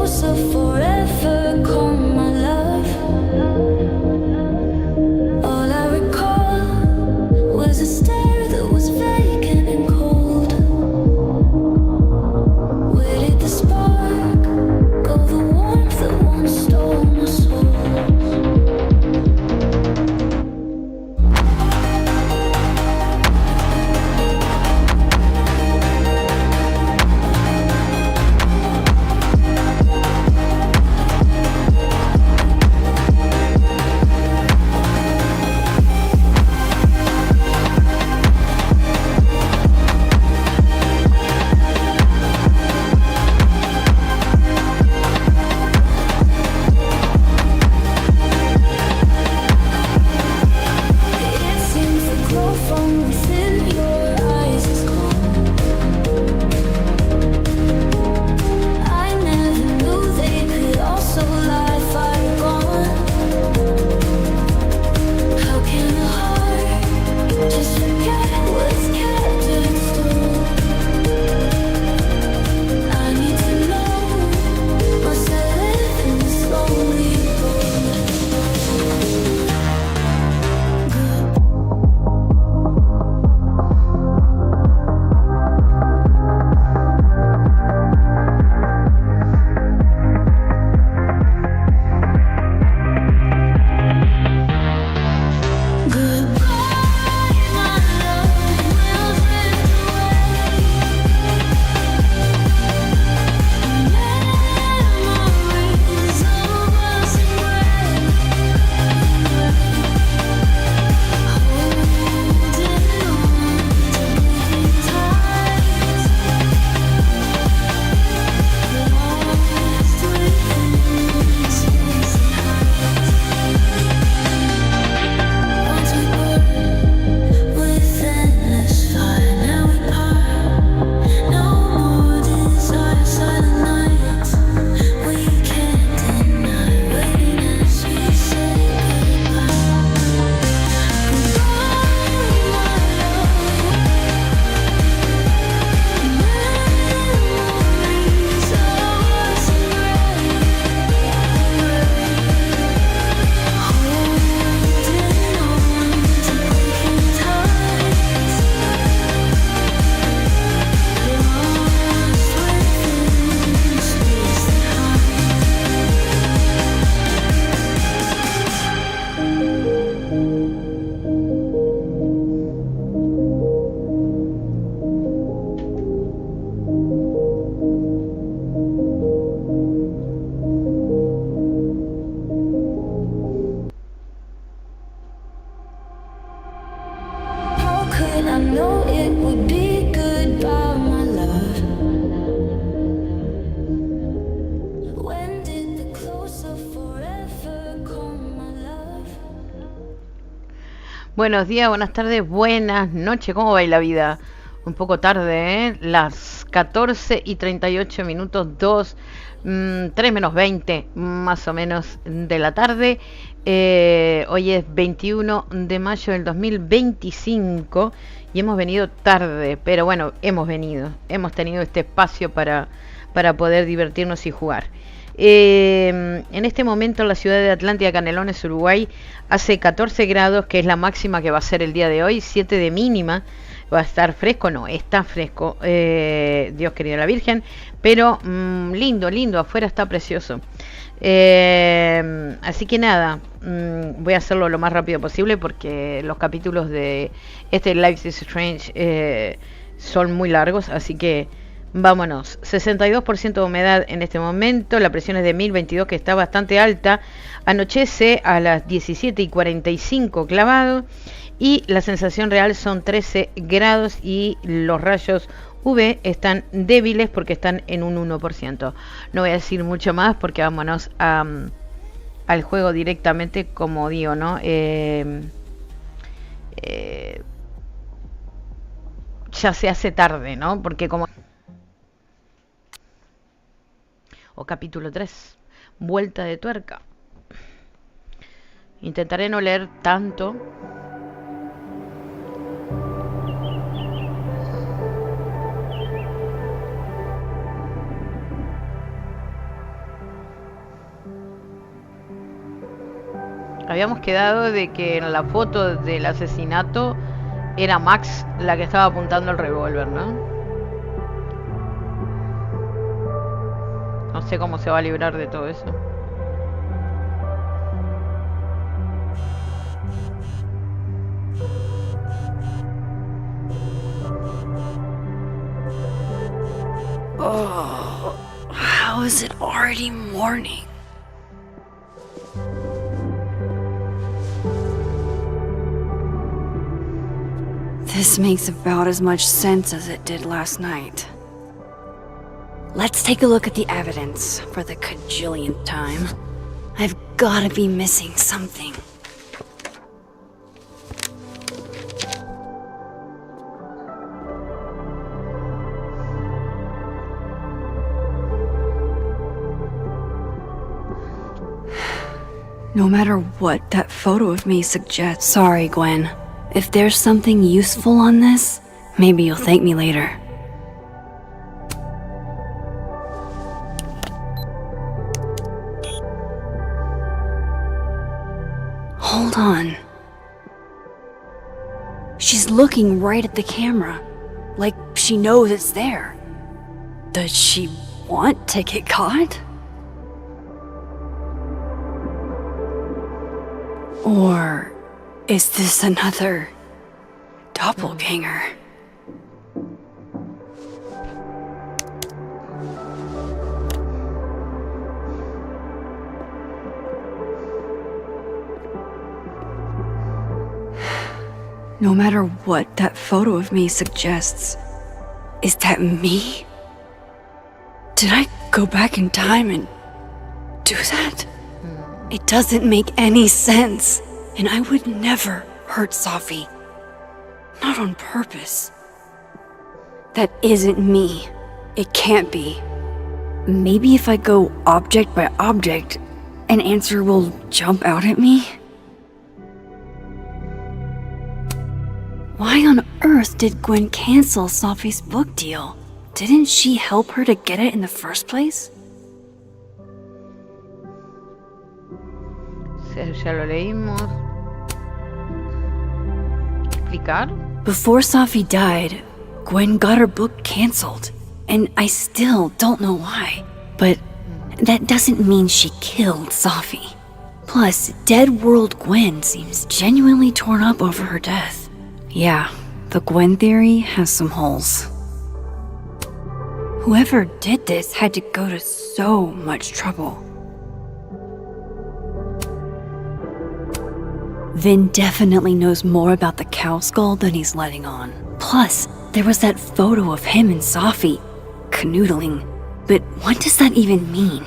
closer forever, come my love. All I recall was a stare that was vacant and cold. Where did the spark go, the warmth that once stole my soul? Buenos días, buenas tardes, buenas noches. ¿Cómo va la vida? Un poco tarde, ¿eh? Las 14:38, 3 menos 20 más o menos de la tarde. Hoy es 21 de mayo del 2025 y hemos venido tarde, pero bueno, hemos tenido este espacio para poder divertirnos y jugar. En este momento en la ciudad de Atlántida, Canelones, Uruguay, hace 14 grados, que es la máxima que va a ser el día de hoy, 7 de mínima. Va a estar fresco, no, está fresco, Dios querido la Virgen, pero lindo, afuera está precioso. Así que nada, voy a hacerlo lo más rápido posible porque los capítulos de este Life is Strange son muy largos, así que vámonos. 62% de humedad en este momento, la presión es de 1022, que está bastante alta. Anochece a las 17:45 clavado y la sensación real son 13 grados y los rayos UV están débiles porque están en un 1%. No voy a decir mucho más porque vámonos al juego directamente, como digo, ¿no? Ya se hace tarde, ¿no? Porque como... O capítulo 3, vuelta de tuerca. Intentaré no leer tanto. Habíamos quedado de que en la foto del asesinato era Max la que estaba apuntando el revólver, ¿no? No sé cómo se va a librar de todo eso. Oh, how is it already morning? This makes about as much sense as it did last night. Let's take a look at the evidence for the cajillionth time. I've gotta be missing something. No matter what that photo of me suggests. Sorry, Gwen. If there's something useful on this, maybe you'll thank me later. Hold on. She's looking right at the camera, like she knows it's there. Does she want to get caught? Or is this another doppelganger? No matter what that photo of me suggests, is that me? Did I go back in time and do that? It doesn't make any sense, and I would never hurt Safi. Not on purpose. That isn't me. It can't be. Maybe if I go object by object, an answer will jump out at me? Why on earth did Gwen cancel Safi's book deal? Didn't she help her to get it in the first place? Ya lo leímos. ¿Explicar? Before Safi died, Gwen got her book canceled, and I still don't know why. But that doesn't mean she killed Safi. Plus, Dead World Gwen seems genuinely torn up over her death. Yeah, the Gwen theory has some holes. Whoever did this had to go to so much trouble. Vin definitely knows more about the cow skull than he's letting on. Plus, there was that photo of him and Safi canoodling. But what does that even mean?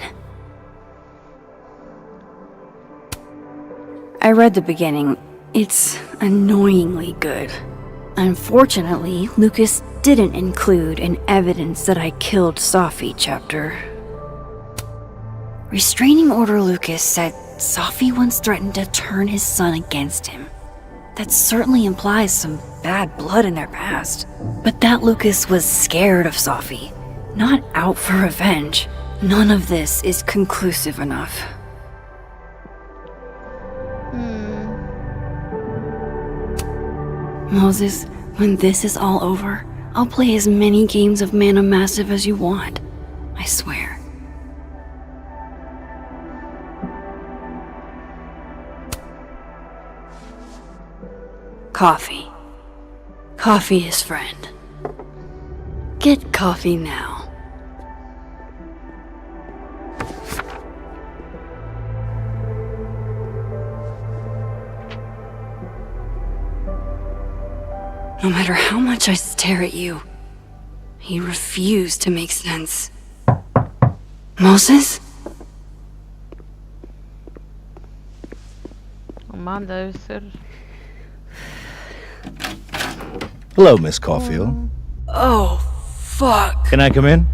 I read the beginning. It's annoyingly good. Unfortunately, Lucas didn't include an evidence that I killed Safi chapter. Restraining Order Lucas said Safi once threatened to turn his son against him. That certainly implies some bad blood in their past. But that Lucas was scared of Safi, not out for revenge. None of this is conclusive enough. Moses, when this is all over, I'll play as many games of Mana Massive as you want. I swear. Coffee. Coffee is friend. Get coffee now. No matter how much I stare at you, you refuse to make sense. Moses? Amanda debe ser. Hello, Miss Caulfield. Oh, fuck. Can I come in?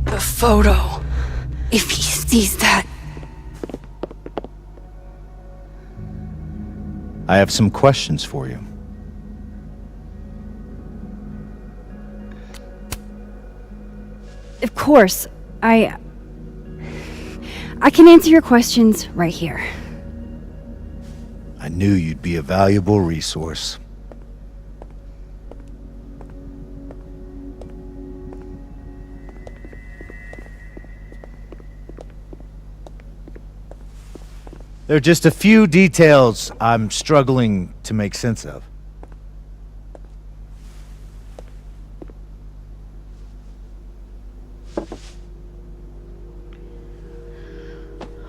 The photo. If he sees that. I have some questions for you. Of course, I I can answer your questions right here. I knew you'd be a valuable resource. There are just a few details I'm struggling to make sense of.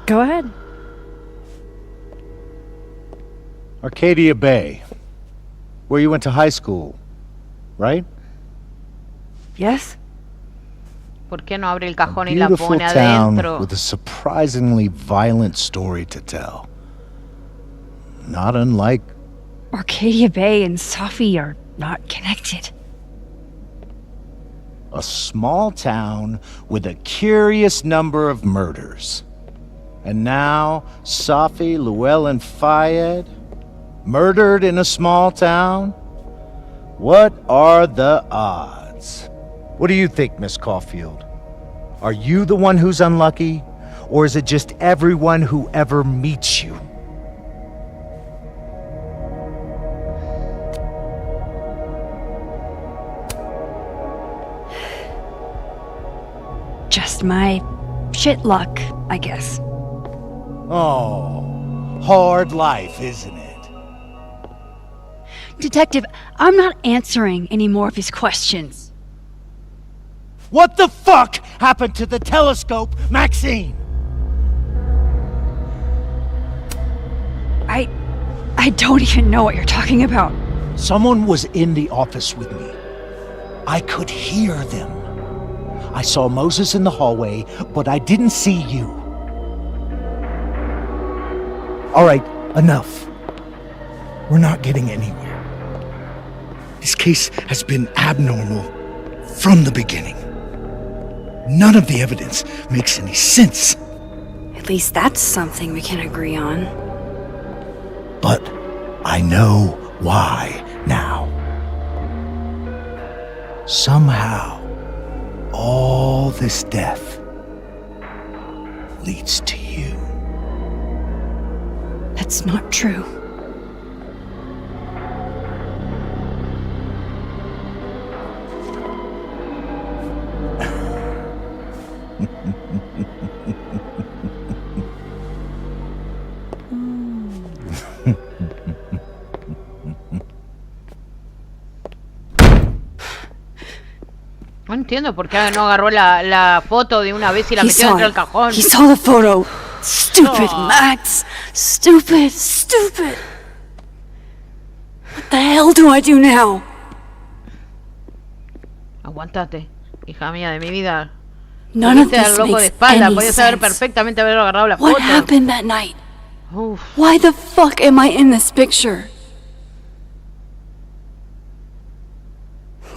Go ahead. Arcadia Bay, where you went to high school, right? Yes? ¿Por qué no abre el cajón y A la beautiful pone town adentro? with a surprisingly violent story to tell. Not unlike Arcadia Bay and Safi are not connected. a small town with a curious number of murders. And now, Safi, Llewellyn Fayed, murdered in a small town? What are the odds? What do you think, Miss Caulfield? Are you the one who's unlucky? Or is it just everyone who ever meets you? Just my shit luck, I guess. Oh, hard life, isn't it? Detective, I'm not answering any more of his questions. What the fuck happened to the telescope, Maxine? I don't even know what you're talking about. Someone was in the office with me. I could hear them. I saw Moses in the hallway, but I didn't see you. All right, enough. We're not getting anywhere. This case has been abnormal from the beginning. None of the evidence makes any sense. At least that's something we can agree on. But I know why now. Somehow, all this death leads to you. That's not true. No entiendo por qué no agarró la foto de una vez y la He metió saw dentro del it. cajón. He saw the photo. Stupid, Aw. Max. Stupid, stupid. What the hell do I do now? Aguantate, hija mía de mi vida. None of Viste al this loco de makes espalda, any podía saber sense. perfectamente haber agarrado la What foto. happened that night? Uf, Why the fuck am I in this picture?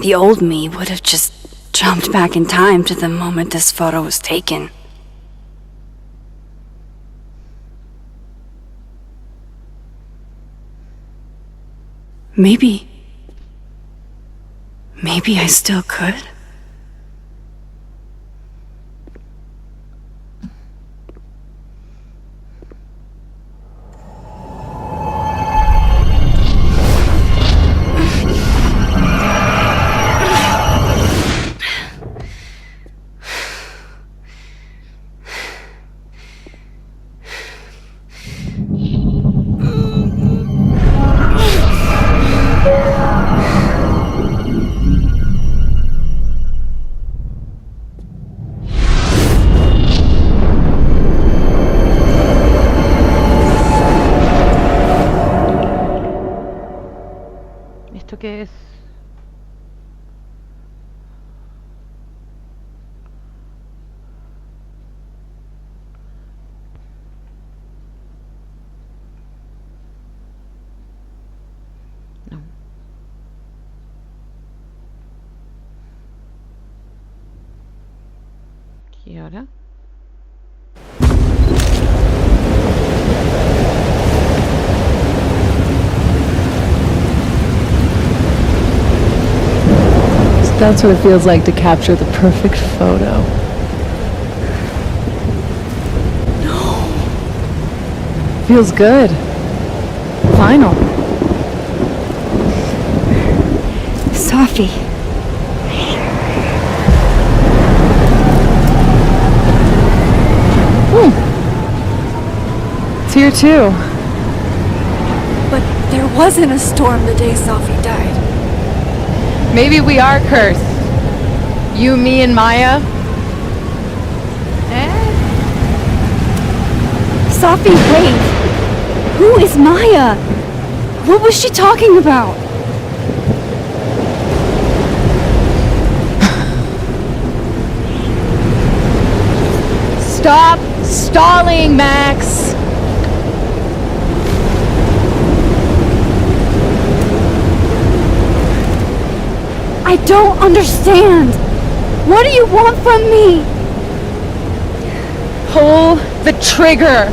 The old me would have just jumped back in time to the moment this photo was taken. Maybe I still could. ¿Esto qué es? No. ¿Y ahora? That's what it feels like to capture the perfect photo. No. Feels good. Final. Safi. It's here too. But there wasn't a storm the day Safi died. Maybe we are cursed. You, me, and Maya. Safi, wait! Who is Maya? What was she talking about? Stop stalling, Max! I don't understand! What do you want from me? Pull the trigger!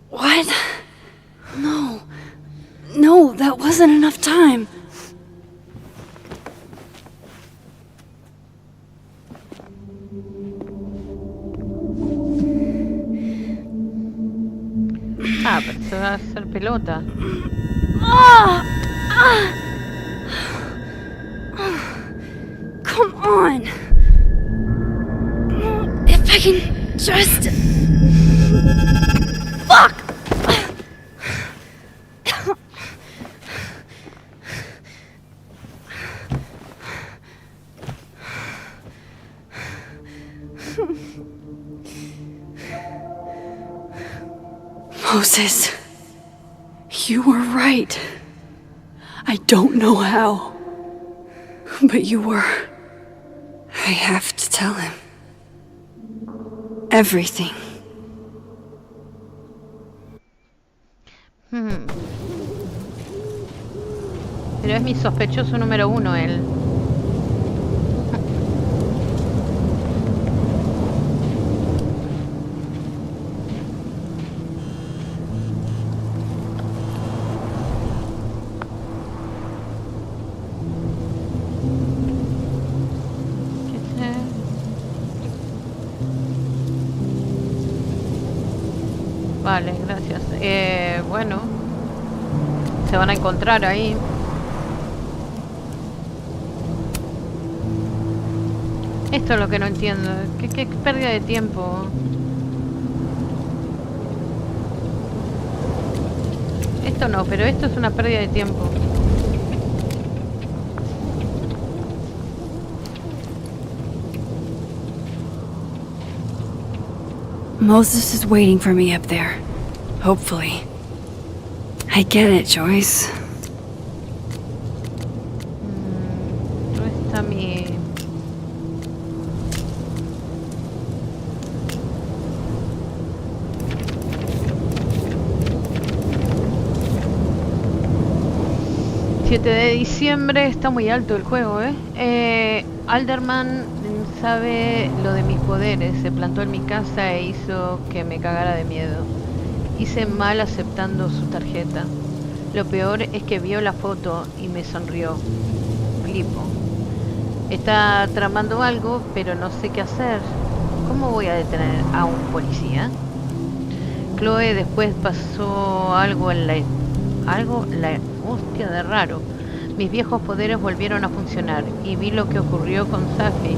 What? No. No, that wasn't enough time. Ah, pero se va a hacer pelota. Come on. If I can just... Fuck! Moses, you were right. I don't know how, but you were. I have to tell him. Everything. Pero es mi sospechoso número uno, él. Vale, gracias. Bueno, se van a encontrar ahí. Esto es lo que no entiendo. ¿Qué pérdida de tiempo? Esto no, pero esto es una pérdida de tiempo. Moses is waiting for me up there. Hopefully. I get it, Joyce. ¿Dónde está mi...? ...7 de diciembre... Está muy alto el juego, Alderman sabe lo de mis poderes. Se plantó en mi casa e hizo que me cagara de miedo. Hice mal aceptando su tarjeta. Lo peor es que vio la foto y me sonrió. Flipo. Está tramando algo, pero no sé qué hacer. ¿Cómo voy a detener a un policía? Chloe, después pasó algo en la hostia de raro. Mis viejos poderes volvieron a funcionar y vi lo que ocurrió con Safi.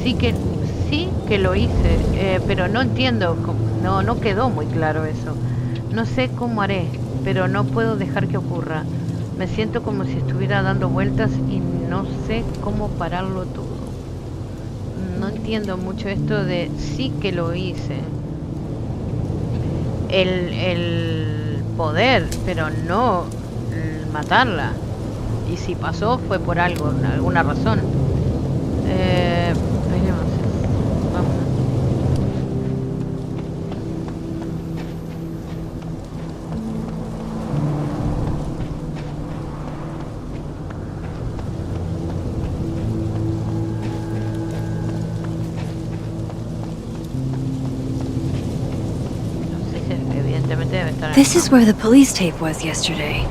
Sí que lo hice, pero no entiendo, no quedó muy claro eso. No sé cómo haré, pero no puedo dejar que ocurra. Me siento como si estuviera dando vueltas y no sé cómo pararlo todo. No entiendo mucho esto de sí que lo hice. El poder, pero no matarla. Y si pasó fue por algo, alguna razón. Vamos. Evidentemente debe estar en This el is where the police tape was yesterday.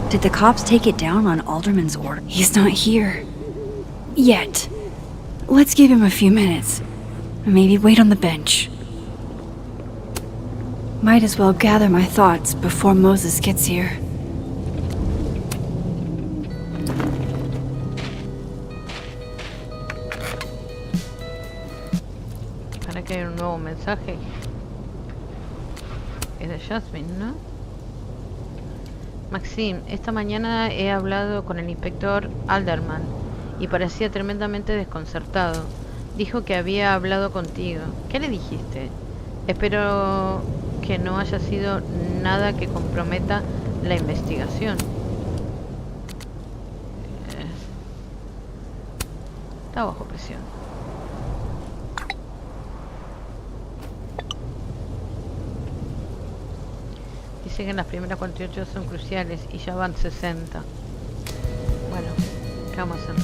Did the cops take it down on Alderman's order? He's not here. Yet. Let's give him a few minutes. Maybe wait on the bench. Might as well gather my thoughts before Moses gets here. Para que haya un nuevo mensaje. Es de Jasmine, ¿no? Maxim, esta mañana he hablado con el inspector Alderman y parecía tremendamente desconcertado. Dijo que había hablado contigo. ¿Qué le dijiste? Espero que no haya sido nada que comprometa la investigación. Está bajo presión. Dice que en las primeras 48 son cruciales y ya van 60. Bueno, ¿qué vamos a hacer?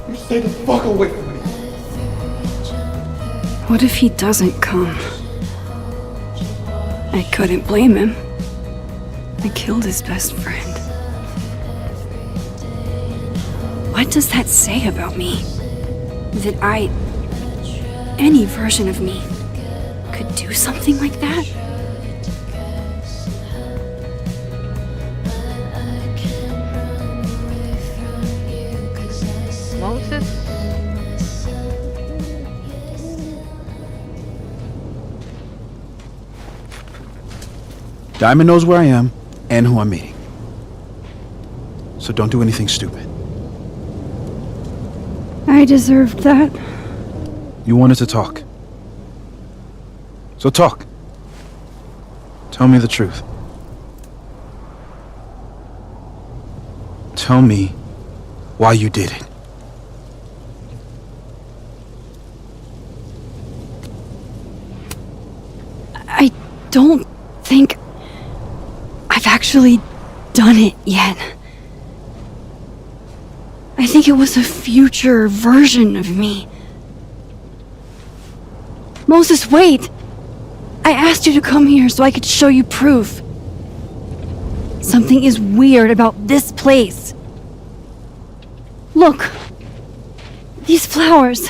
You stay the fuck away from me. What if he doesn't come? I couldn't blame him. I killed his best friend. What does that say about me? That any version of me, could do something like that? Moses. Diamond knows where I am and who I'm meeting. So don't do anything stupid. I deserved that. You wanted to talk. So talk. Tell me the truth. Tell me why you did it. I don't think I've actually done it yet. I think it was a future version of me. Moses, wait! I asked you to come here so I could show you proof. Something is weird about this place. Look! These flowers.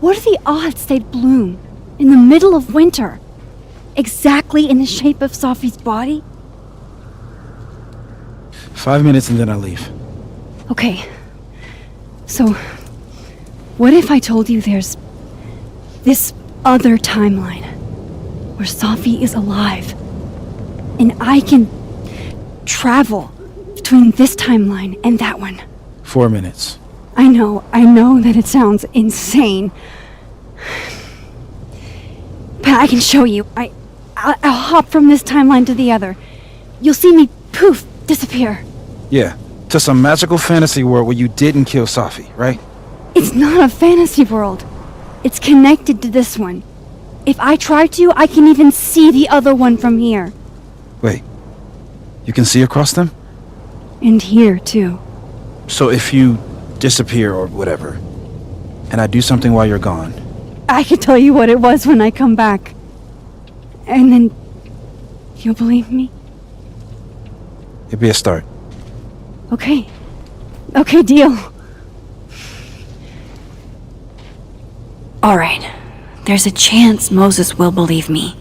What are the odds they'd bloom in the middle of winter? Exactly in the shape of Safi's body? 5 minutes and then I leave. Okay. So, what if I told you there's this other timeline where Safi is alive and I can travel between this timeline and that one? 4 minutes. I know that it sounds insane. But I can show you. I'll hop from this timeline to the other. You'll see me, poof, disappear. Yeah, to some magical fantasy world where you didn't kill Safi, right? It's not a fantasy world. It's connected to this one. If I try to, I can even see the other one from here. Wait, you can see across them? And here, too. So if you disappear or whatever, and I do something while you're gone, I can tell you what it was when I come back. And then you'll believe me? it'd be a start. Okay. Okay, deal. Alright. There's a chance Moses will believe me.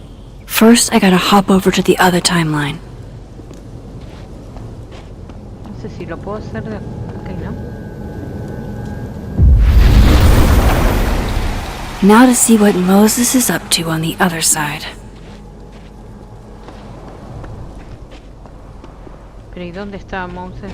First, I gotta hop over to the other timeline. No sé si lo puedo hacer de... Ok, ¿no? Now to see what Moses is up to on the other side. Pero ¿y dónde está Moses?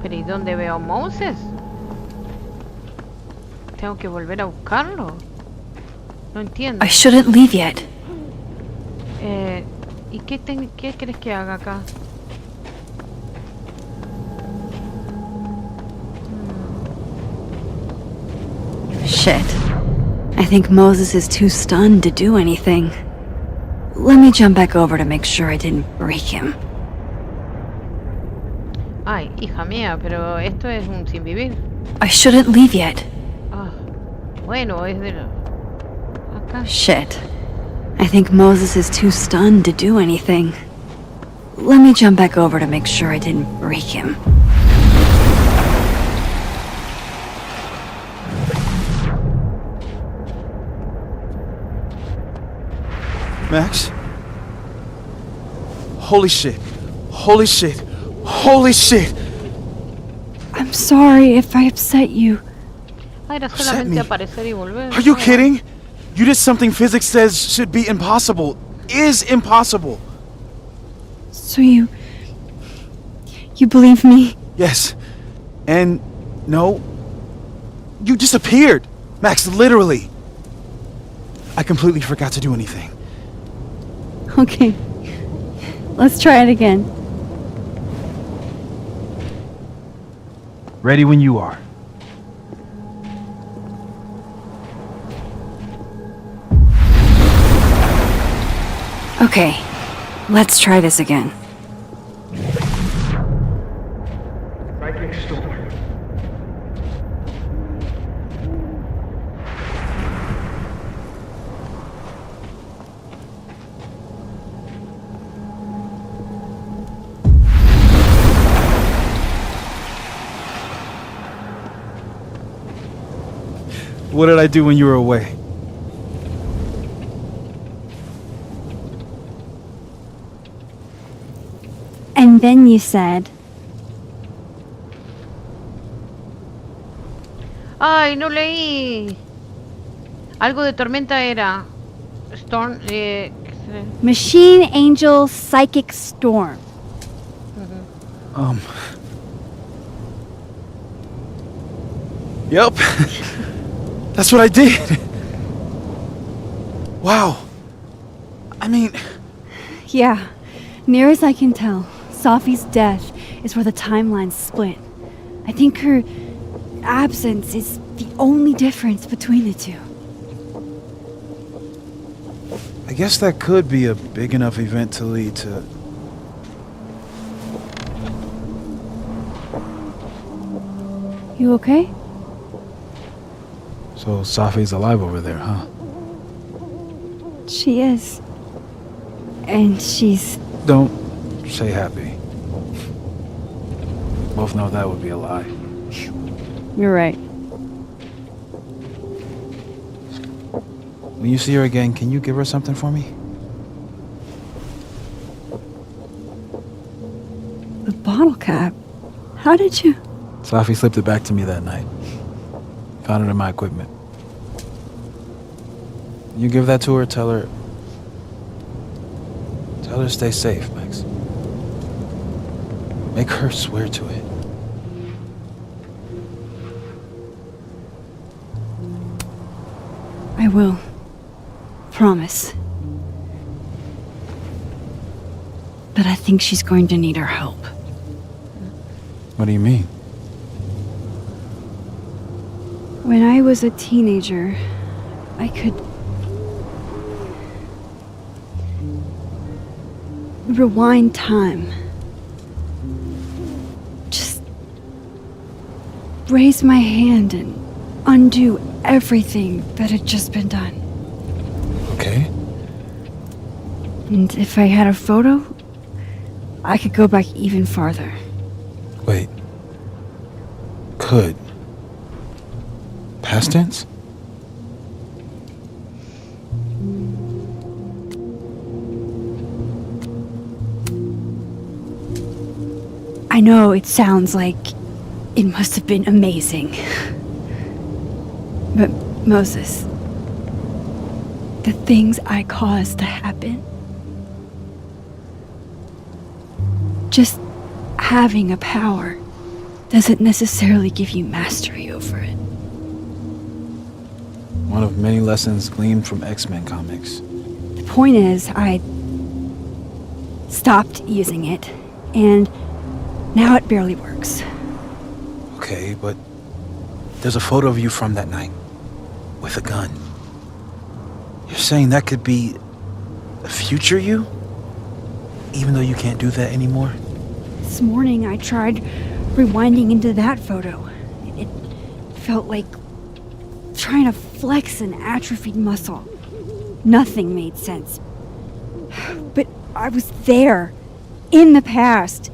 Pero ¿y dónde veo a Moses? ¿Tengo que volver a buscarlo? No entiendo. I shouldn't leave yet. ¿Y qué crees que haga acá? Shit. I think Moses is too stunned to do anything. Let me jump back over to make sure I didn't break him. Ay, hija mía, pero esto es un sin vivir. I shouldn't leave yet. Ah, bueno, es de... Acá. Shit. I think Moses is too stunned to do anything. Let me jump back over to make sure I didn't break him. Max? Holy shit. Holy shit. Holy shit. I'm sorry if I upset you. Ah, era Upset solamente me? aparecer y volver. Are you Ah, kidding? You did something physics says should be impossible. Is impossible. So you believe me? Yes. And no. You disappeared. Max, literally. I completely forgot to do anything. Okay. Let's try it again. Ready when you are. Okay. Let's try this again. Psychic storm. What did I do when you were away? And then you said, Ay, no leí. Algo de tormenta era. Storm. ¿Qué será? Machine Angel Psychic Storm. Yep. That's what I did. Wow. I mean, Yeah, near as I can tell, Safi's death is where the timelines split. I think her absence is the only difference between the two. I guess that could be a big enough event to lead to... You okay? So Safi's alive over there, huh? She is. And she's... Don't say happy. Both know that would be a lie. You're right. When you see her again, can you give her something for me? The bottle cap? How did you... Safi slipped it back to me that night. Found it in my equipment. You give that to her, tell her to stay safe, Max. Make her swear to it. I will. Promise. But I think she's going to need our help. What do you mean? When I was a teenager, I could rewind time. Just raise my hand and undo everything that had just been done. Okay. And if I had a photo, I could go back even farther. Wait. Could. Past tense? I know it sounds like it must have been amazing. But Moses, the things I caused to happen, just having a power doesn't necessarily give you mastery over it. One of many lessons gleaned from X-Men comics. The point is, I stopped using it, and now it barely works. Okay, but there's a photo of you from that night with a gun. You're saying that could be a future you? Even though you can't do that anymore? This morning I tried rewinding into that photo. It felt like trying to flex an atrophied muscle. Nothing made sense. But I was there, in the past.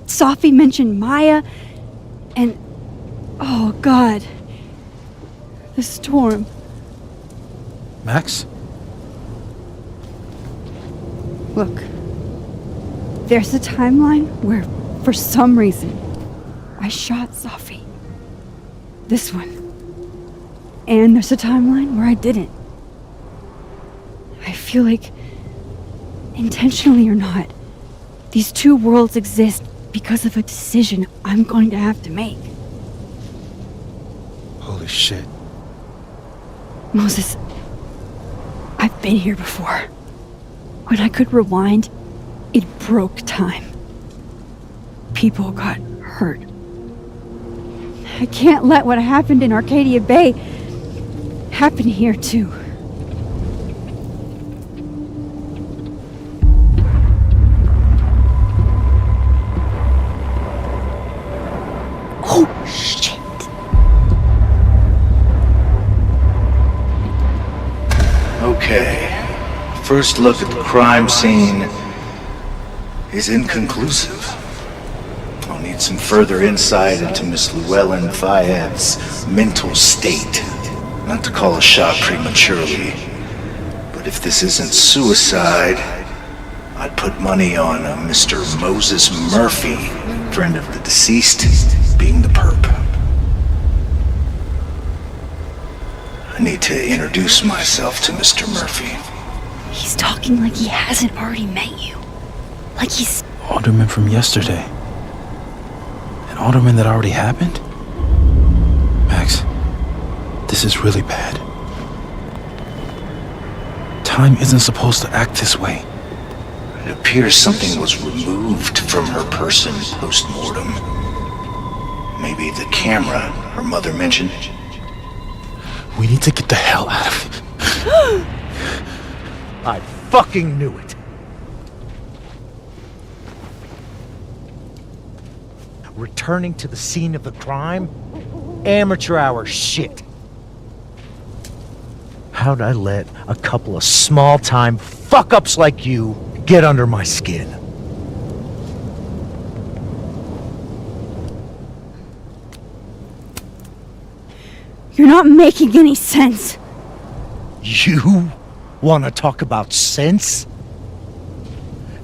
Safi mentioned Maya, and oh God, the storm. Max? Look, there's a timeline where, for some reason, I shot Safi. This one. And there's a timeline where I didn't. I feel like, intentionally or not, these two worlds exist because of a decision I'm going to have to make. Holy shit. Moses, I've been here before. When I could rewind, it broke time. People got hurt. I can't let what happened in Arcadia Bay happen here too. Oh, shit. Okay. First look at the crime scene is inconclusive. I'll need some further insight into Miss Llewellyn Fayette's mental state. Not to call a shot prematurely, but if this isn't suicide, I'd put money on a Mr. Moses Murphy, friend of the deceased, being the perp. I need to introduce myself to Mr. Murphy. He's talking like he hasn't already met you. Like he's... Alderman from yesterday. An alderman that already happened? Max, this is really bad. Time isn't supposed to act this way. It appears something was removed from her person post-mortem. Maybe the camera her mother mentioned. We need to get the hell out of it. I fucking knew it. Returning to the scene of the crime? Amateur hour shit. How'd I let a couple of small-time fuck-ups like you get under my skin? You're not making any sense. You want to talk about sense?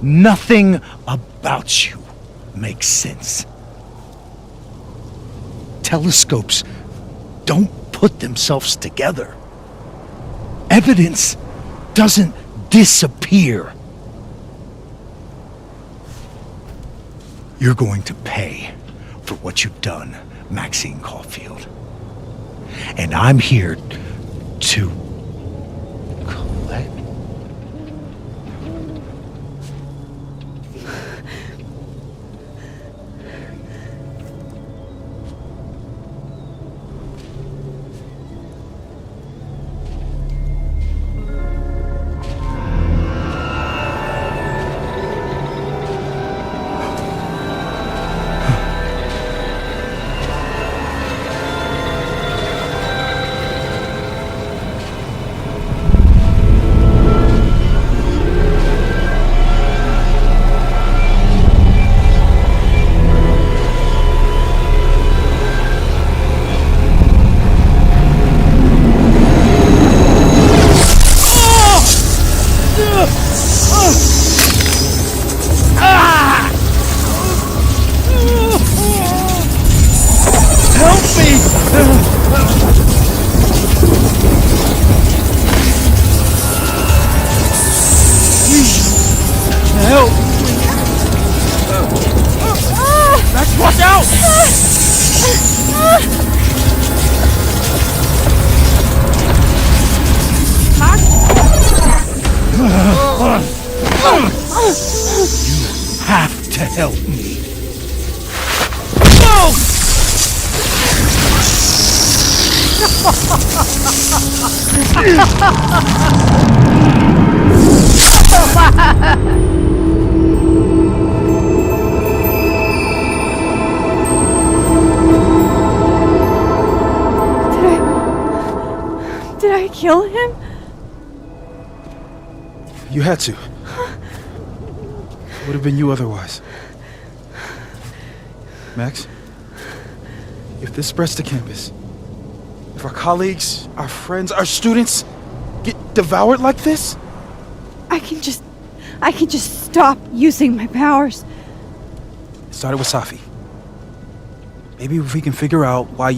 Nothing about you makes sense. Telescopes don't put themselves together. Evidence doesn't disappear. You're going to pay for what you've done, Maxine Caulfield. And I'm here to collect. Watch out! Help me. Did I kill him? You had to. Would have been you otherwise. Max, if this spreads to campus, if our colleagues, our friends, our students get devoured like this, I can just stop using my powers. it started with Safi. Maybe if we can figure out why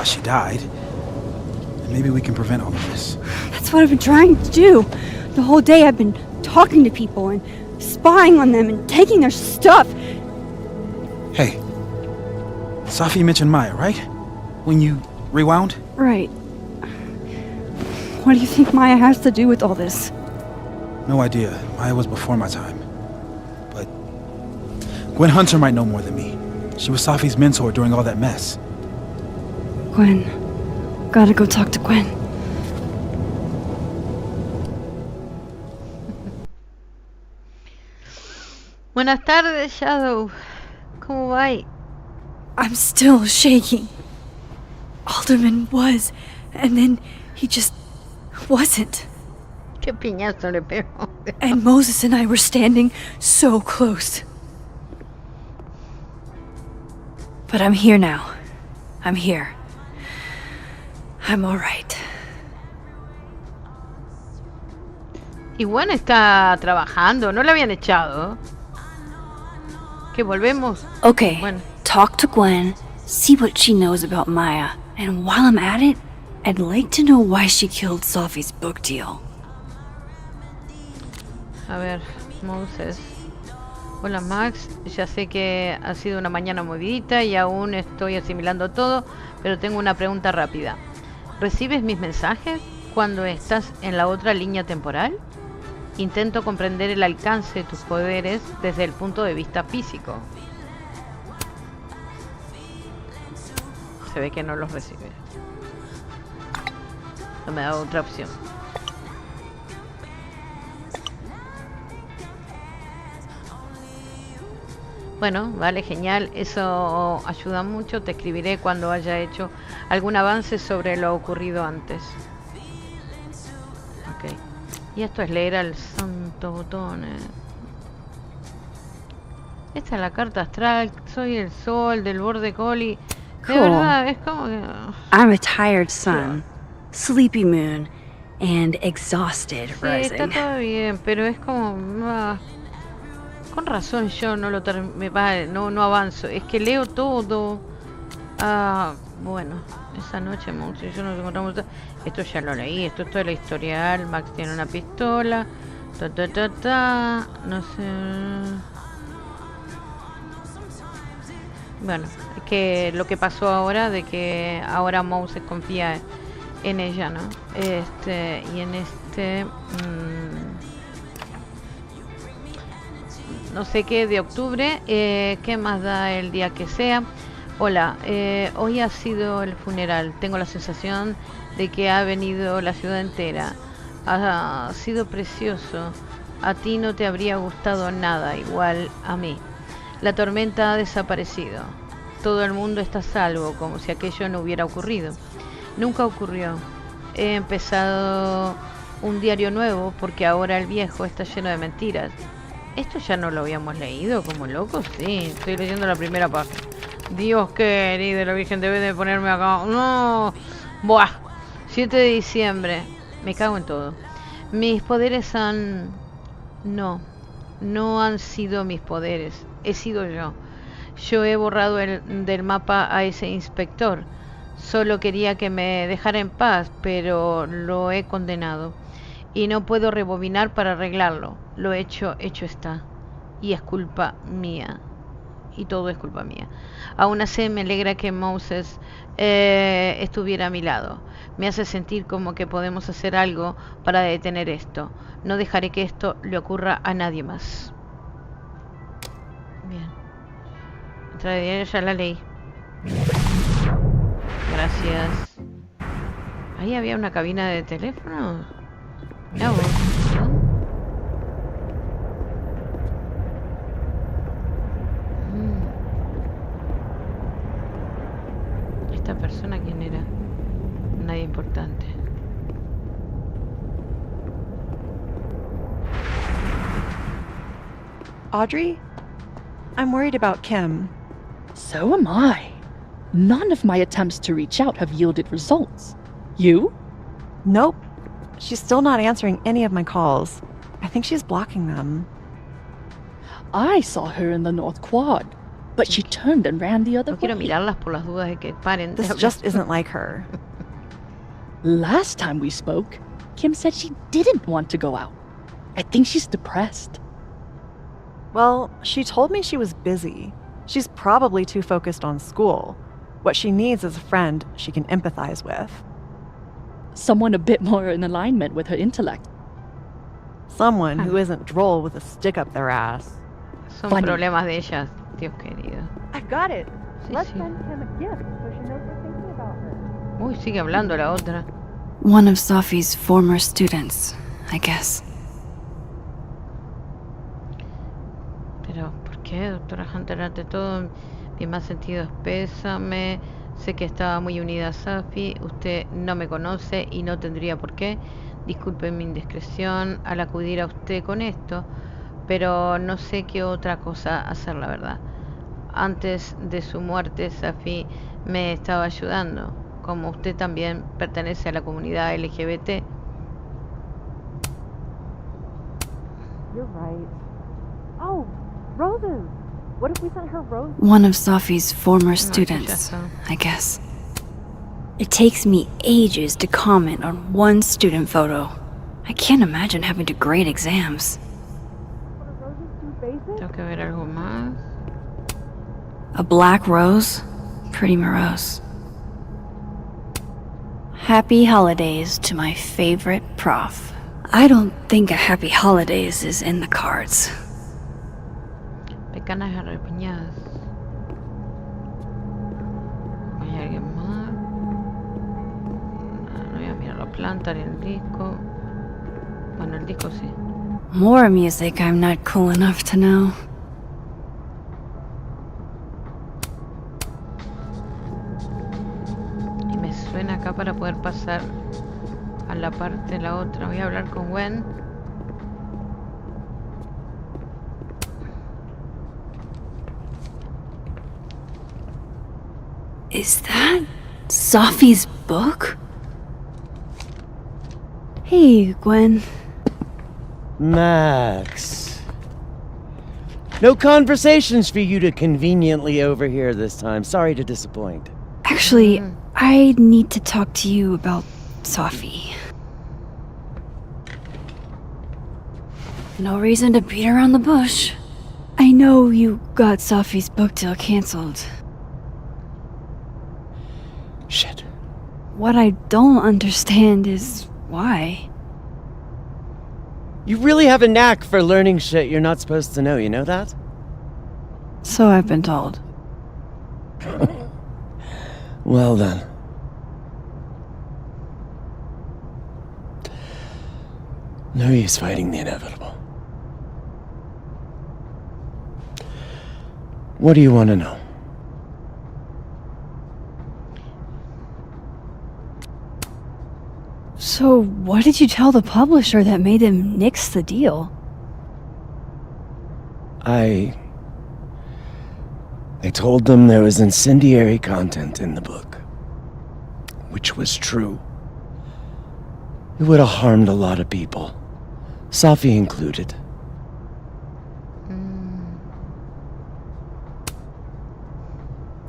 she died, then maybe we can prevent all of this. That's what I've been trying to do. The whole day I've been talking to people and spying on them and taking their stuff. Hey, Safi mentioned Maya, right? When you rewound? Right. What do you think Maya has to do with all this? No idea. Maya was before my time. But Gwen Hunter might know more than me. She was Safi's mentor during all that mess. Gwen. Gotta go talk to Gwen. Buenas tardes, Shadow. ¿Cómo va ahí? I'm still shaking. Alderman was, and then he just wasn't. Qué piñazo le pegó. And Moses and I were standing so close. But I'm here now. I'm here. I'm all right. Y Gwen está trabajando, no la habían echado. ¿Que volvemos? Okay, Bueno. talk to Gwen, see what she knows about Maya, and while I'm at it, I'd like to know why she killed Safi's book deal. A ver, Moses. Hola Max, ya sé que ha sido una mañana movidita y aún estoy asimilando todo, pero tengo una pregunta rápida. ¿Recibes mis mensajes cuando estás en la otra línea temporal? Intento comprender el alcance de tus poderes desde el punto de vista físico. Se ve que no los recibe. No me da otra opción. Bueno, vale, genial. Eso ayuda mucho. Te escribiré cuando haya hecho algún avance sobre lo ocurrido antes. Ok. Y esto es leer al santo botones. Esta es la carta astral. Soy el sol del borde coli. De Cool. verdad, es como que... I'm a tired sun, sleepy moon, and exhausted Sí, está rising. todo bien, pero es como... con razón yo no lo no avanzo. Es que leo todo. Bueno, esa noche Monster y yo nos encontramos. Esto ya lo leí, esto es todo el historial. Max tiene una pistola. No sé. Bueno, es que lo que pasó ahora, de que ahora Moses confía en ella, ¿no? Y en no sé qué de octubre, qué más da el día que sea. Hola, hoy ha sido el funeral. Tengo la sensación de que ha venido la ciudad entera. Ha sido precioso. A ti no te habría gustado nada, igual a mí. La tormenta ha desaparecido. Todo el mundo está a salvo, como si aquello no hubiera ocurrido. Nunca ocurrió. He empezado un diario nuevo porque ahora el viejo está lleno de mentiras. ¿Esto ya no lo habíamos leído como locos? Sí, estoy leyendo la primera página. Dios querido, la Virgen debe de ponerme acá. No. Buah. 7 de diciembre. Me cago en todo. Mis poderes han... No han sido mis poderes. He sido yo. Yo he borrado del mapa a ese inspector. Solo quería que me dejara en paz, pero lo he condenado. Y no puedo rebobinar para arreglarlo. Lo hecho está. Y es culpa mía. Y todo es culpa mía. Aún así me alegra que Moses estuviera a mi lado. Me hace sentir como que podemos hacer algo para detener esto. No dejaré que esto le ocurra a nadie más. Letra de diario ya la leí. Gracias. Ahí había una cabina de teléfono. Mirá vos, ¿no? ¿Esta persona quién era? Nadie importante. Audrey? I'm worried about Kim. So am I. None of my attempts to reach out have yielded results. You? Nope. She's still not answering any of my calls. I think she's blocking them. I saw her in the North Quad, but she turned and ran the other No quiero way. mirarlas por las dudas de que paren. This just isn't like her. Last time we spoke, Kim said she didn't want to go out. I think she's depressed. Well, she told me she was busy. She's probably too focused on school. What she needs is a friend she can empathize with. Someone a bit more in alignment with her intellect. Someone who isn't droll with a stick up their ass. Son Funny. problemas de ellas, Dios querido. I've got it. Sí, Let's sí. send Kim a gift so she knows we're thinking about her. Uy, sigue hablando la otra. One of Safi's former students, I guess. Pero, ¿por qué, doctora Hunter? Ante todo, mi más sentido es pésame. Sé que estaba muy unida a Safi. Usted no me conoce y no tendría por qué. Disculpe mi indiscreción al acudir a usted con esto, pero no sé qué otra cosa hacer, la verdad. Antes de su muerte, Safi me estaba ayudando. Como usted también pertenece a la comunidad LGBT. You're right. Oh, roses. What if we sent her roses? One of Safi's former No, eso ya students, está. I guess. It takes me ages to comment on one student photo. I can't imagine having to grade exams. Tengo que ver algo más. A black rose? Pretty morose. Happy holidays to my favorite prof. I don't think a happy holidays is in the cards. Pecanas arrepiñadas. ¿Hay alguien más? No voy a mirar la planta ni el disco. Bueno, el disco sí. More music I'm not cool enough to know. Y me suena acá para poder pasar a la parte de la otra. Voy a hablar con Gwen. Is that Safi's book? Hey, Gwen. Max. No conversations for you to conveniently overhear this time. Sorry to disappoint. Actually, I need to talk to you about Safi. No reason to beat around the bush. I know you got Safi's book deal canceled. Shit. What I don't understand is why. You really have a knack for learning shit you're not supposed to know, you know that? So I've been told. Well then. No use fighting the inevitable. What do you want to know? So what did you tell the publisher that made them nix the deal? I told them there was incendiary content in the book. Which was true. It would have harmed a lot of people. Safi included.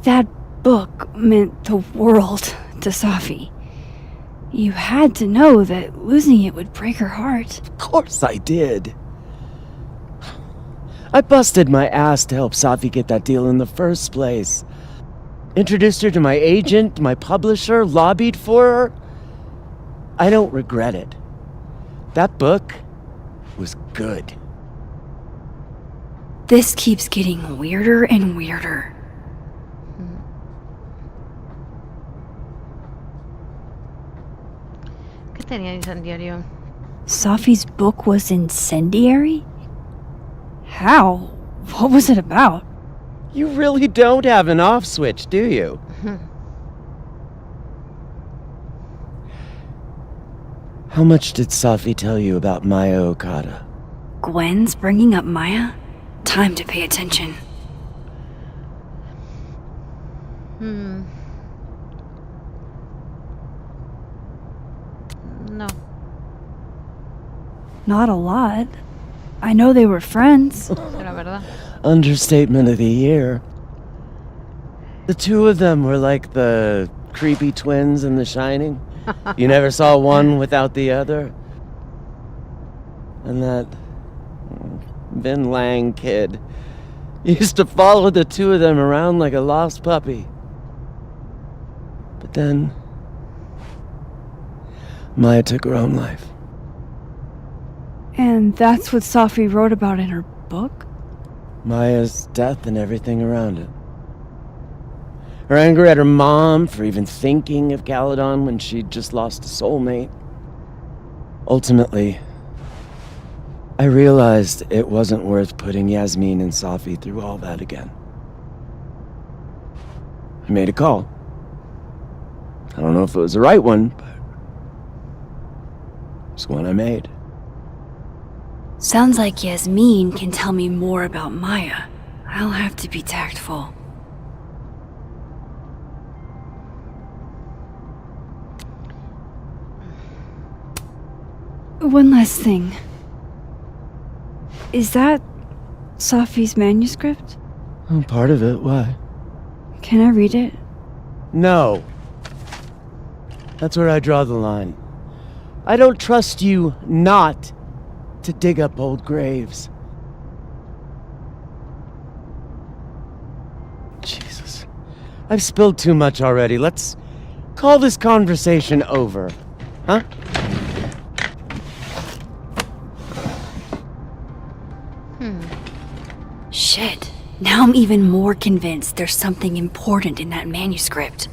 That book meant the world to Safi. You had to know that losing it would break her heart. Of course I did. I busted my ass to help Safi get that deal in the first place. Introduced her to my agent, my publisher, lobbied for her. I don't regret it. That book was good. This keeps getting weirder and weirder. tenía incendiario? Safi's book was incendiary? How? What was it about? You really don't have an off switch, do you? How much did Safi tell you about Maya Okada? Gwen's bringing up Maya? Time to pay attention. No. Not a lot. I know they were friends. ¿Será verdad? Understatement of the year. The two of them were like the creepy twins in The Shining. You never saw one without the other. And that Vin Lang kid used to follow the two of them around like a lost puppy. But then Maya took her own life. And that's what Safi wrote about in her book? Maya's death and everything around it. Her anger at her mom for even thinking of Caledon when she'd just lost a soulmate. Ultimately, I realized it wasn't worth putting Yasmin and Safi through all that again. I made a call. I don't know if it was the right one, but it's one I made. Sounds like Yasmin can tell me more about Maya. I'll have to be tactful. One last thing. Is that Safi's manuscript? Oh, part of it, why? Can I read it? No. That's where I draw the line. I don't trust you not to dig up old graves. Jesus. I've spilled too much already. Let's call this conversation over. Huh? Shit. Now I'm even more convinced there's something important in that manuscript.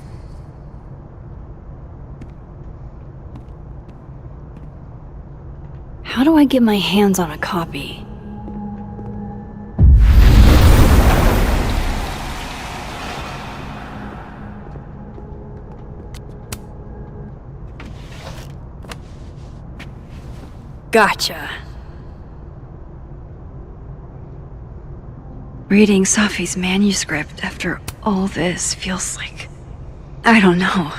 How do I get my hands on a copy? Gotcha. Reading Safi's manuscript after all this feels like, I don't know,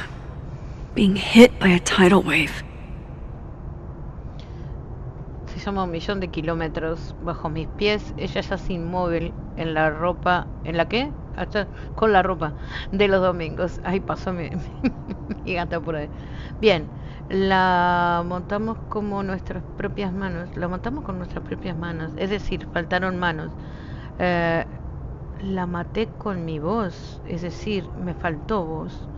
being hit by a tidal wave. Se llama 1.000.000 de kilómetros bajo mis pies. Ella yace inmóvil en la ropa. ¿En la qué? Hasta con la ropa de los domingos. Ahí pasó mi gata por ahí. Bien, la montamos como nuestras propias manos. La montamos con nuestras propias manos. Es decir, faltaron manos. La maté con mi voz. Es decir, me faltó voz.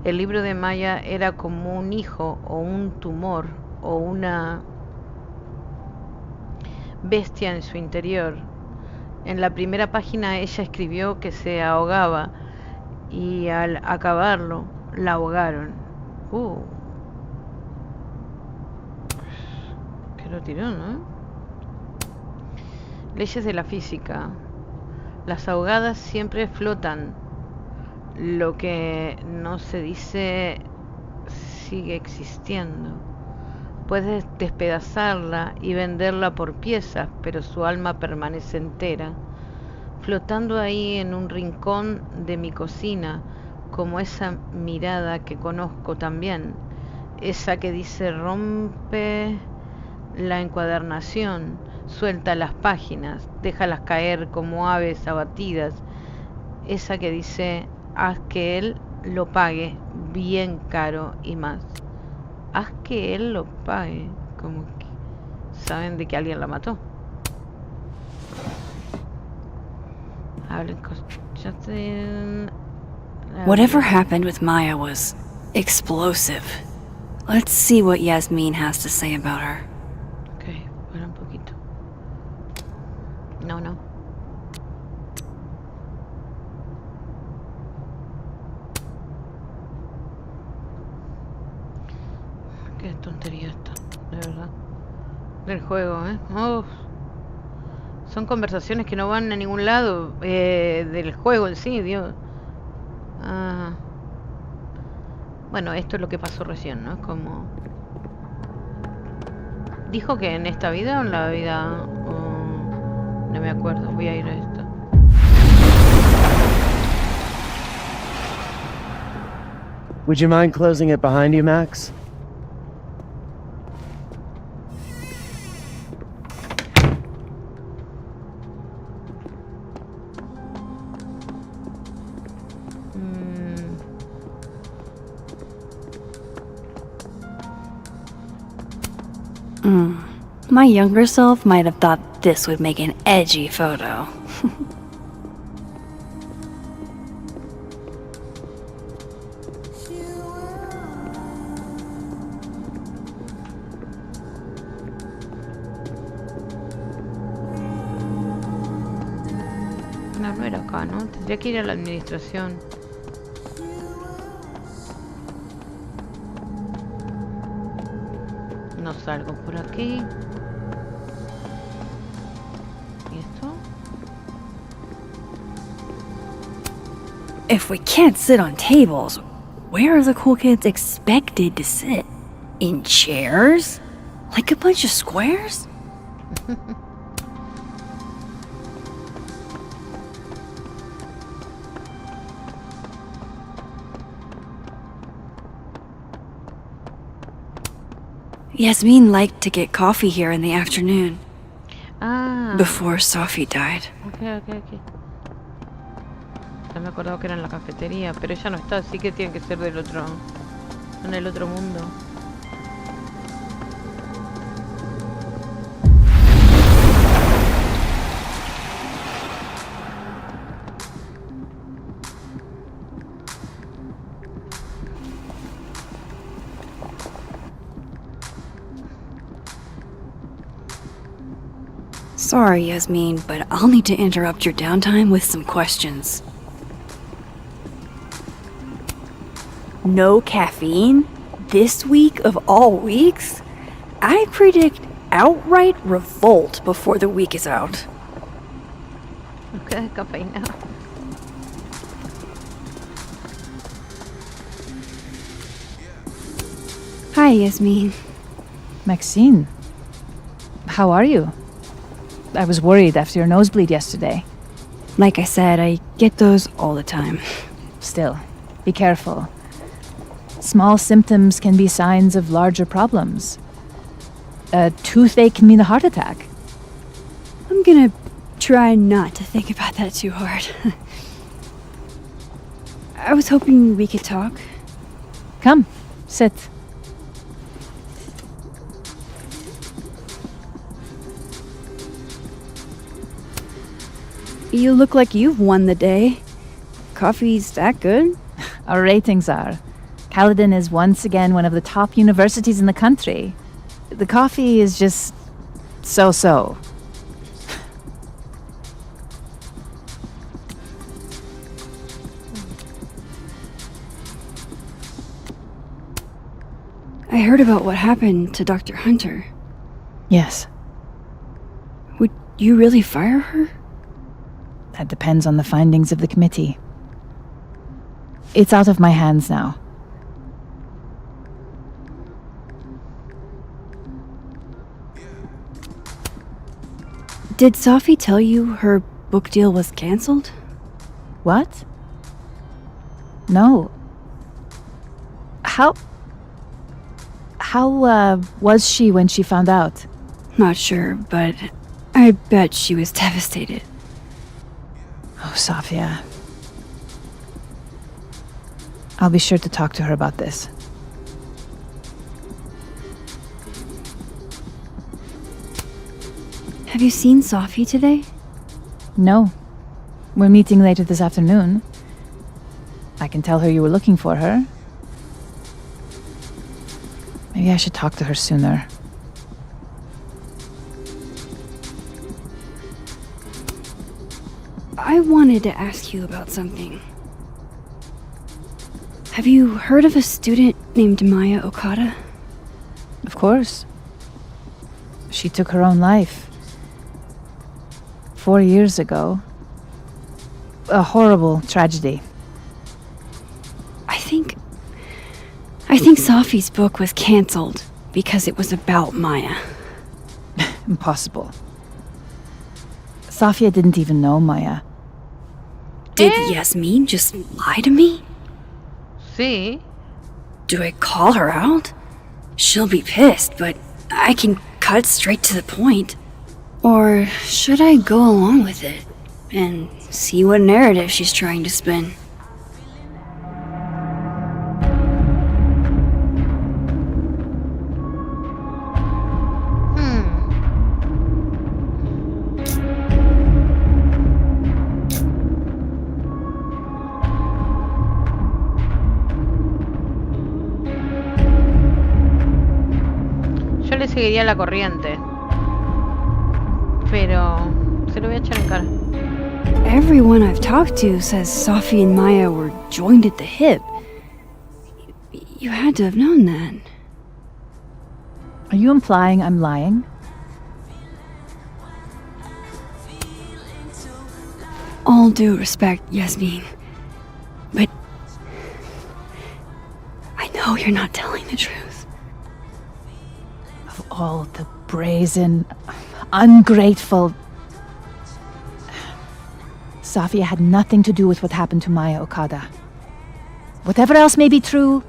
El libro de Maya era como un hijo o un tumor o una bestia en su interior. En la primera página ella escribió que se ahogaba y al acabarlo la ahogaron. Que lo tiró, ¿no? Leyes de la física. Las ahogadas siempre flotan. Lo que no se dice sigue existiendo. Puedes despedazarla y venderla por piezas, pero su alma permanece entera, flotando ahí en un rincón de mi cocina, como esa mirada que conozco también, esa que dice rompe la encuadernación, suelta las páginas, déjalas caer como aves abatidas, esa que dice haz que él lo pague bien caro y más. Haz que él lo pague. Como que saben de que alguien la mató. Whatever happened with Maya was explosive. Let's see what Yasmin has to say about her. Ok, para un poquito. No. tontería esta, de verdad. Del juego, ¿eh? Oh, son conversaciones que no van a ningún lado. Del juego en sí, Dios. Ah. Bueno, esto es lo que pasó recién, ¿no? Es como... ¿Dijo que en esta vida o en la vida...? No me acuerdo, voy a ir a esto. Would you mind closing it behind you, Max? My younger self might have thought this would make an edgy photo. No era acá, ¿no? Tendría que ir a la administración. No salgo por aquí. ¿Y esto? If we can't sit on tables, where are the cool kids expected to sit? In chairs? Like a bunch of squares? Yasmin liked to get coffee here in the afternoon. Ah. Before Safi died. Ok. Ya me acordaba que era en la cafetería, pero ella no está, así que tiene que ser del otro... en el otro mundo. Sorry, Yasmin, but I'll need to interrupt your downtime with some questions. No caffeine? This week of all weeks? I predict outright revolt before the week is out. Ok, cafeína. Hi, Yasmin. Maxine, how are you? I was worried after your nosebleed yesterday. Like I said, I get those all the time. Still, be careful. Small symptoms can be signs of larger problems. A toothache can mean a heart attack. I'm gonna try not to think about that too hard. I was hoping we could talk. Come, sit. You look like you've won the day. Coffee's that good? Our ratings are. Caledon is once again one of the top universities in the country. The coffee is just so-so. I heard about what happened to Dr. Hunter. Yes, Would you really fire her? that depends on the findings of the committee. It's out of my hands now. Did Safi tell you her book deal was cancelled? What? No. How was she when she found out? Not sure, but I bet she was devastated. Oh, Safia. I'll be sure to talk to her about this. Have you seen Safi today? No. We're meeting later this afternoon. I can tell her you were looking for her. Maybe I should talk to her sooner. I wanted to ask you about something. Have you heard of a student named Maya Okada? course. She took her own life. 4 years ago. A horrible tragedy. I think Safi's book was cancelled because it was about Maya. Impossible. Safia didn't even know Maya. Did Yasmin just lie to me? Sí. Do I call her out? She'll be pissed, but I can cut straight to the point. Or should I go along with it and see what narrative she's trying to spin? Yo le seguiría la corriente. Pero se lo voy a echar en cara. Everyone I've talked to says Safi and Maya were joined at the hip. You had to have known that. Are you implying I'm lying? All due respect, Yasmin. But I know you're not telling the truth. Of all the brazen, ungrateful... Safia had nothing to do with what happened to Maya Okada. Whatever else may be true,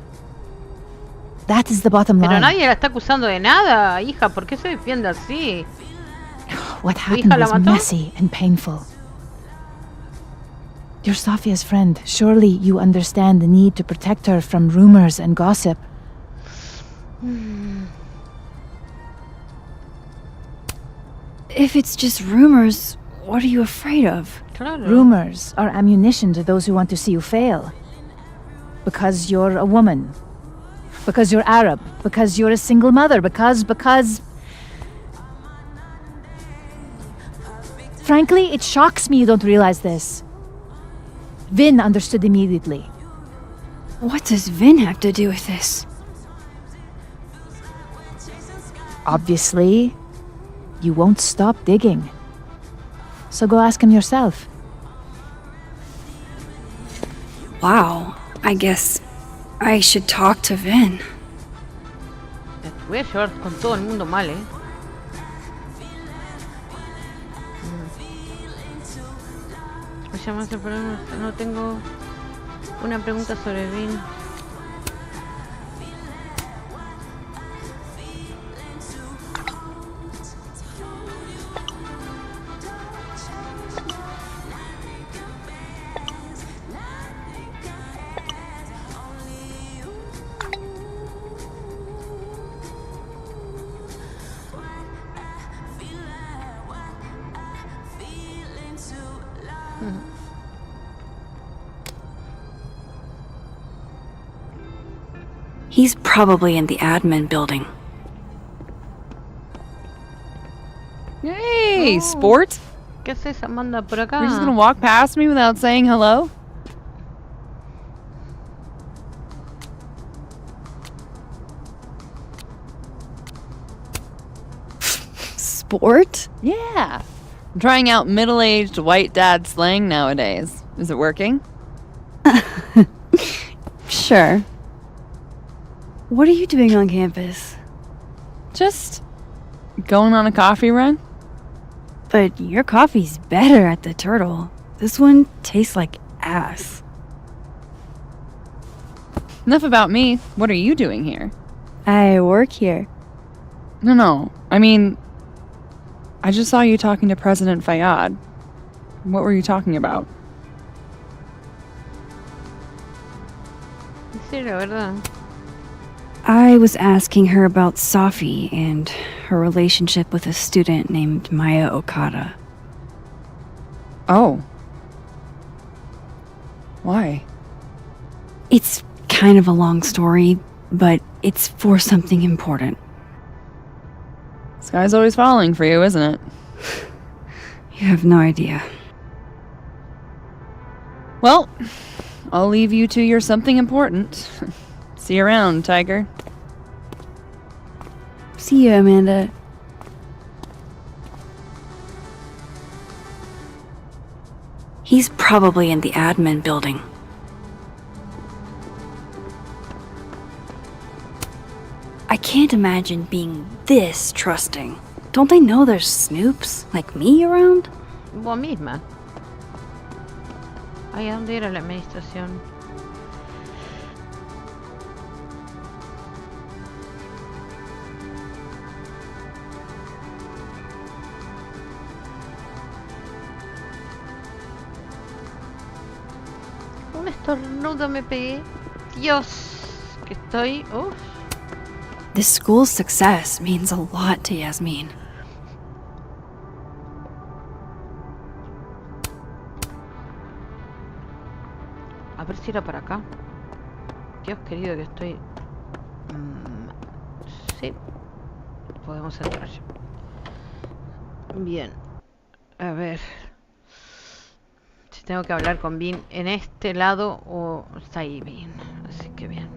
that is the bottom line. Pero nadie la está acusando de nada, hija. ¿Por qué se defiende así? What happened was messy and painful. You're Safia's friend. Surely you understand the need to protect her from rumors and gossip. If it's just rumors, what are you afraid of? Claro. Rumors are ammunition to those who want to see you fail. Because you're a woman. Because you're Arab. Because you're a single mother. Because... Frankly, it shocks me you don't realize this. Vin understood immediately. What does Vin have to do with this? Obviously, you won't stop digging. So go ask him yourself. Wow, I guess I should talk to Vin. Voy a llevar con todo el mundo mal, No tengo una pregunta sobre Vin. He's probably in the admin building. Hey, sport! ¿Qué haces, Amanda, por acá? You're just gonna walk past me without saying hello? Sport? Yeah. I'm trying out middle-aged white dad slang nowadays. Is it working? Sure. What are you doing on campus? Just going on a coffee run. But your coffee's better at the Turtle. This one tastes like ass. Enough about me. What are you doing here? I work here. No. I mean, I just saw you talking to President Fayyad. What were you talking about? Sí, la verdad. I was asking her about Safi and her relationship with a student named Maya Okada. Oh. Why? It's kind of a long story, but it's for something important. Sky's always falling for you, isn't it? You have no idea. Well, I'll leave you to your something important. See you around, Tiger. See you, Amanda. He's probably in the admin building. I can't imagine being this trusting. Don't they know there's snoops like me around? Vos misma. Ay, ¿a dónde era la administración? Un estornudo me pegué. Dios, que estoy... Uf. This school's success means a lot to Yasmin. A ver si era para acá. Dios querido que estoy... Sí. Podemos entrar. Bien. A ver. Si tengo que hablar con Vin en este lado o... Está ahí Vin. Así que bien.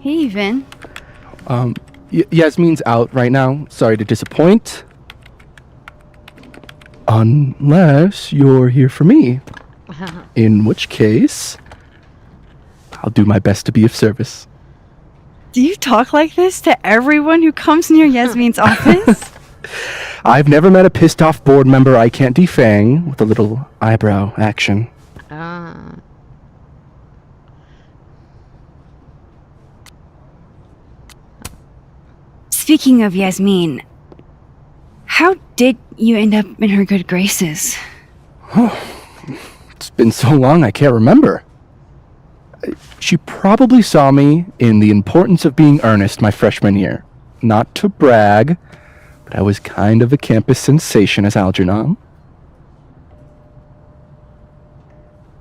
Hey, Vin. Yasmin's out right now. Sorry to disappoint. Unless you're here for me. In which case, I'll do my best to be of service. Do you talk like this to everyone who comes near Yasmin's office? I've never met a pissed off board member I can't defang with a little eyebrow action. Ah. Speaking of Yasmin, how did you end up in her good graces? It's been so long I can't remember. She probably saw me in The Importance of Being Earnest my freshman year. Not to brag, but I was kind of a campus sensation as Algernon.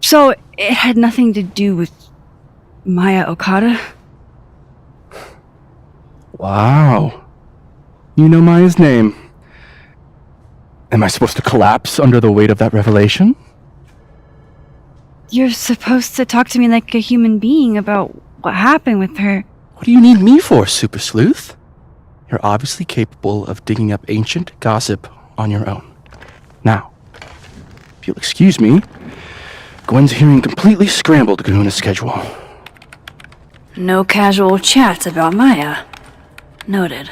So it had nothing to do with Maya Okada? Wow. You know Maya's name. Am I supposed to collapse under the weight of that revelation? You're supposed to talk to me like a human being about what happened with her. What do you need me for, Super Sleuth? You're obviously capable of digging up ancient gossip on your own. Now, if you'll excuse me, Gwen's hearing completely scrambled Kahuna schedule. No casual chats about Maya. Noted.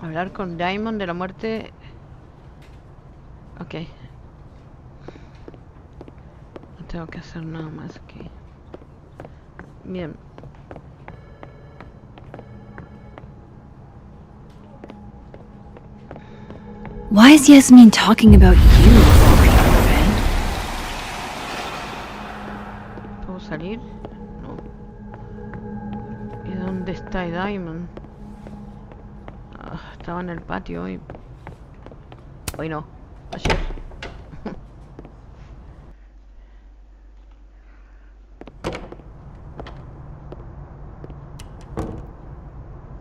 Hablar con Diamond de la muerte. Ok. No tengo que hacer nada más aquí. Bien. Why is Yasmin talking about you over here, Vin? ¿Puedo salir? No. ¿Y dónde está Diamond? Estaba en el patio hoy. Hoy no. Ayer.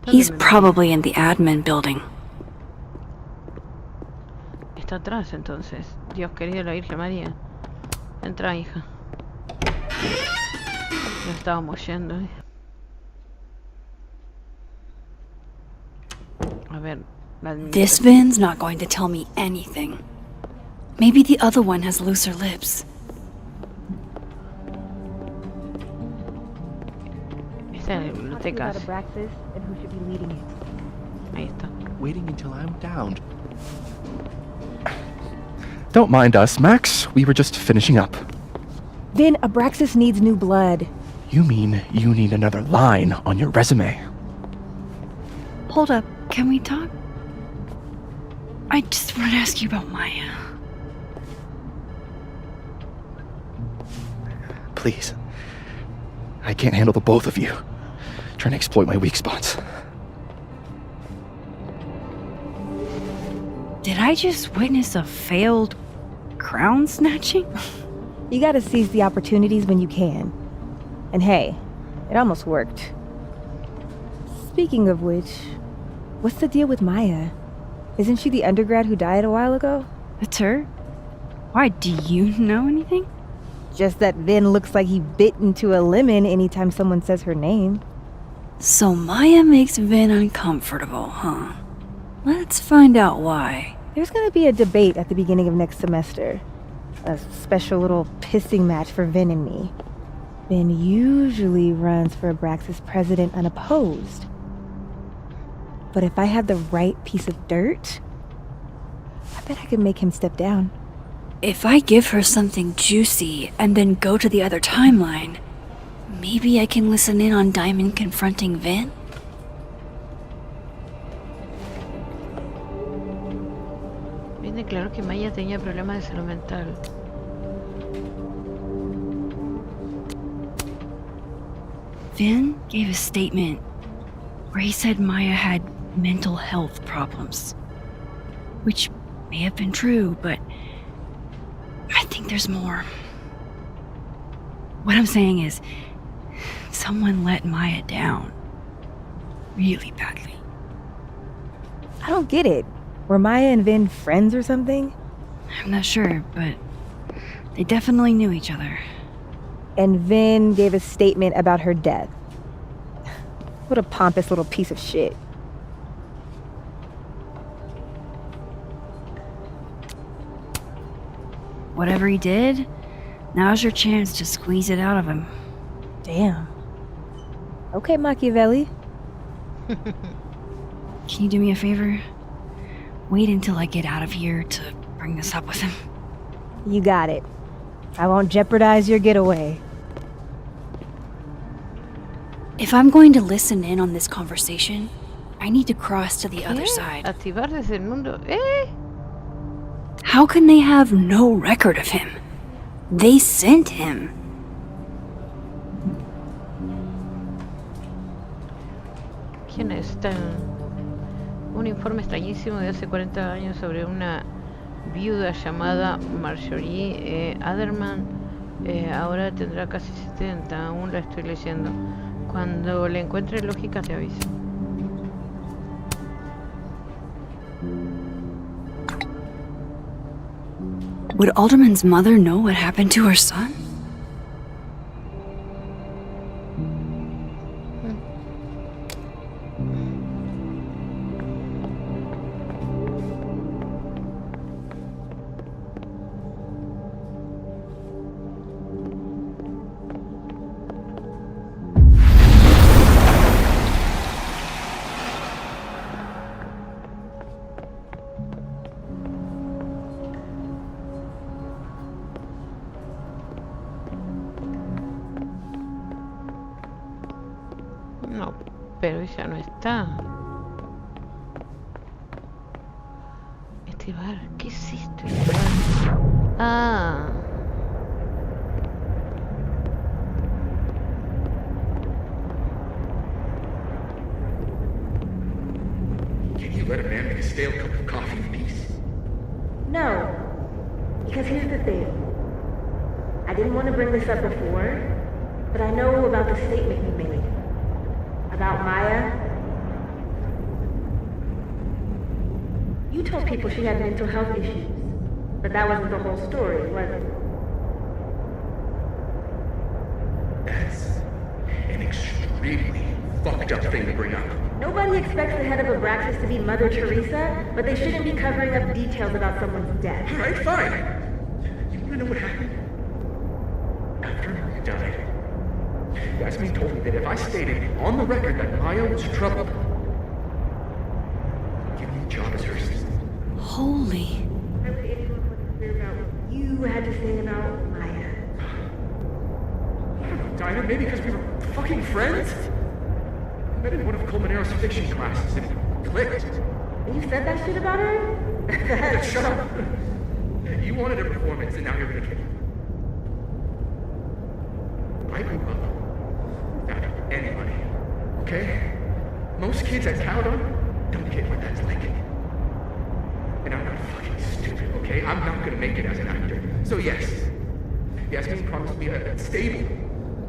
He's probably in the admin building. Está atrás entonces. Dios querido, la Virgen María. Entra, hija. Ya estábamos yendo. A ver. This Vin's not going to tell me anything. Maybe the other one has looser lips. Esta es la biblioteca. Ahí está. Waiting until I'm downed. Don't mind us, Max. We were just finishing up. Vin, Abraxas needs new blood. You mean you need another line on your resume? Hold up, can we talk? I just want to ask you about Maya. Please. I can't handle the both of you. Trying to exploit my weak spots. Did I just witness a failed crown snatching? You gotta seize the opportunities when you can. And hey, it almost worked. Speaking of which, what's the deal with Maya? Isn't she the undergrad who died a while ago? That's her? Why, do you know anything? Just that Vin looks like he bit into a lemon anytime someone says her name. So Maya makes Vin uncomfortable, huh? Let's find out why. There's gonna be a debate at the beginning of next semester. A special little pissing match for Vin and me. Vin usually runs for Abraxas president unopposed. But if I had the right piece of dirt, I bet I could make him step down. If I give her something juicy and then go to the other timeline, maybe I can listen in on Diamond confronting Vin? Viene claro que Maya tenía problemas de salud mental. Vin gave a statement where he said Maya had mental health problems. Which may have been true, but I think there's more. What I'm saying is, someone let Maya down. Really badly. I don't get it. Were Maya and Vin friends or something? I'm not sure, but they definitely knew each other. And Vin gave a statement about her death. What a pompous little piece of shit. Whatever he did, now's your chance to squeeze it out of him. Damn. Okay, Machiavelli. Can you do me a favor? Wait until I get out of here to bring this up with him. You got it. I won't jeopardize your getaway. If I'm going to listen in on this conversation, I need to cross to the other side. Activar desde el mundo. How can they have no record of him? They sent him. ¿Quién está? Un informe extrañísimo de hace 40 años sobre una viuda llamada Marjorie Aderman. Ahora tendrá casi 70, aún la estoy leyendo. Cuando le encuentre lógica te aviso. Would Alderman's mother know what happened to her son? No, pero ella no está. Este bar, ¿qué es esto? Este bar? Ah. Can you let a man make a stale cup of coffee in peace? No. Because here's the thing. I didn't want to bring this up before, but I know about the statement you made. About Maya. You told people she had mental health issues, but that wasn't the whole story, was it? That's an extremely fucked up thing to bring up. Nobody expects the head of Abraxas to be Mother Teresa, but they shouldn't be covering up details about someone's death. All right, fine. You want to know what happened? After Maya died, Yasmin told me that if I stated on the record that Maya was troubled, give me a job as her assistant. Holy. Why would anyone want to hear about what you had to say about Maya? I don't know, Dinah, maybe because we were fucking friends? I met in one of Colmenaro's fiction classes and it clicked. You said that shit about her? Shut up. You wanted a performance and now you're gonna get it. I grew up without anybody, okay? Most kids at Caledon don't get what that's like. And I'm not fucking stupid, okay? I'm not gonna make it as an actor. So yes, Yasmin promised me a stable,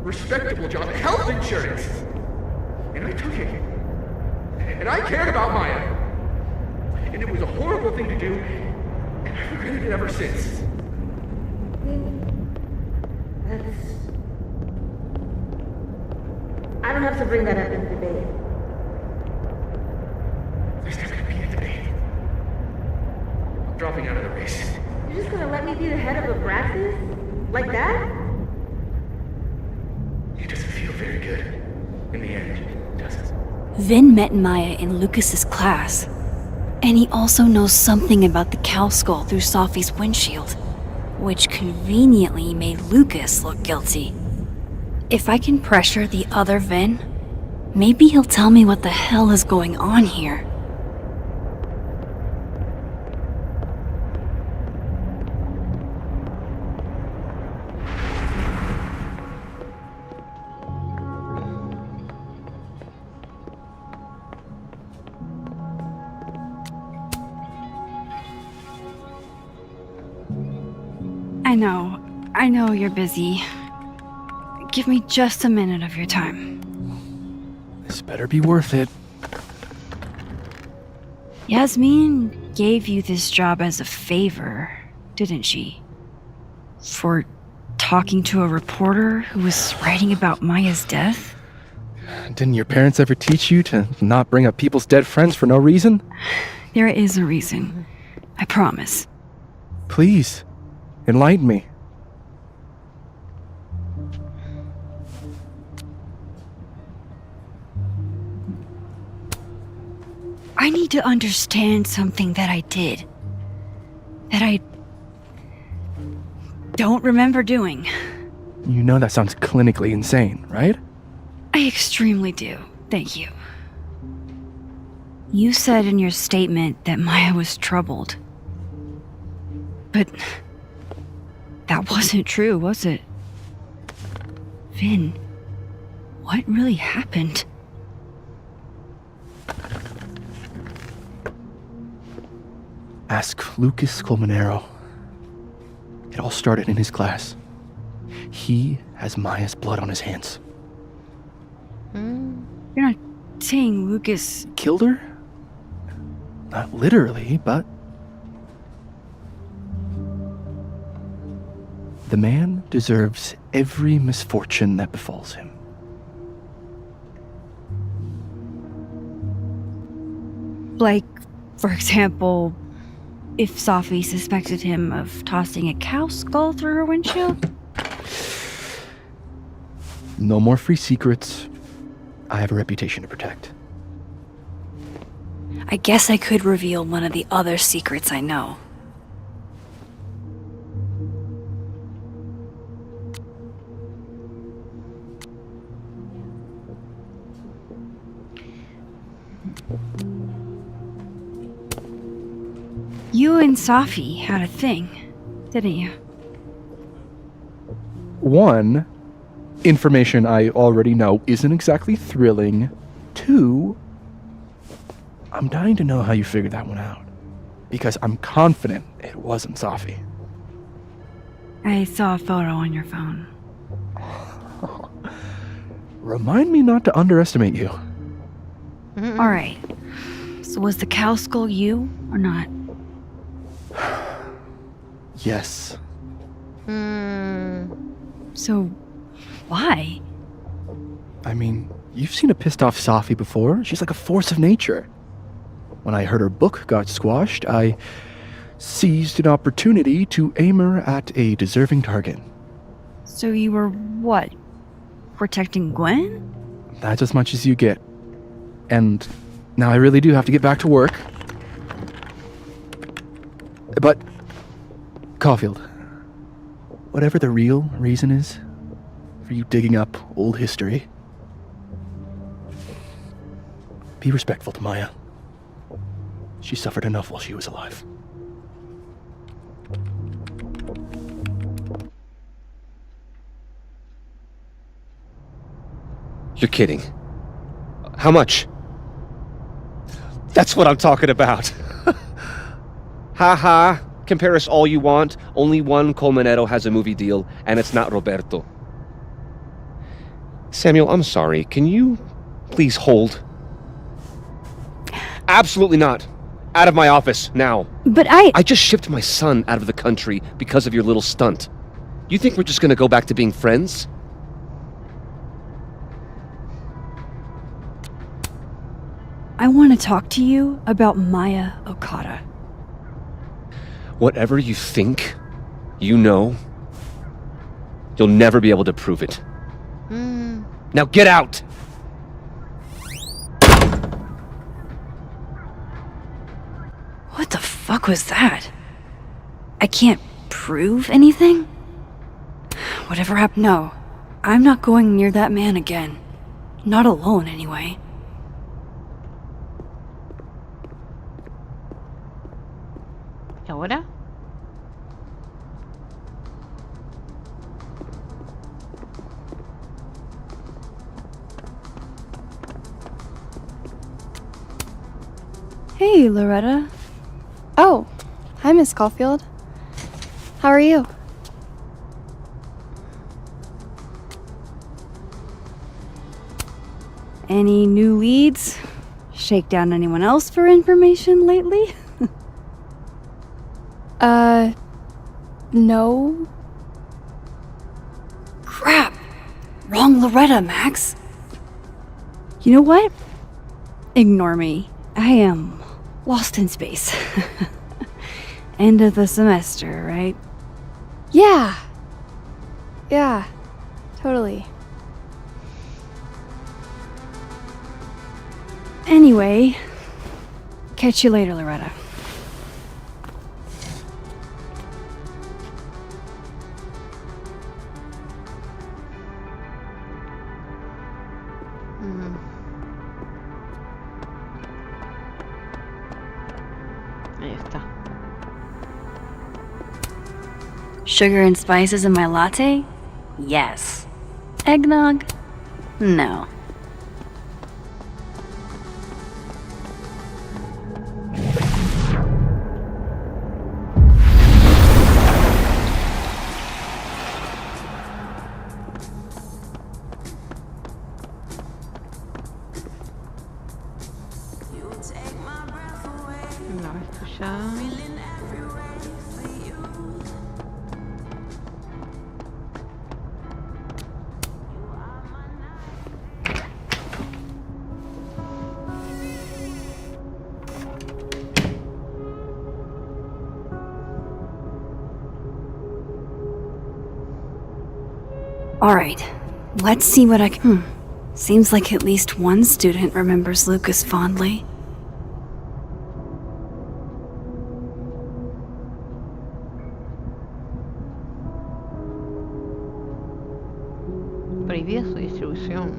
respectable job, health insurance. And I took it. And I cared about Maya. and it was a horrible thing to do, and I've regretted it ever since. I don't have to bring that up in the debate. There's not gonna be a debate. I'm dropping out of the race. You're just gonna let me be the head of a practice? Like that? It doesn't feel very good in the end, does it? Vin met Maya in Lucas's class, and he also knows something about the cow skull through Safi's windshield, which conveniently made Lucas look guilty. If I can pressure the other Vin, maybe he'll tell me what the hell is going on here. I know you're busy. Give me just a minute of your time. This better be worth it. Yasmin gave you this job as a favor, didn't she? For talking to a reporter who was writing about Maya's death? Didn't your parents ever teach you to not bring up people's dead friends for no reason? There is a reason. I promise. Please, enlighten me. I need to understand something that I did. That I don't remember doing. You know that sounds clinically insane, right? I extremely do. Thank you. You said in your statement that Maya was troubled. But that wasn't true, was it? Vin, what really happened? Ask Lucas Colmenero. It all started in his class. He has Maya's blood on his hands. You're not saying Lucas Killed her? Not literally, but... The man deserves every misfortune that befalls him. Like, for example, if Safi suspected him of tossing a cow skull through her windshield? No more free secrets. I have a reputation to protect. I guess I could reveal one of the other secrets I know. You and Safi had a thing, didn't you? One, information I already know isn't exactly thrilling. Two, I'm dying to know how you figured that one out. Because I'm confident it wasn't Safi. I saw a photo on your phone. Remind me not to underestimate you. All right. So was the cow skull you or not? Yes. So, why? I mean, you've seen a pissed off Safi before. She's like a force of nature. When I heard her book got squashed, I seized an opportunity to aim her at a deserving target. So you were what? Protecting Gwen? That's as much as you get. And now I really do have to get back to work. But, Caulfield, whatever the real reason is for you digging up old history, be respectful to Maya. She suffered enough while she was alive. You're kidding. How much? That's what I'm talking about. Ha ha. Compare us all you want. Only one Colmenero has a movie deal, and it's not Roberto. Samuel, I'm sorry. Can you please hold? Absolutely not. Out of my office, now. But I just shipped my son out of the country because of your little stunt. You think we're just gonna go back to being friends? I want to talk to you about Maya Okada. Whatever you think, you know, you'll never be able to prove it. Now get out! What the fuck was that? I can't prove anything? Whatever happened, no. I'm not going near that man again. Not alone, anyway. ¿Y ahora? Hey, Loretta. Oh, hi, Miss Caulfield. How are you? Any new leads? Shake down anyone else for information lately? No. Crap! Wrong Loretta, Max. You know what? Ignore me. I am lost in space. End of the semester, right? Yeah. Yeah, totally. Anyway, catch you later, Loretta. Ahí está. Sugar and spices in my latte? Yes. Eggnog? No. No, esto ya. Alright, let's see what I can. Seems like at least one student remembers Lucas fondly. Prohibida su distribución.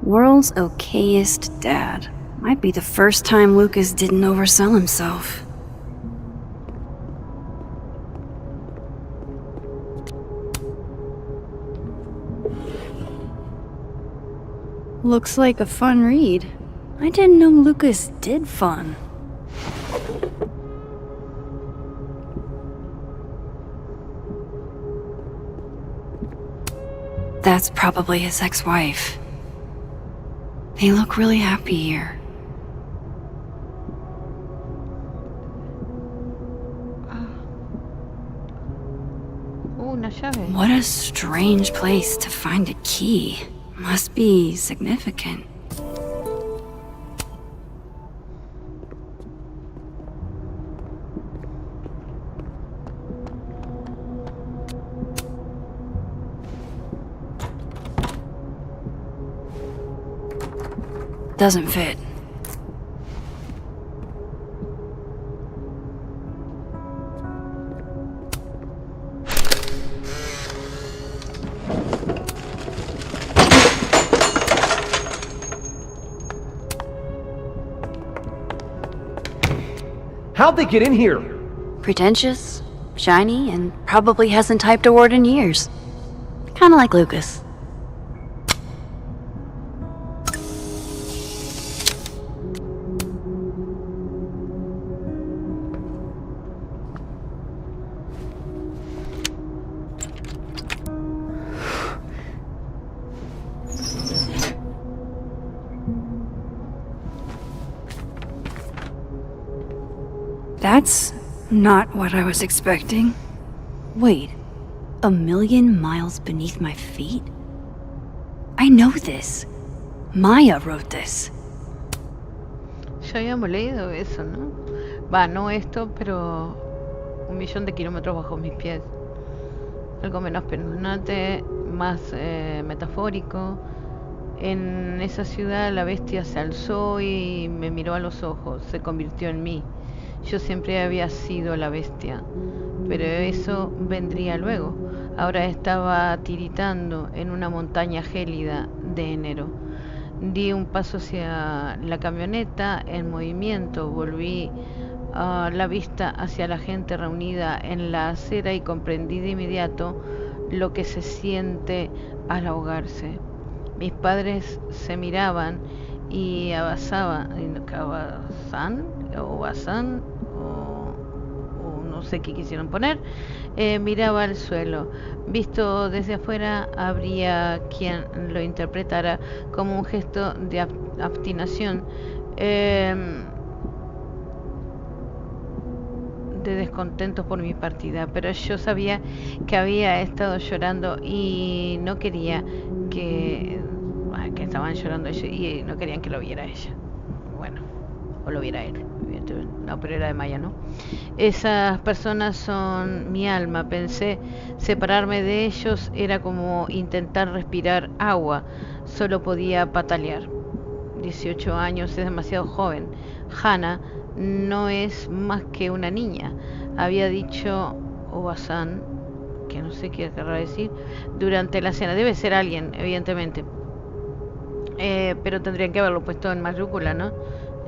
World's okayest dad. Might be the first time Lucas didn't oversell himself. Looks like a fun read. I didn't know Lucas did fun. That's probably his ex-wife. They look really happy here. Una llave. What a strange place to find a key. Must be significant. Doesn't fit. How'd they get in here? Pretentious, shiny, and probably hasn't typed a word in years. Kinda like Lucas. That's not what I was expecting. Wait, 1,000,000 miles beneath my feet? I know this. Maya wrote this. Ya habíamos leído eso, ¿no? Va, no esto, pero 1,000,000 de kilómetros bajo mis pies. Algo menos espeluznante, más metafórico. En esa ciudad la bestia se alzó y me miró a los ojos, se convirtió en mí. Yo siempre había sido la bestia, pero eso vendría luego. Ahora estaba tiritando en una montaña gélida de enero. Di un paso hacia la camioneta en movimiento, volví la vista hacia la gente reunida en la acera y comprendí de inmediato lo que se siente al ahogarse. Mis padres se miraban y abasaban, o no sé qué quisieron poner, miraba al suelo. Visto desde afuera, habría quien lo interpretara como un gesto de abstinación, de descontento por mi partida, pero yo sabía que había estado llorando y no quería que estaban llorando ellos y no querían que lo viera ella. Bueno, o lo viera él, evidentemente. No, pero era de Maya, ¿no? Esas personas son mi alma. Pensé, separarme de ellos era como intentar respirar agua. Solo podía patalear. 18 años es demasiado joven. Hannah no es más que una niña, había dicho Obasan, que no sé qué querrá decir, durante la cena. Debe ser alguien, evidentemente, pero tendrían que haberlo puesto en mayúscula, ¿no?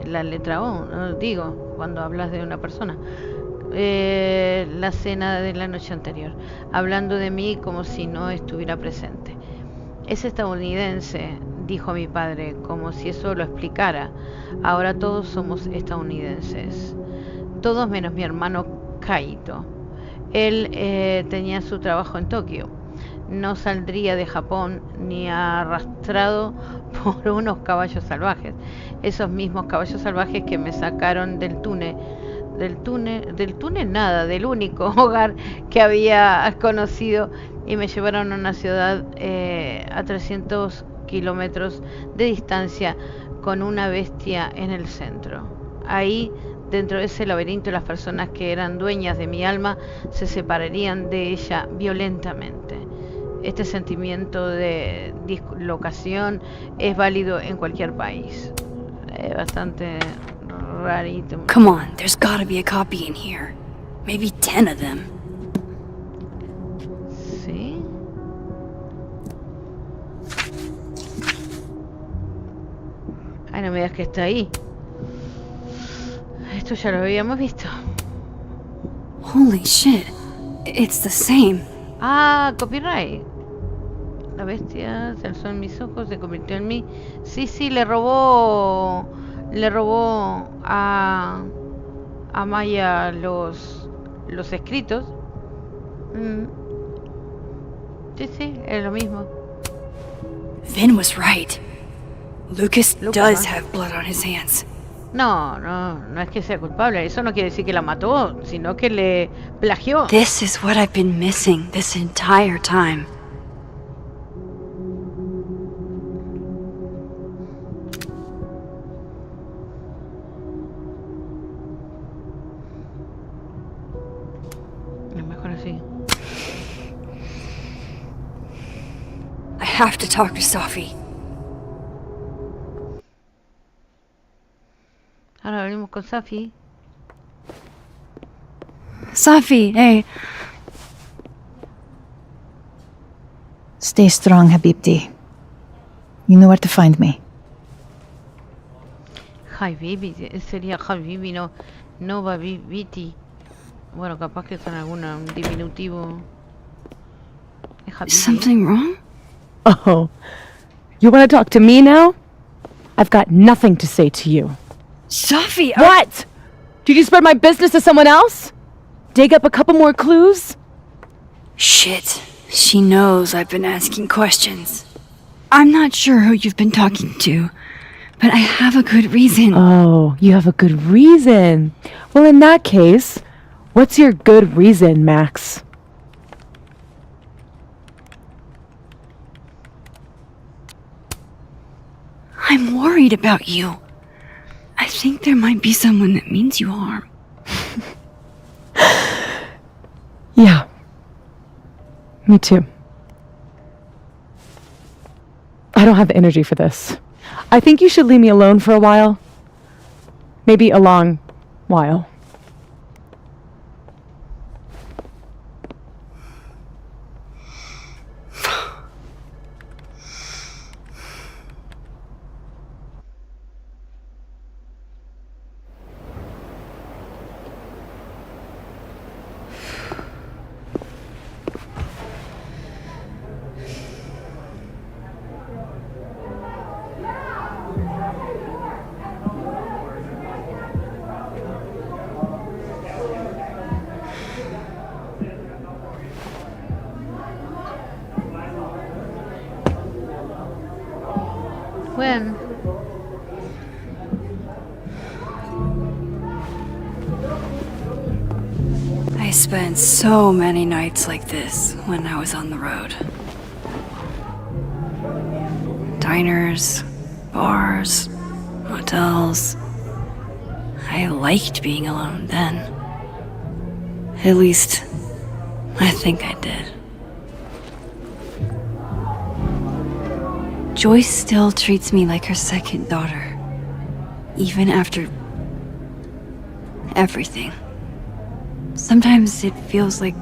La letra O, ¿no? Digo, cuando hablas de una persona. La cena de la noche anterior, hablando de mí como si no estuviera presente. Es estadounidense, dijo mi padre, como si eso lo explicara. Ahora todos somos estadounidenses. Todos menos mi hermano Kaito. Él tenía su trabajo en Tokio. No saldría de Japón ni arrastrado por unos caballos salvajes. Esos mismos caballos salvajes que me sacaron del túnel nada, del único hogar que había conocido y me llevaron a una ciudad a 300 kilómetros de distancia con una bestia en el centro. Ahí, dentro de ese laberinto, las personas que eran dueñas de mi alma se separarían de ella violentamente. Este sentimiento de dislocación es válido en cualquier país. Bastante rarito. Come on, there's gotta be a copy in here. Maybe 10 of them. Sí. Ay, no me digas que está ahí. Esto ya lo habíamos visto. Holy shit, it's the same. Ah, copyright. La bestia se alzó en mis ojos, se convirtió en mí. Sí, le robó a Maya los escritos. Sí, es lo mismo. Vin was right. Lucas does have blood on his hands. No es que sea culpable. Eso no quiere decir que la mató, sino que le plagió. This is what I've been missing this entire time. Es mejor así. I have to talk to Safi. Ahora venimos con Safi. Safi, hey. Stay strong, Habibti. You know where to find me. Habibi, sería Habibi, no Babibiti. Bueno, capaz que son un diminutivo. Es Habibi. Something wrong? Oh, you want to talk to me now? I've got nothing to say to you. Safi, What? Did you spread my business to someone else? Dig up a couple more clues? Shit. She knows I've been asking questions. I'm not sure who you've been talking to, But I have a good reason. Oh, you have a good reason. Well, in that case, what's your good reason, Max? I'm worried about you. I think there might be someone that means you harm. Yeah. Me too. I don't have the energy for this. I think you should leave me alone for a while. Maybe a long while. When? I spent so many nights like this when I was on the road. Diners, bars, hotels. I liked being alone then. At least, I think I did. Joyce still treats me like her second daughter, even after everything. Sometimes it feels like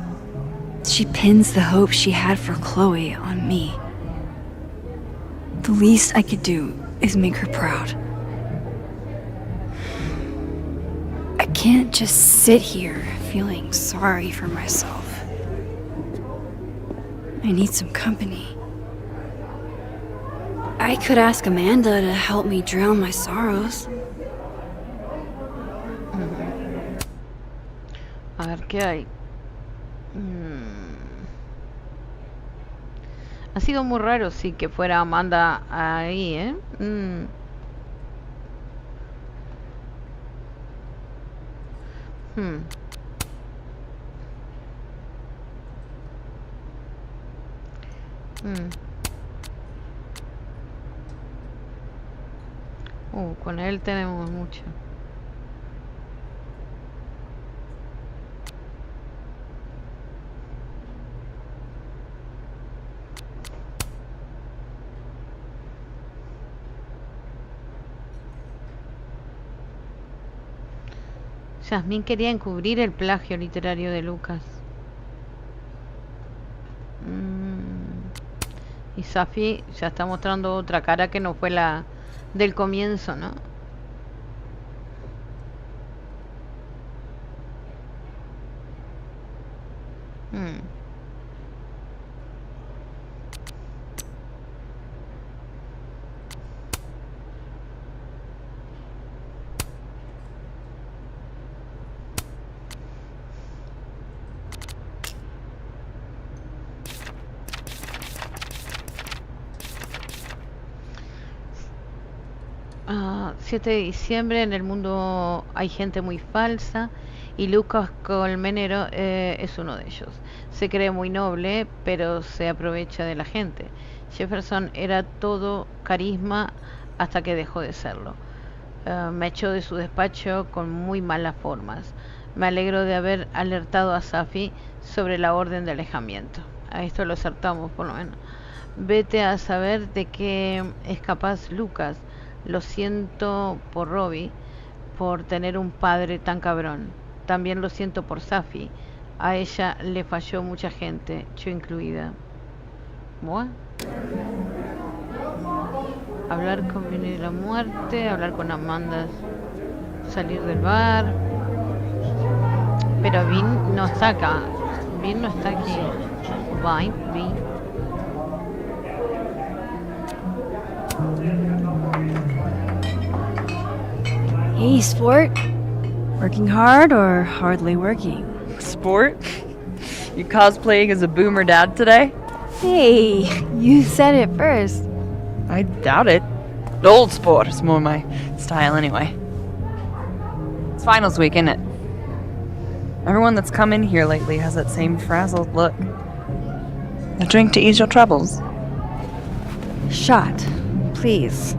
she pins the hope she had for Chloe on me. The least I could do is make her proud. I can't just sit here feeling sorry for myself. I need some company. I could ask Amanda to help me drown my sorrows. A ver qué hay. Ha sido muy raro, sí, que fuera Amanda ahí, ¿eh? Con él tenemos mucho. Yasmín quería encubrir el plagio literario de Lucas. Y Safi ya está mostrando otra cara que no fue la del comienzo, ¿no? Ah, 7 de diciembre, en el mundo hay gente muy falsa y Lucas Colmenero es uno de ellos. Se cree muy noble, pero se aprovecha de la gente. Jefferson era todo carisma hasta que dejó de serlo. Me echó de su despacho con muy malas formas. Me alegro de haber alertado a Safi sobre la orden de alejamiento. A esto lo acertamos por lo menos. Vete a saber de qué es capaz Lucas. Lo siento por Robbie, por tener un padre tan cabrón. También lo siento por Safi. A ella le falló mucha gente, yo incluida. ¿What? Hablar con Vinny de la muerte, hablar con Amanda, salir del bar. Pero Vin no está acá. Vin no está aquí. Vin. Hey, sport. Working hard or hardly working? Sport? You cosplaying as a boomer dad today? Hey, you said it first. I doubt it. Old sport is more my style anyway. It's finals week, isn't it? Everyone that's come in here lately has that same frazzled look. A drink to ease your troubles. Shot, please.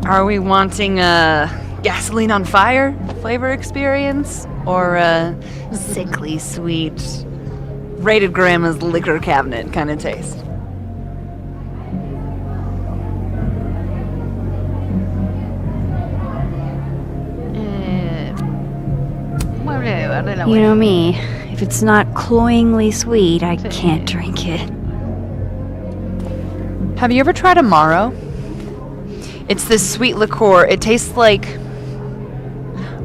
Are we wanting a gasoline on fire flavor experience? Or a sickly sweet, rated grandma's liquor cabinet kind of taste? You know me. If it's not cloyingly sweet, I can't drink it. Have you ever tried Amaro? It's this sweet liqueur. It tastes like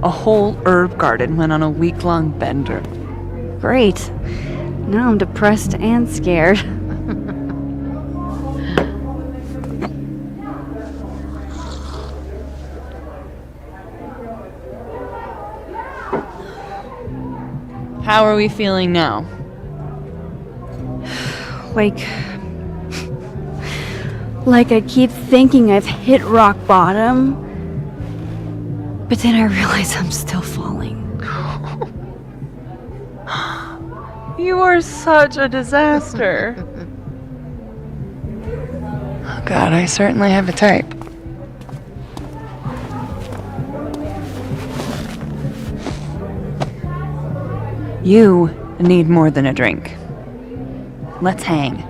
a whole herb garden went on a week-long bender. Great. Now I'm depressed and scared. How are we feeling now? Like I keep thinking I've hit rock bottom, but then I realize I'm still falling. You are such a disaster. Oh God, I certainly have a type. You need more than a drink. Let's hang.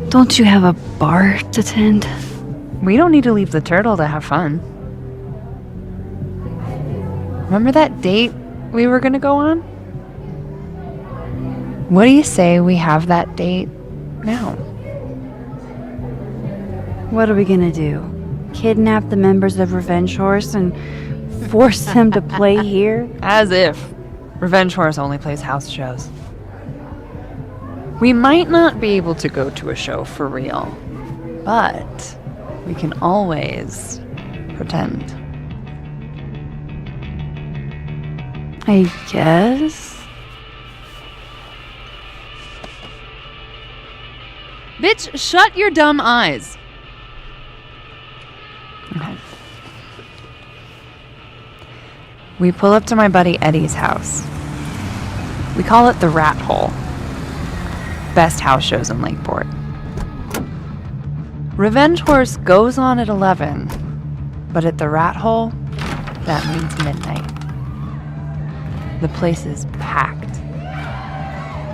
Don't you have a bar to tend? We don't need to leave the turtle to have fun. Remember that date we were gonna go on? What do you say we have that date now? What are we gonna do? Kidnap the members of Revenge Horse and force them to play here? As if. Revenge Horse only plays house shows. We might not be able to go to a show for real, but we can always pretend. I guess. Bitch, shut your dumb eyes. Okay. We pull up to my buddy Eddie's house. We call it the Rat Hole. Best house shows in Lakeport. Revenge Horse goes on at 11, but at the Rat Hole, that means midnight. The place is packed.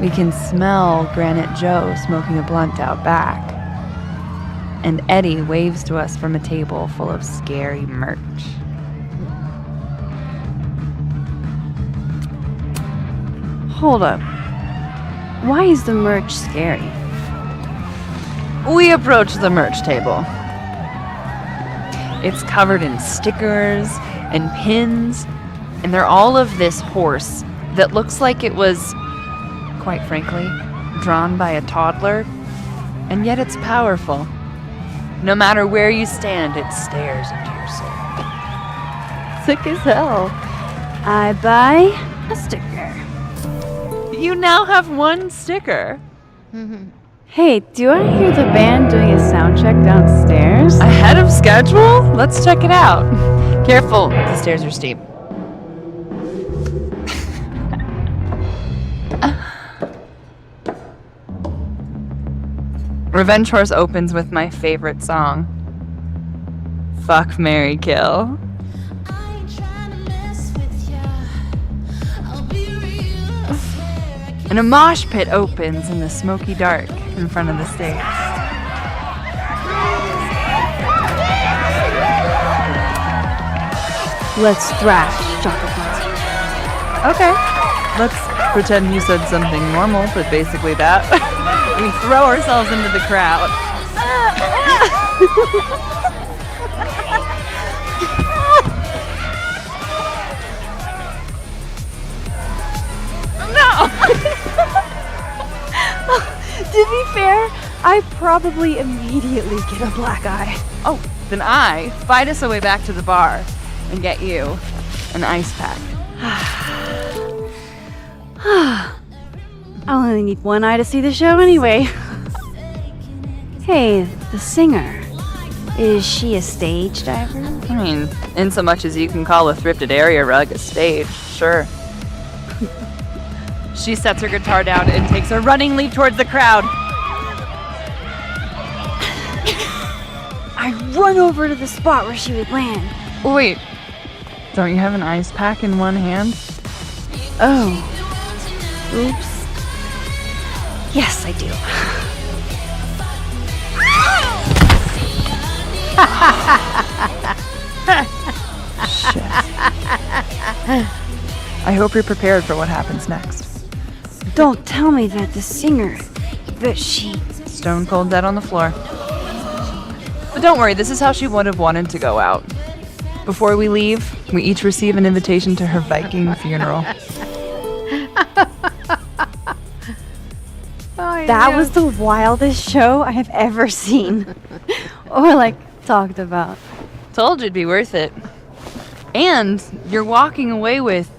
We can smell Granite Joe smoking a blunt out back. And Eddie waves to us from a table full of scary merch. Hold up. Why is the merch scary? We approach the merch table. It's covered in stickers and pins, and they're all of this horse that looks like it was, quite frankly, drawn by a toddler, and yet it's powerful. No matter where you stand, it stares into your soul. Sick as hell. I buy a sticker. You now have one sticker. Hey, do I hear the band doing a sound check downstairs? Ahead of schedule? Let's check it out. Careful, the stairs are steep. Revenge Horse opens with my favorite song. Fuck, Marry, Kill. And a mosh pit opens in the smoky dark in front of the stage. Let's thrash, Chocolate. Okay. Let's pretend you said something normal, but basically that. We throw ourselves into the crowd. No! To be fair, I probably immediately get a black eye. Oh, then I fight us away back to the bar and get you an ice pack. I'll only need one eye to see the show anyway. Hey, the singer. Is she a stage diver? I mean, in so much as you can call a thrifted area rug a stage, sure. She sets her guitar down and takes a running leap towards the crowd. I run over to the spot where she would land. Wait, don't you have an ice pack in one hand? Oh. Oops. Yes, I do. Shit. I hope you're prepared for what happens next. Don't tell me that the singer, that she... Stone cold dead on the floor. But don't worry, this is how she would have wanted to go out. Before we leave, we each receive an invitation to her Viking funeral. That was the wildest show I have ever seen. Or, like, talked about. Told you it'd be worth it. And you're walking away with,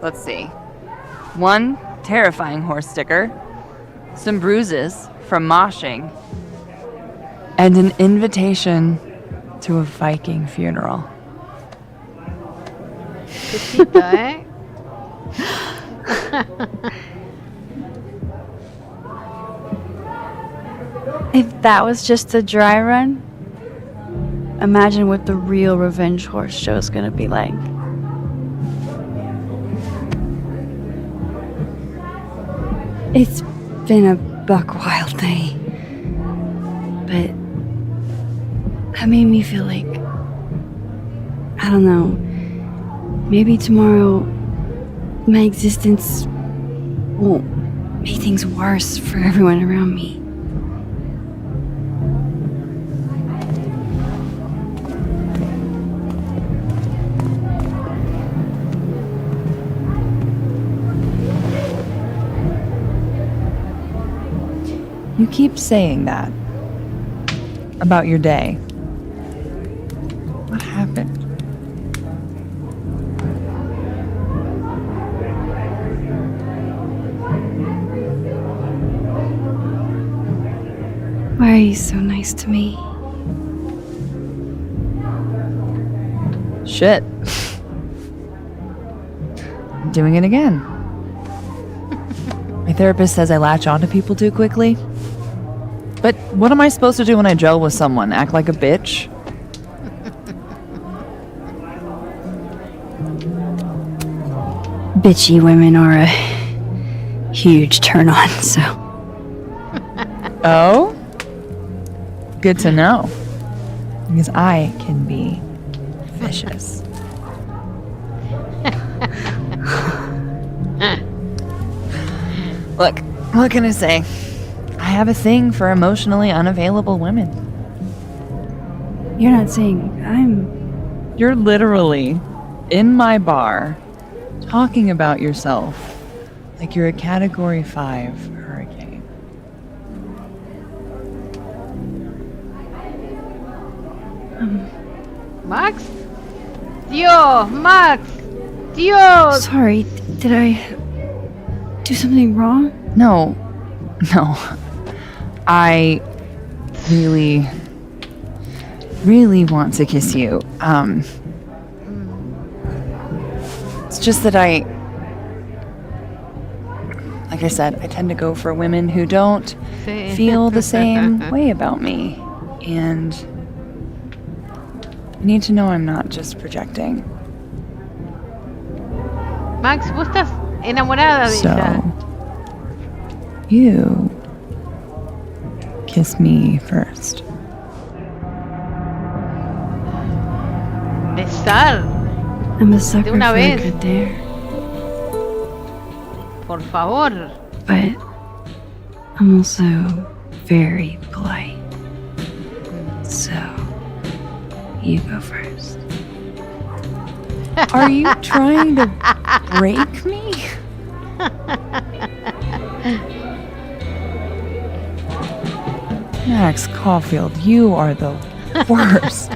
let's see, one terrifying horse sticker, some bruises from moshing, and an invitation to a Viking funeral. Besito, ¿eh? If that was just a dry run, imagine what the real Revenge Horse show is gonna be like. It's been a buck wild day, but that made me feel like, I don't know, maybe tomorrow my existence won't make things worse for everyone around me. You keep saying that about your day. What happened? Why are you so nice to me? Shit. I'm doing it again. My therapist says I latch onto people too quickly. But what am I supposed to do when I gel with someone? Act like a bitch? Bitchy women are a huge turn on, so. Oh? Good to know. Because I can be vicious. Look, what can I say? I have a thing for emotionally unavailable women. You're not saying I'm... You're literally in my bar talking about yourself like you're a Category 5 hurricane. Max? Dios, Max! Dios! Sorry, did I do something wrong? No. I really want to kiss you. It's just that like I said, I tend to go for women who don't feel the same way about me. And you need to know I'm not just projecting. Max, vos estás enamorada de ella. So, you kiss me first. Besar. I'm a sucker De for una a vez. good dare. Por favor. But I'm also very polite. So, you go first. Are you trying to break me? Max Caulfield, you are the worst.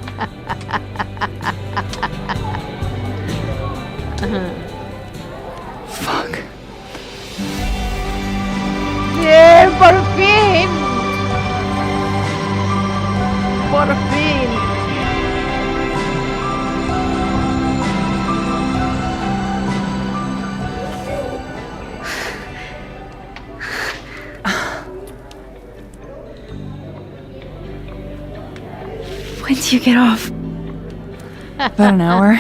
Fuck. ¡Bien! ¡Por fin! ¡Por fin! When do you get off? About an hour.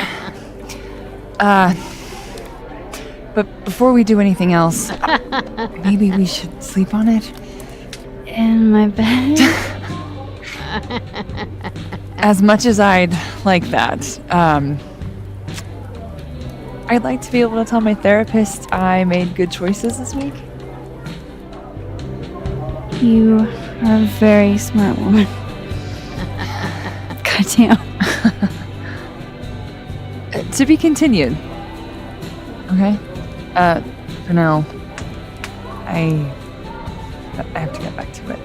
But before we do anything else, maybe we should sleep on it? In my bed? As much as I'd like that, I'd like to be able to tell my therapist I made good choices this week. You are a very smart woman. Goddamn. To be continued. Okay? For now, I have to get back to it.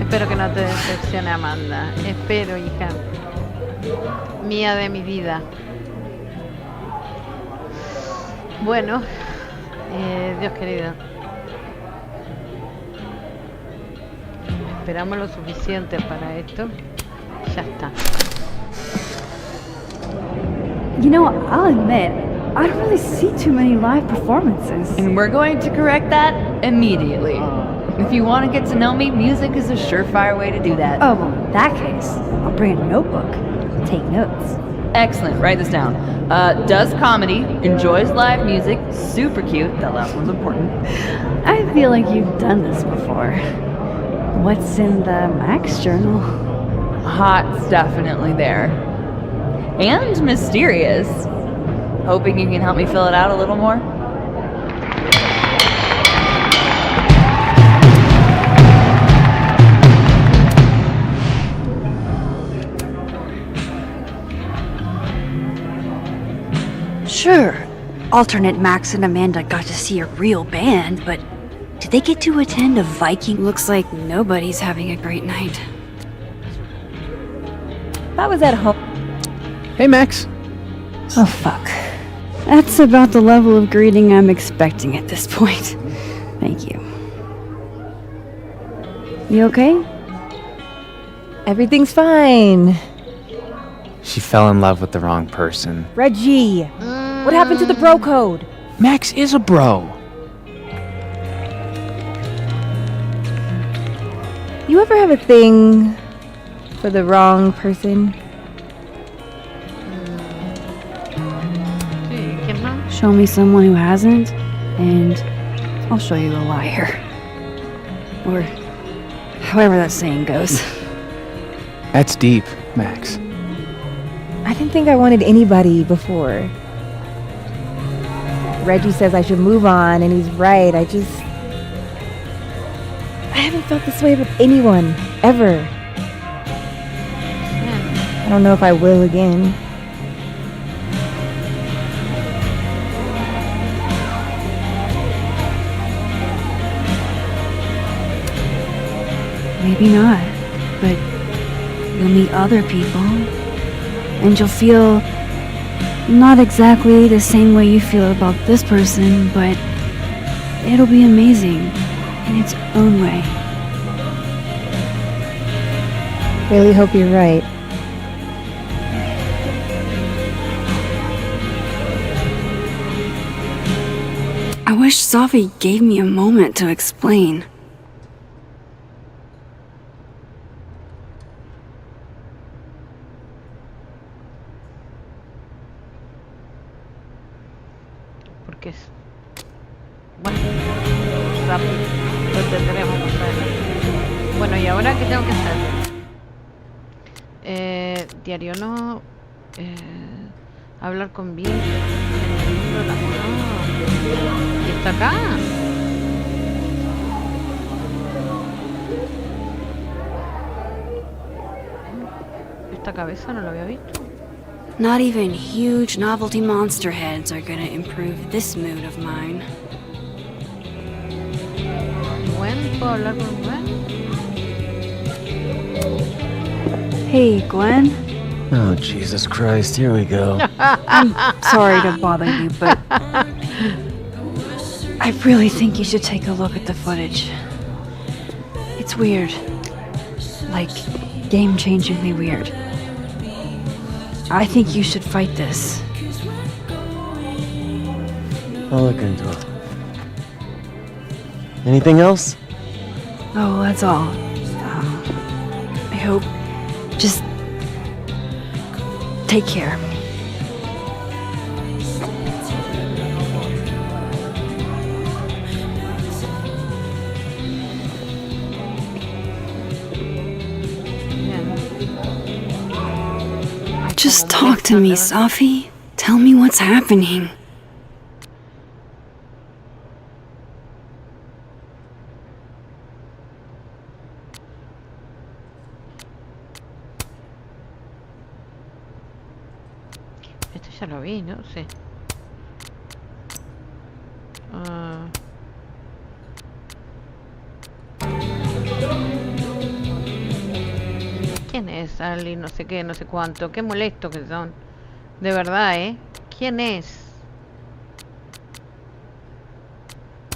Espero que no te decepcione, Amanda. Espero, hija. Mía de mi vida. Bueno, Dios querido. Esperamos lo suficiente para esto. Ya está. You know, I'll admit, I don't really see too many live performances. And we're going to correct that immediately. If you want to get to know me, music is a surefire way to do that. Oh, well, in that case, I'll bring a notebook. Take notes. Excellent, write this down. Does comedy, enjoys live music, super cute, that last one's important. I feel like you've done this before. What's in the Max journal? Hot's definitely there. And mysterious. Hoping you can help me fill it out a little more. Sure, alternate Max and Amanda got to see a real band, but did they get to attend a Viking? Looks like nobody's having a great night. If I was at home. Hey, Max. Oh, fuck. That's about the level of greeting I'm expecting at this point. Thank you. You okay? Everything's fine. She fell in love with the wrong person. Reggie, what happened to the bro code? Max is a bro. You ever have a thing for the wrong person? Show me someone who hasn't, and I'll show you a liar. Or however that saying goes. That's deep, Max. I didn't think I wanted anybody before. Reggie says I should move on, and he's right. I haven't felt this way with anyone, ever. I don't know if I will again. Maybe not, but you'll meet other people, and you'll feel not exactly the same way you feel about this person, but it'll be amazing in its own way. Really hope you're right. I wish Safi gave me a moment to explain. Porque es... Bueno, rápido, lo tendremos que hacer. Bueno, ¿y ahora qué tengo que hacer? Diario no... hablar con bien. ¿Y está acá? ¿Esta cabeza no lo había visto? Not even huge novelty monster heads are gonna improve this mood of mine. Gwen, ¿puedo hablar con Gwen? Hey, Gwen. Oh, Jesus Christ, here we go. I'm sorry to bother you, but I really think you should take a look at the footage. It's weird. Like, game-changingly weird. I think you should fight this. I'll look into it. Anything else? Oh, that's all. I hope. Just take care. Just talk to me, Safi. Tell me what's happening. Esto ya lo vi, ¿no? Sí. ¿Quién es? Ali, no sé qué, no sé cuánto. Qué molesto que son. De verdad, ¿eh? ¿Quién es?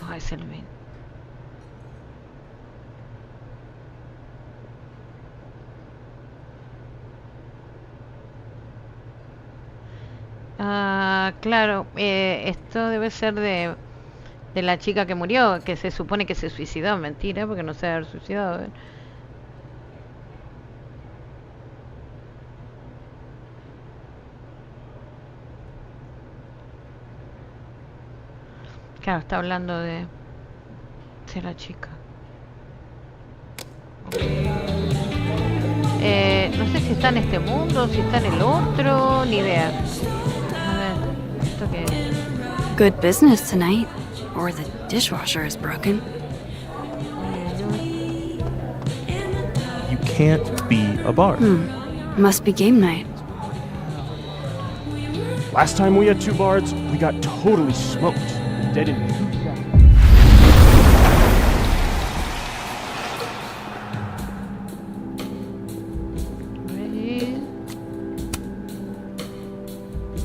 Ay, es el bien. Ah, claro. Esto debe ser de la chica que murió, que se supone que se suicidó. Mentira, porque no se debe haber suicidado. ¿Eh? Claro, está hablando de la chica. No sé si está en este mundo, si está en el otro, ni idea. A ver, ¿esto qué es? Good business tonight. Or the dishwasher is broken. You can't be a bar. Must be game night. Last time we had 2 bards, we got totally smoked. Dead in 2 seconds.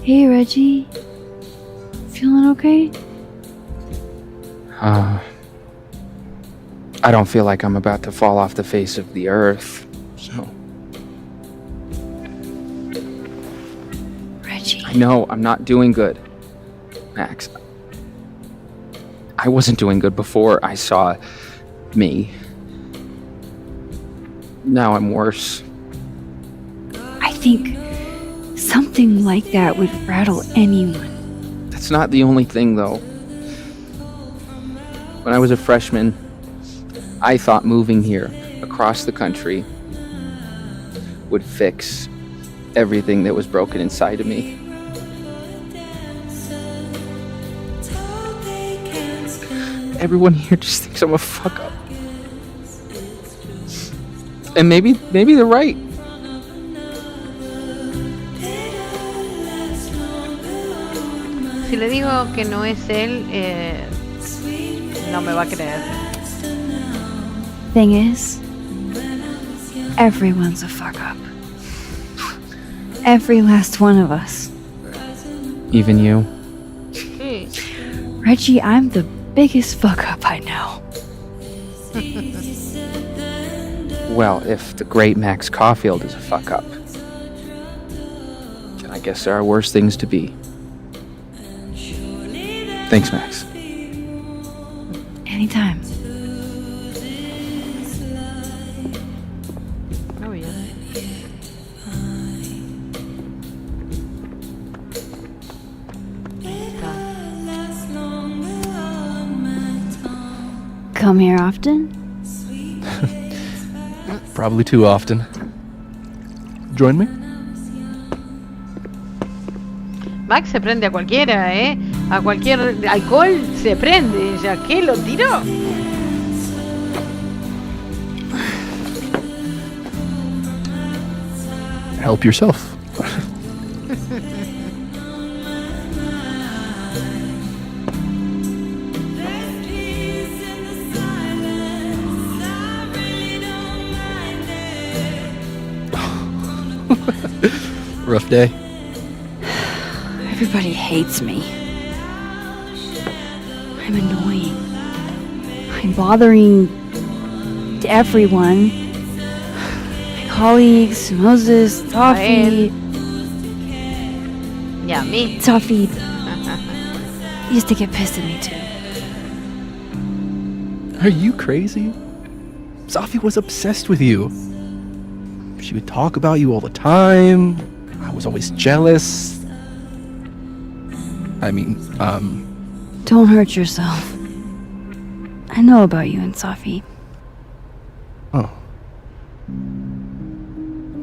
Hey, Reggie. Feeling okay? I don't feel like I'm about to fall off the face of the earth, so. Reggie. I know, I'm not doing good. Max. I wasn't doing good before I saw me. Now I'm worse. I think something like that would rattle anyone. That's not the only thing, though. When I was a freshman, I thought moving here across the country would fix everything that was broken inside of me. Everyone here just thinks I'm a fuck up. And maybe they're right. Si le digo que no es él, no me va a creer. Thing is, everyone's a fuck up. Every last one of us. Even you? Sí. Reggie, I'm the biggest fuck up I know. Well, if the great Max Caulfield is a fuck up, then I guess there are worse things to be. Thanks, Max. Anytime. Oh, yeah. Come here often? Probably too often. Join me? Max se prende a cualquiera, ¿eh? A cualquier alcohol se prende. ¿Ya qué? ¿Lo tiró? Help yourself. Rough day? Everybody hates me. I'm annoying. I'm bothering to everyone. My colleagues, Moses, Safi. Yeah, me. Safi used to get pissed at me too. Are you crazy? Safi was obsessed with you. She would talk about you all the time. I was always jealous. I mean, Don't hurt yourself. I know about you and Safi. Oh.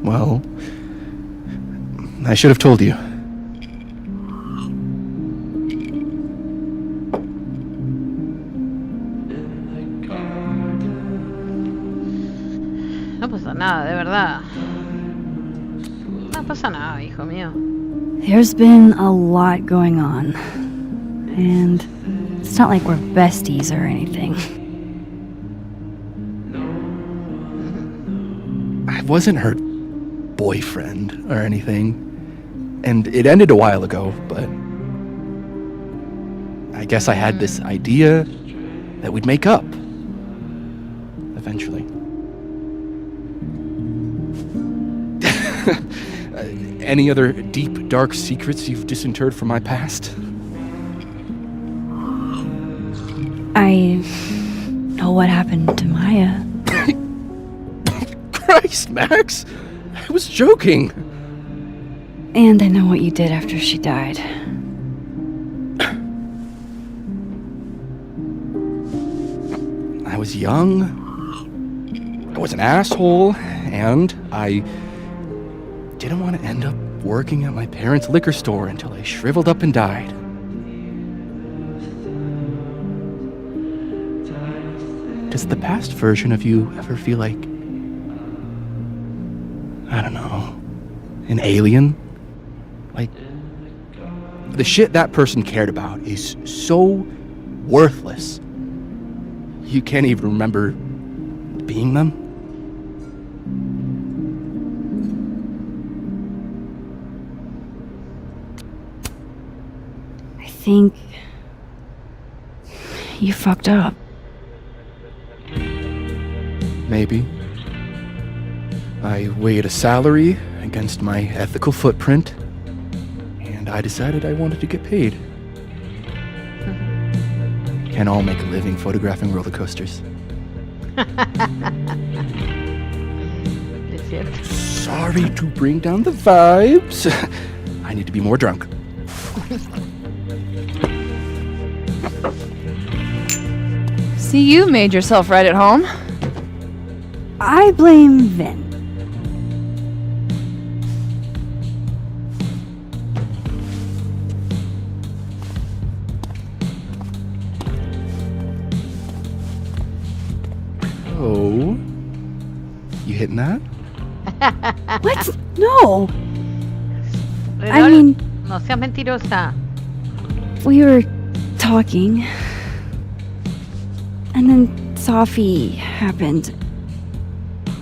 Well, I should have told you. No pasa nada, de verdad. No pasa nada, hijo mío. There's been a lot going on. And it's not like we're besties or anything. I wasn't her boyfriend or anything. And it ended a while ago, but I guess I had this idea that we'd make up. Eventually. Any other deep, dark secrets you've disinterred from my past? I know what happened to Maya. Christ, Max! I was joking! And I know what you did after she died. I was young, I was an asshole, and I didn't want to end up working at my parents' liquor store until I shriveled up and died. Does the past version of you ever feel like, I don't know, an alien? Like, the shit that person cared about is so worthless. You can't even remember being them? I think you fucked up. Maybe. I weighed a salary against my ethical footprint, and I decided I wanted to get paid. Can't all make a living photographing roller coasters. Sorry to bring down the vibes. I need to be more drunk. See, you made yourself right at home. I blame Vin. Oh, you hitting that? What? No. I Renol, mean, no seas mentirosa. we were talking. And then Safi happened.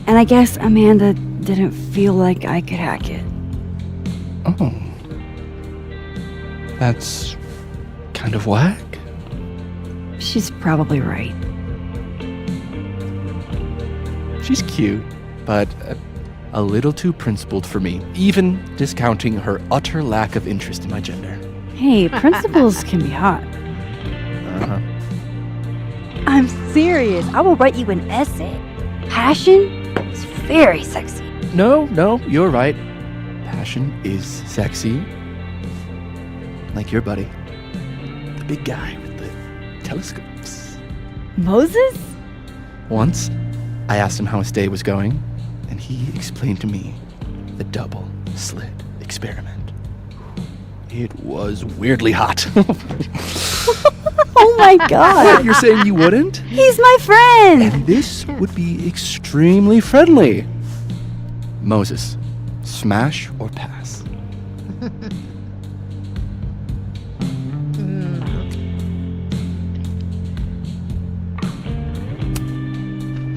And I guess Amanda didn't feel like I could hack it. Oh. That's kind of whack. She's probably right. She's cute, but a little too principled for me, even discounting her utter lack of interest in my gender. Hey, principles can be hot. Uh-huh. I'm serious. I will write you an essay. Passion is very sexy. No, you're right. Passion is sexy. Like your buddy. The big guy with the telescopes. Moses? Once, I asked him how his day was going, and he explained to me the double slit experiment. It was weirdly hot. Oh my god. What, you're saying you wouldn't? He's my friend. And this would be extremely friendly. Moses, smash or pass?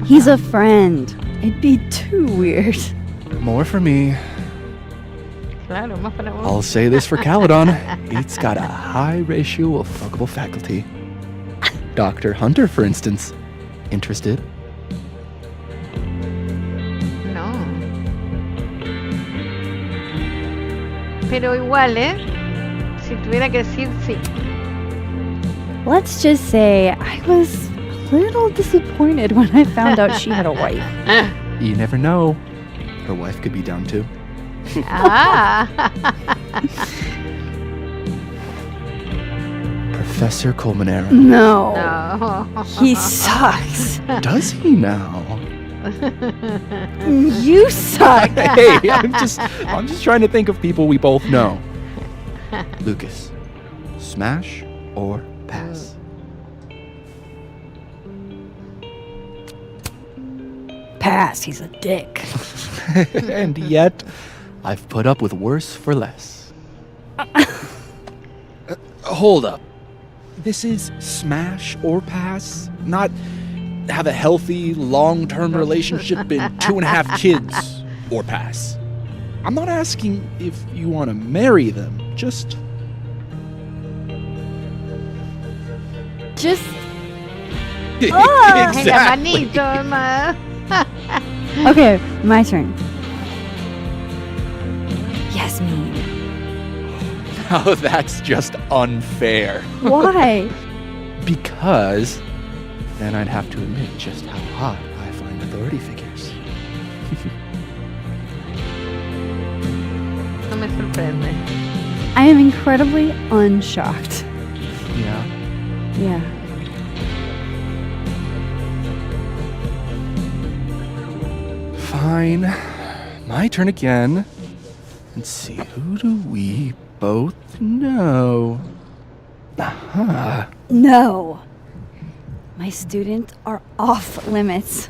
He's a friend. It'd be too weird. More for me. Claro, más para vos. I'll say this for Caledon. It's got a high ratio of fuckable faculty. Dr. Hunter, for instance. Interested? No. Pero igual, si tuviera que decir sí. Let's just say I was a little disappointed when I found out she had a wife. You never know. Her wife could be down too. Ah. Professor Colmenero. No. No. He sucks. Does he now? You suck. Hey, I'm just trying to think of people we both know. Lucas, smash or pass? Pass, he's a dick. And yet, I've put up with worse for less. Hold up. This is smash or pass? Not have a healthy, long-term relationship and 2.5 kids or pass. I'm not asking if you want to marry them, just... Exactly. Okay, my turn. Yasmin. Oh, that's just unfair. Why? Because then I'd have to admit just how hot I find authority figures. No me sorprende. I am incredibly unshocked. Yeah. Yeah. Fine. My turn again. Let's see, who do we both know? Aha. No. My students are off limits.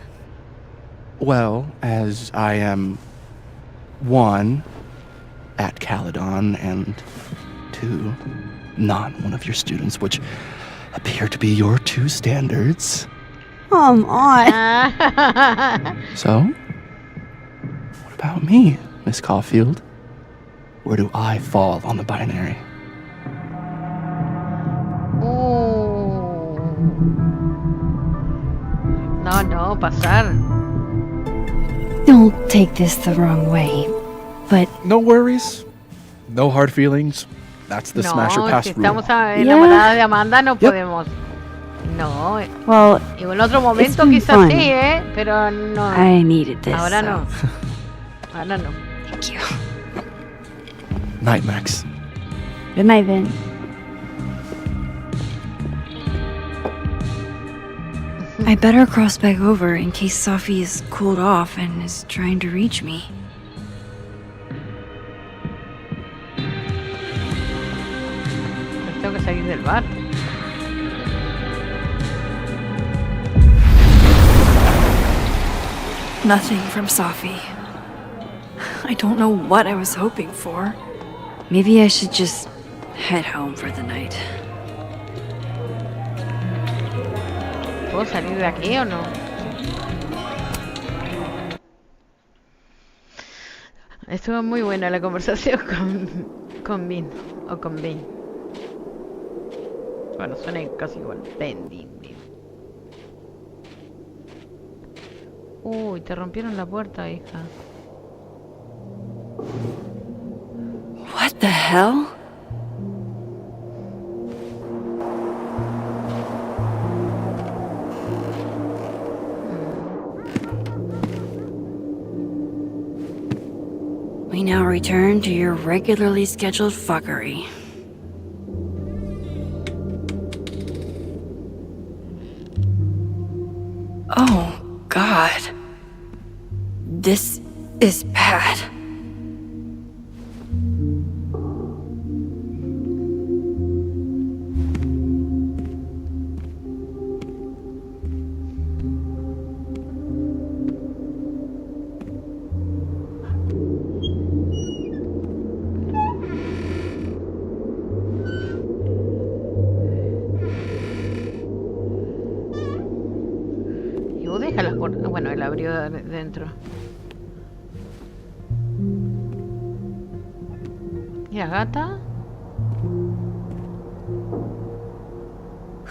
Well, as I am 1, at Caledon, and 2, not one of your students, which appear to be your 2 standards. Come on. So, what about me, Miss Caulfield? Where do I fall on the binary? No, pasar. Don't take this the wrong way, but... No worries. No hard feelings. That's the smash or pass si rule. estamos enamoradas de Amanda no podemos. No. Well, y en otro momento been quizás fun. sí, pero no. I needed this. Ahora so. no. Ahora no. Thank you. Night, Max. Good night, then. I better cross back over in case Safi is cooled off and is trying to reach me. Tengo que salir del bar. Nothing from Safi. I don't know what I was hoping for. Maybe I should just head home for the night. ¿Puedo salir de aquí o no? Estuvo muy buena la conversación con Vin. O con Vin. Bueno, suena casi igual. Vending. Uy, te rompieron la puerta, hija. What the hell? We now return to your regularly scheduled fuckery. Oh, God. This is bad. Deja las puertas. Bueno, él abrió dentro. ¿Y la gata?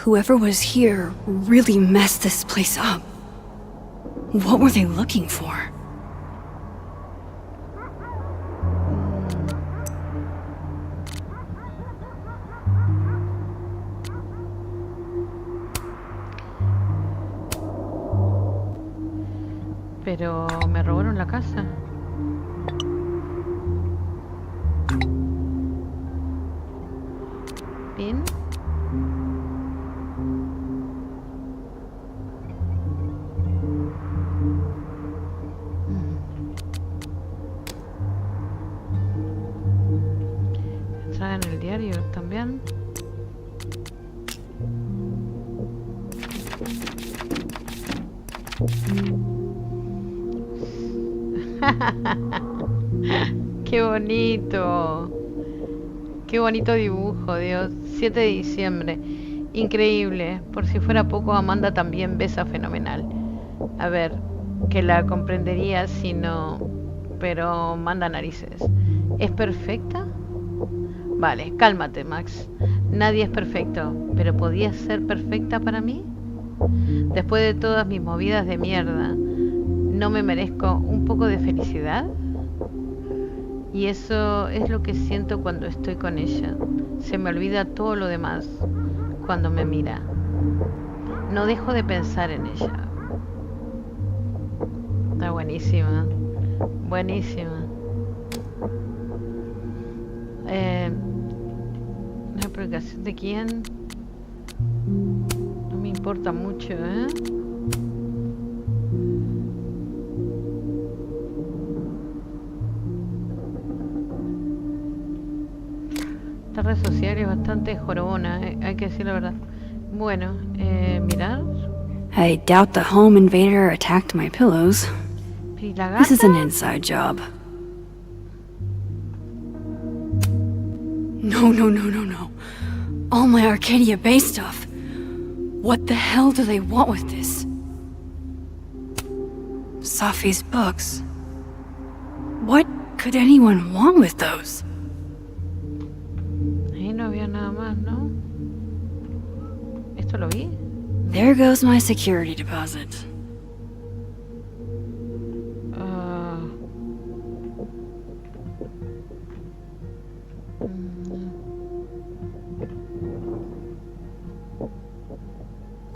Whoever was here really messed this place up. What were they looking for? Pero me robaron la casa. Bien. Está en el diario también. Qué bonito. Qué bonito dibujo, Dios. 7 de diciembre. Increíble. Por si fuera poco, Amanda también besa fenomenal. A ver, que la comprendería si no... Pero manda narices. ¿Es perfecta? Vale, cálmate, Max. Nadie es perfecto. ¿Pero podía ser perfecta para mí? Después de todas mis movidas de mierda, ¿no me merezco un poco de felicidad? Y eso es lo que siento cuando estoy con ella. Se me olvida todo lo demás cuando me mira. No dejo de pensar en ella. Está buenísima. Buenísima. ¿Una aplicación de quién? No me importa mucho, ¿eh? Esta red social es bastante jorobona, hay que decir la verdad. Bueno, mirar. I doubt the home invader attacked my pillows. ¿Y la gata? This is an inside job. No, no, no, no, no. All my Arcadia Bay stuff. What the hell do they want with this? Safi's books. What could anyone want with those? Ahí no había nada más, ¿no? ¿Esto lo vi? There goes my security deposit.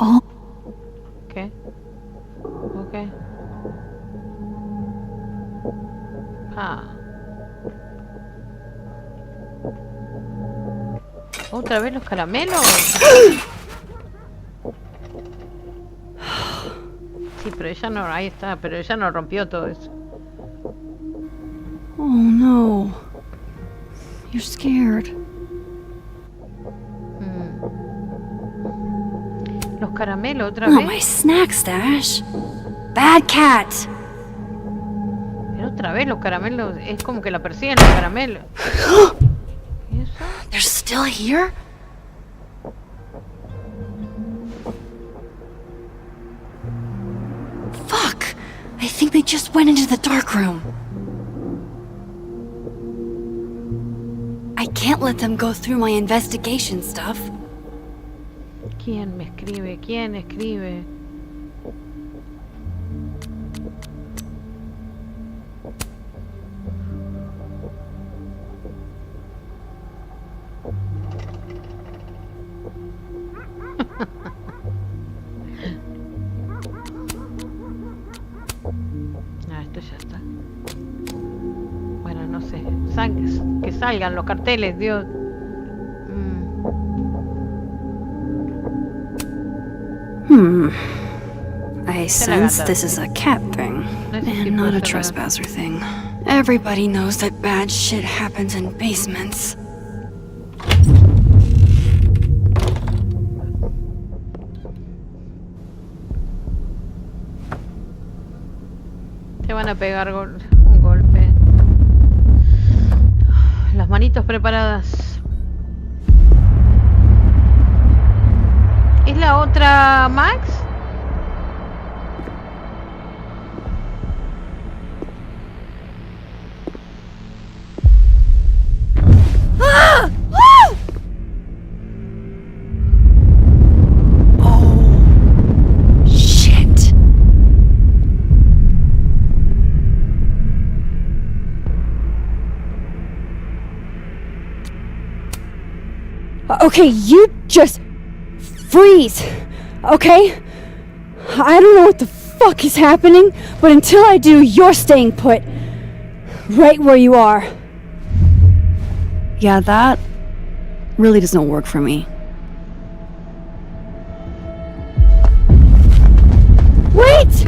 Oh. ¿Qué? Ok. Ah. ¿Otra vez los caramelos? Sí, pero ella no, ahí está, pero ella no rompió todo eso. Oh no. You're scared. Los caramelos otra Oh, vez. my snack stash. Bad cat. Pero otra vez los caramelos, es como que la persiguen los caramelos. ¿Y eso? They're still here? Fuck! I think they just went into the dark room. I can't let them go through my investigation stuff. ¿Quién me escribe? ¿Quién escribe? Esto ya está. Bueno, no sé. Que salgan los carteles, Dios. I sense this is a cat thing, and not a trespasser thing. Everybody knows that bad shit happens in basements. Te van a pegar un golpe. Las manitos preparadas. ¿Es la otra Max? Okay, you just freeze, okay? I don't know what the fuck is happening, but until I do, you're staying put. Right where you are. Yeah, that really doesn't work for me. Wait!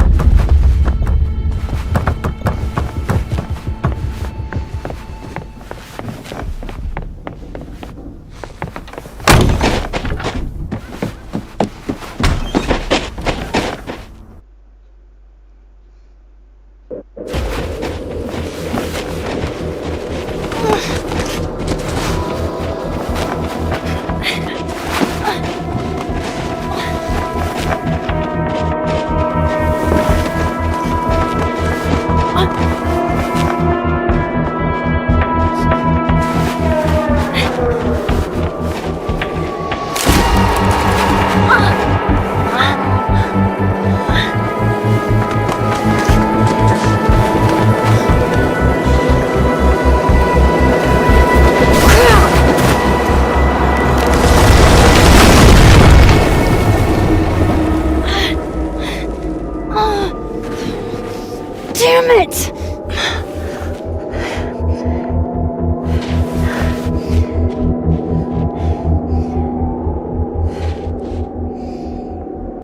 Damn it!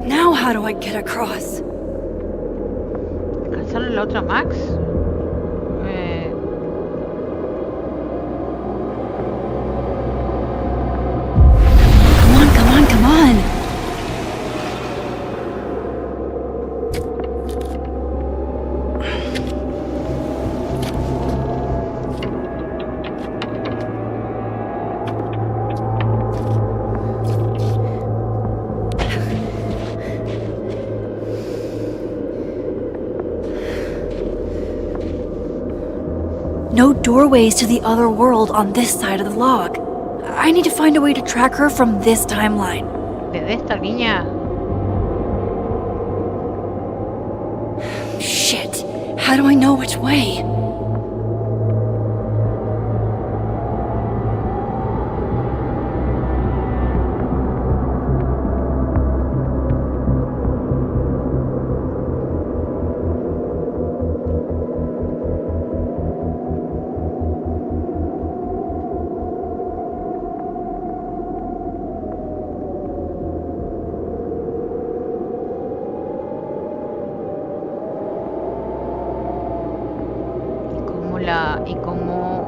Now how do I get across? ¿Alcanzaron la otra Max? Come on. No doorways to the other world on this side of the log. I need to find a way to track her from this timeline. ¿Desde esta línea? Shit. How do I know which way? Y como...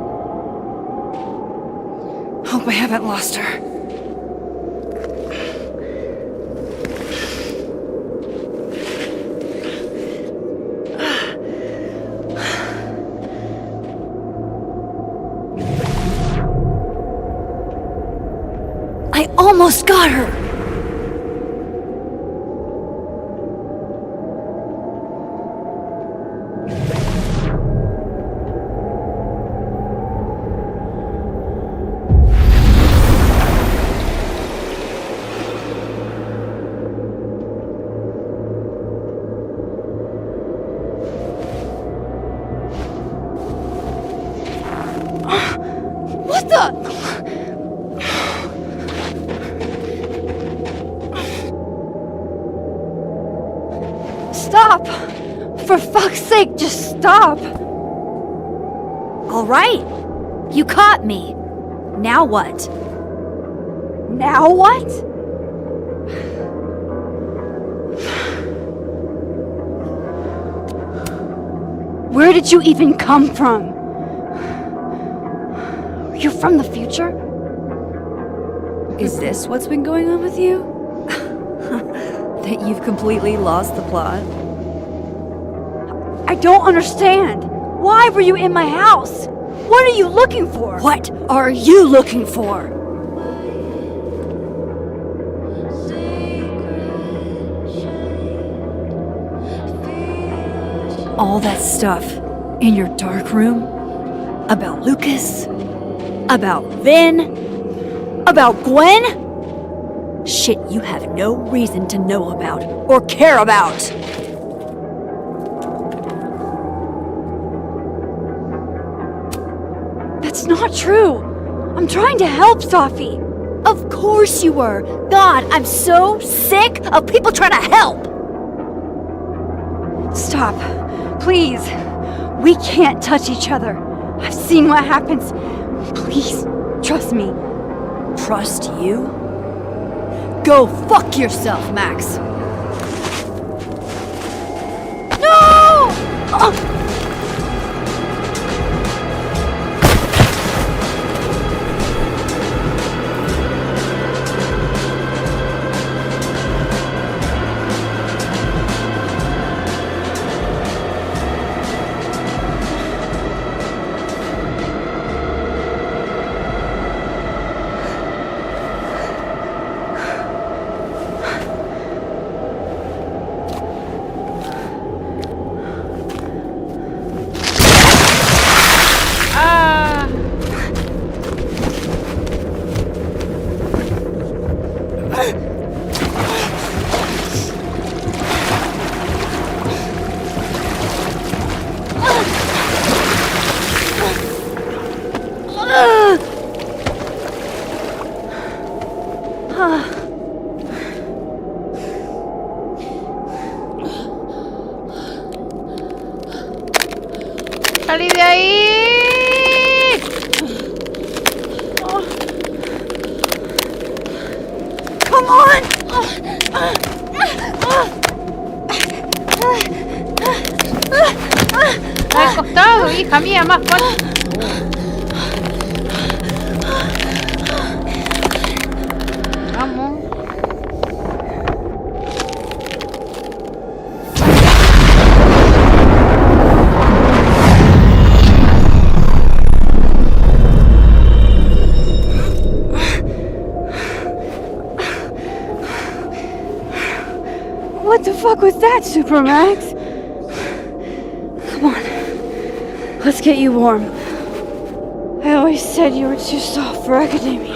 Hope I haven't lost her. I almost got her! What the? Stop! For fuck's sake, just stop! All right. You caught me. Now what? Now what? Where did you even come from? You're from the future? Is this what's been going on with you? That you've completely lost the plot? I don't understand. Why were you in my house? What are you looking for? What are you looking for? All that stuff in your dark room about Lucas, about Vin, about Gwen? Shit you have no reason to know about or care about. That's not true. I'm trying to help, Safi. Of course you were. God, I'm so sick of people trying to help. Stop. Please. We can't touch each other. I've seen what happens. Please, trust me. Trust you? Go fuck yourself, Max. No! ¡Salí de ahí! Come on! Al costado, hija mía, más fácil. Vamos. What the fuck was that, Supermax? Come on. Let's get you warm. I always said you were too soft for academia.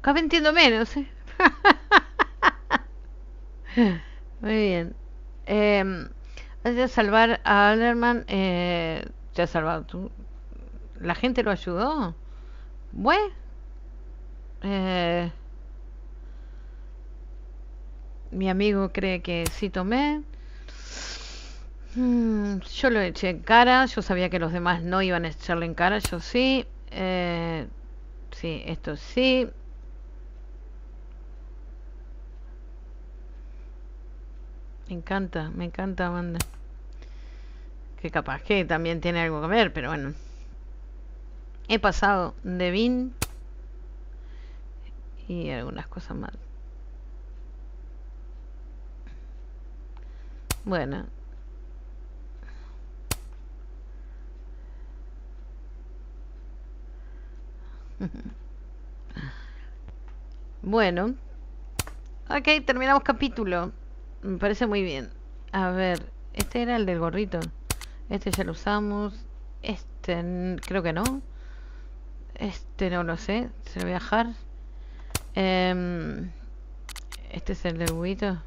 Cada vez entiendo menos, ¿eh? Muy bien. Has de salvar a Alderman. Te has salvado tú. ¿La gente lo ayudó? Bueno. Mi amigo cree que sí tomé. Yo lo eché en cara. Yo sabía que los demás no iban a echarle en cara. Yo sí. Sí, esto sí. Me encanta Amanda. Que capaz que también tiene algo que ver, pero bueno. He pasado de Vin y algunas cosas más. Bueno. Bueno. Ok, terminamos capítulo. Me parece muy bien. A ver, este era el del gorrito. Este ya lo usamos. Este creo que no. Este no lo sé. Se lo voy a dejar. Este es el del huevito.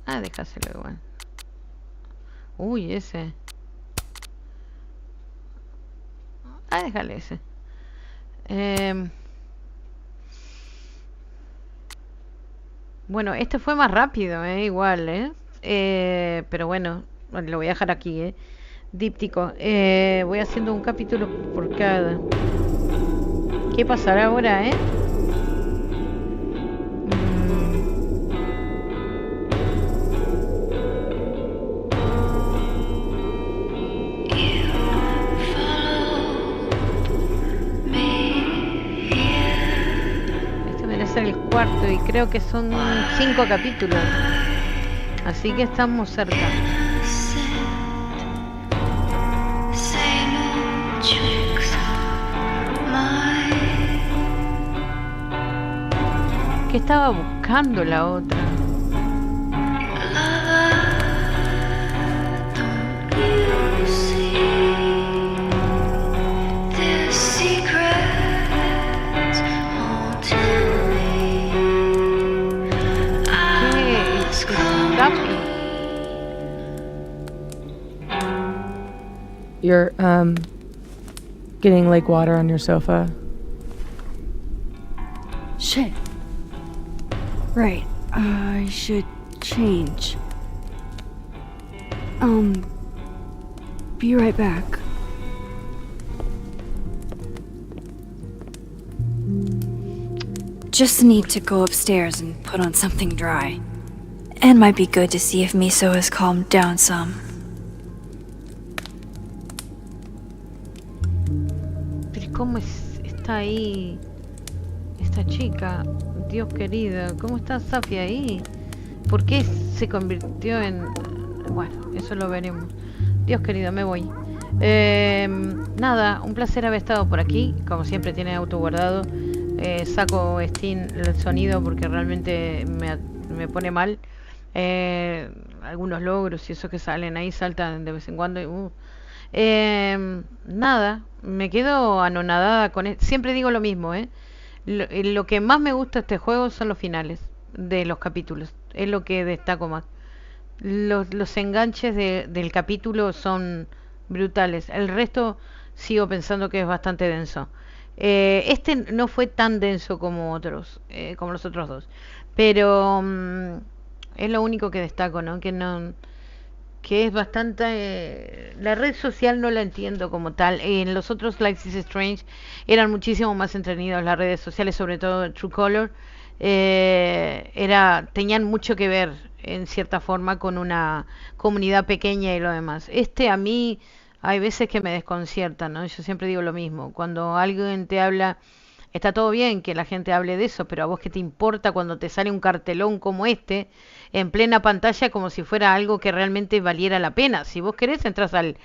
Ah, déjaselo igual. Uy, ese. Ah, déjale ese. Bueno, este fue más rápido, igual, pero bueno, lo voy a dejar aquí, díptico. Voy haciendo un capítulo por cada. ¿Qué pasará ahora, El cuarto y creo que son 5 capítulos, así que estamos cerca. ¿Qué estaba buscando la otra? You see the secrets hold to me. ¿Qué es Safi? You're, getting lake water on your sofa. Shit. Right. I should change. Be right back. Just need to go upstairs and put on something dry. And might be good to see if Miso has calmed down some. Pero ¿cómo está ahí esta chica? Dios querido, ¿cómo está Safi ahí? ¿Por qué se convirtió en...? Bueno, eso lo veremos. Dios querido, me voy. Nada, un placer haber estado por aquí. Como siempre tiene auto guardado. Saco Steam el sonido porque realmente me pone mal. Algunos logros y eso que salen ahí saltan de vez en cuando. Nada, me quedo anonadada con siempre digo lo mismo, lo que más me gusta de este juego son los finales de los capítulos, es lo que destaco más. Los enganches del capítulo son brutales, el resto sigo pensando que es bastante denso. Este no fue tan denso como como los otros dos, pero es lo único que destaco, ¿no? Que es bastante... la red social no la entiendo como tal. En los otros Life is Strange eran muchísimo más entretenidos las redes sociales, sobre todo Truecaller. Tenían mucho que ver, en cierta forma, con una comunidad pequeña y lo demás. A mí hay veces que me desconcierta, ¿no? Yo siempre digo lo mismo. Cuando alguien te habla... Está todo bien que la gente hable de eso, pero a vos qué te importa cuando te sale un cartelón como este en plena pantalla como si fuera algo que realmente valiera la pena. Si vos querés entras al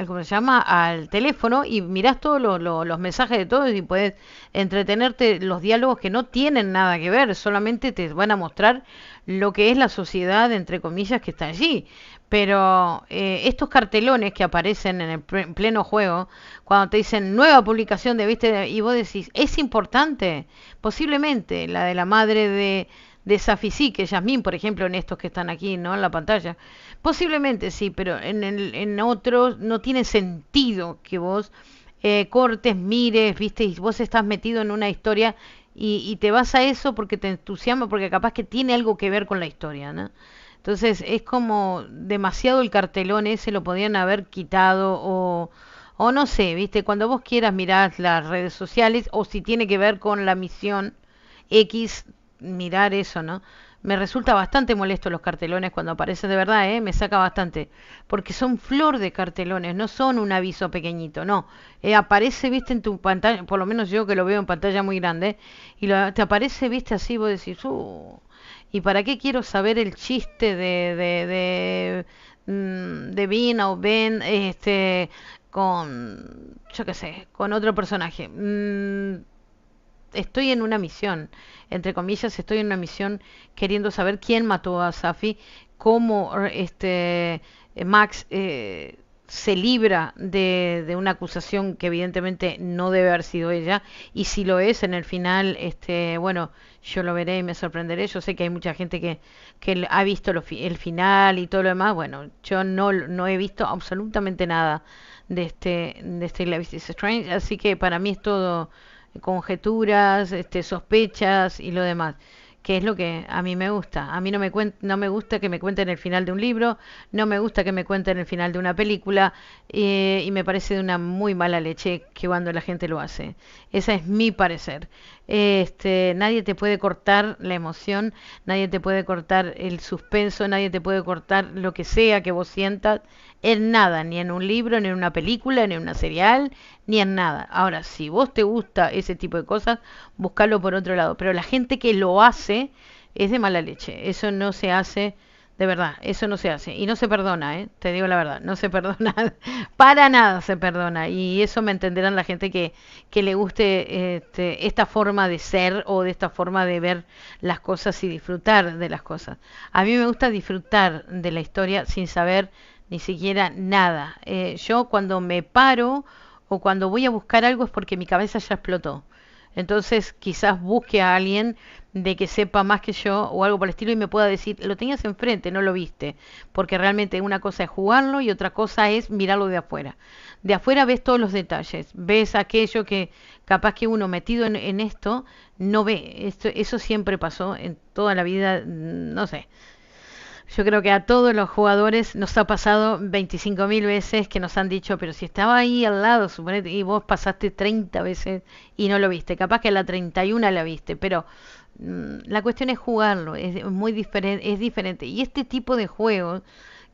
¿cómo se llama? Al teléfono y mirás todos los mensajes de todos y podés entretenerte los diálogos que no tienen nada que ver, solamente te van a mostrar lo que es la sociedad, entre comillas, que está allí. Pero estos cartelones que aparecen en el pleno juego, cuando te dicen nueva publicación de viste y vos decís, es importante, posiblemente la de la madre de Safi sí, que Yasmín, por ejemplo, en estos que están aquí, ¿no? En la pantalla, posiblemente sí, pero en otros no tiene sentido que vos cortes, mires, viste, y vos estás metido en una historia y te vas a eso porque te entusiasma, porque capaz que tiene algo que ver con la historia, ¿no? Entonces es como demasiado el cartelón ese, lo podían haber quitado o no sé, ¿viste? Cuando vos quieras mirar las redes sociales o si tiene que ver con la misión X, mirar eso, ¿no? Me resulta bastante molesto los cartelones cuando aparecen de verdad, me saca bastante, porque son flor de cartelones, no son un aviso pequeñito, no. Aparece, ¿viste? En tu pantalla, por lo menos yo que lo veo en pantalla muy grande, y te aparece, ¿viste? Así vos decís, ¿y para qué quiero saber el chiste de Bean o Ben con, yo qué sé, con otro personaje? Estoy en una misión, entre comillas, estoy en una misión queriendo saber quién mató a Safi, cómo Max se libra de una acusación que evidentemente no debe haber sido ella, y si lo es en el final, bueno, yo lo veré y me sorprenderé. Yo sé que hay mucha gente que ha visto el final y todo lo demás. Bueno, yo no he visto absolutamente nada de este Life is Strange, así que para mí es todo conjeturas, sospechas y lo demás, que es lo que a mí me gusta. A mí no me gusta que me cuenten el final de un libro, no me gusta que me cuenten el final de una película, y me parece de una muy mala leche que cuando la gente lo hace. Ese es mi parecer. Nadie te puede cortar la emoción, nadie te puede cortar el suspenso, nadie te puede cortar lo que sea que vos sientas en nada, ni en un libro, ni en una película, ni en una serial, ni en nada. Ahora, si vos te gusta ese tipo de cosas, búscalo por otro lado. Pero la gente que lo hace es de mala leche. Eso no se hace De verdad, eso no se hace. Y no se perdona, ¿eh? Te digo la verdad, no se perdona. Para nada se perdona. Y eso me entenderán la gente que le guste esta forma de ser o de esta forma de ver las cosas y disfrutar de las cosas. A mí me gusta disfrutar de la historia sin saber ni siquiera nada. Yo cuando me paro o cuando voy a buscar algo es porque mi cabeza ya explotó. Entonces quizás busque a alguien de que sepa más que yo o algo por el estilo y me pueda decir, lo tenías enfrente, no lo viste, porque realmente una cosa es jugarlo y otra cosa es mirarlo de afuera. De afuera ves todos los detalles, ves aquello que capaz que uno metido en esto no ve. Eso siempre pasó en toda la vida, no sé. Yo creo que a todos los jugadores nos ha pasado 25.000 veces que nos han dicho, pero si estaba ahí al lado, suponete, y vos pasaste 30 veces y no lo viste. Capaz que a la 31 la viste, pero la cuestión es jugarlo, es muy diferente, es diferente. Y este tipo de juegos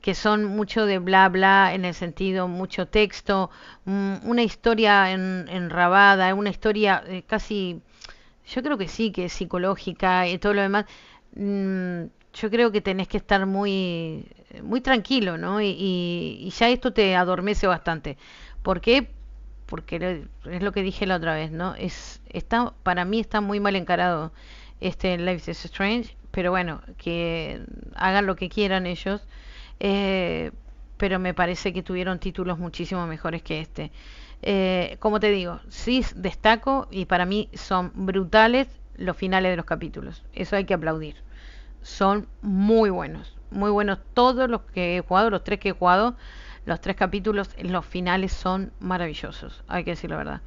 que son mucho de bla bla en el sentido, mucho texto, una historia enrabada, una historia casi, yo creo que sí, que es psicológica y todo lo demás. Yo creo que tenés que estar muy, muy tranquilo, ¿no? Y ya esto te adormece bastante. ¿Por qué? Porque es lo que dije la otra vez, ¿no? Para mí está muy mal encarado este Life is Strange, pero bueno, que hagan lo que quieran ellos. Pero me parece que tuvieron títulos muchísimo mejores que este. Como te digo, sí destaco y para mí son brutales los finales de los capítulos. Eso hay que aplaudir. Son muy buenos todos los que he jugado, los 3 que he jugado, los 3 capítulos, los finales son maravillosos, hay que decir la verdad.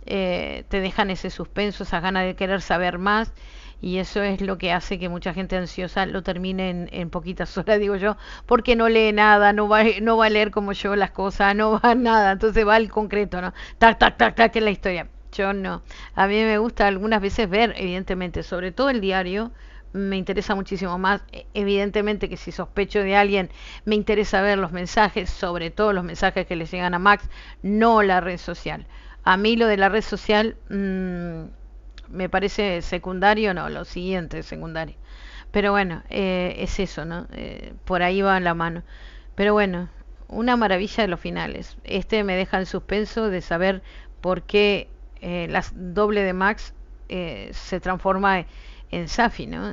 Te dejan ese suspenso, esas ganas de querer saber más y eso es lo que hace que mucha gente ansiosa lo termine en poquitas horas, digo yo, porque no lee nada, no va a leer como yo las cosas, no va a nada, entonces va al concreto, ¿no? Tac, tac, tac, tac, en la historia. Yo no. A mí me gusta algunas veces ver, evidentemente, sobre todo el diario, me interesa muchísimo más. Evidentemente que si sospecho de alguien, me interesa ver los mensajes, sobre todo los mensajes que le llegan a Max, no la red social. A mí lo de la red social me parece secundario, no, lo siguiente es secundario. Pero bueno, es eso, ¿no? Por ahí va la mano. Pero bueno, una maravilla de los finales. Este me deja en suspenso de saber por qué la doble de Max se transforma en Safi, ¿no?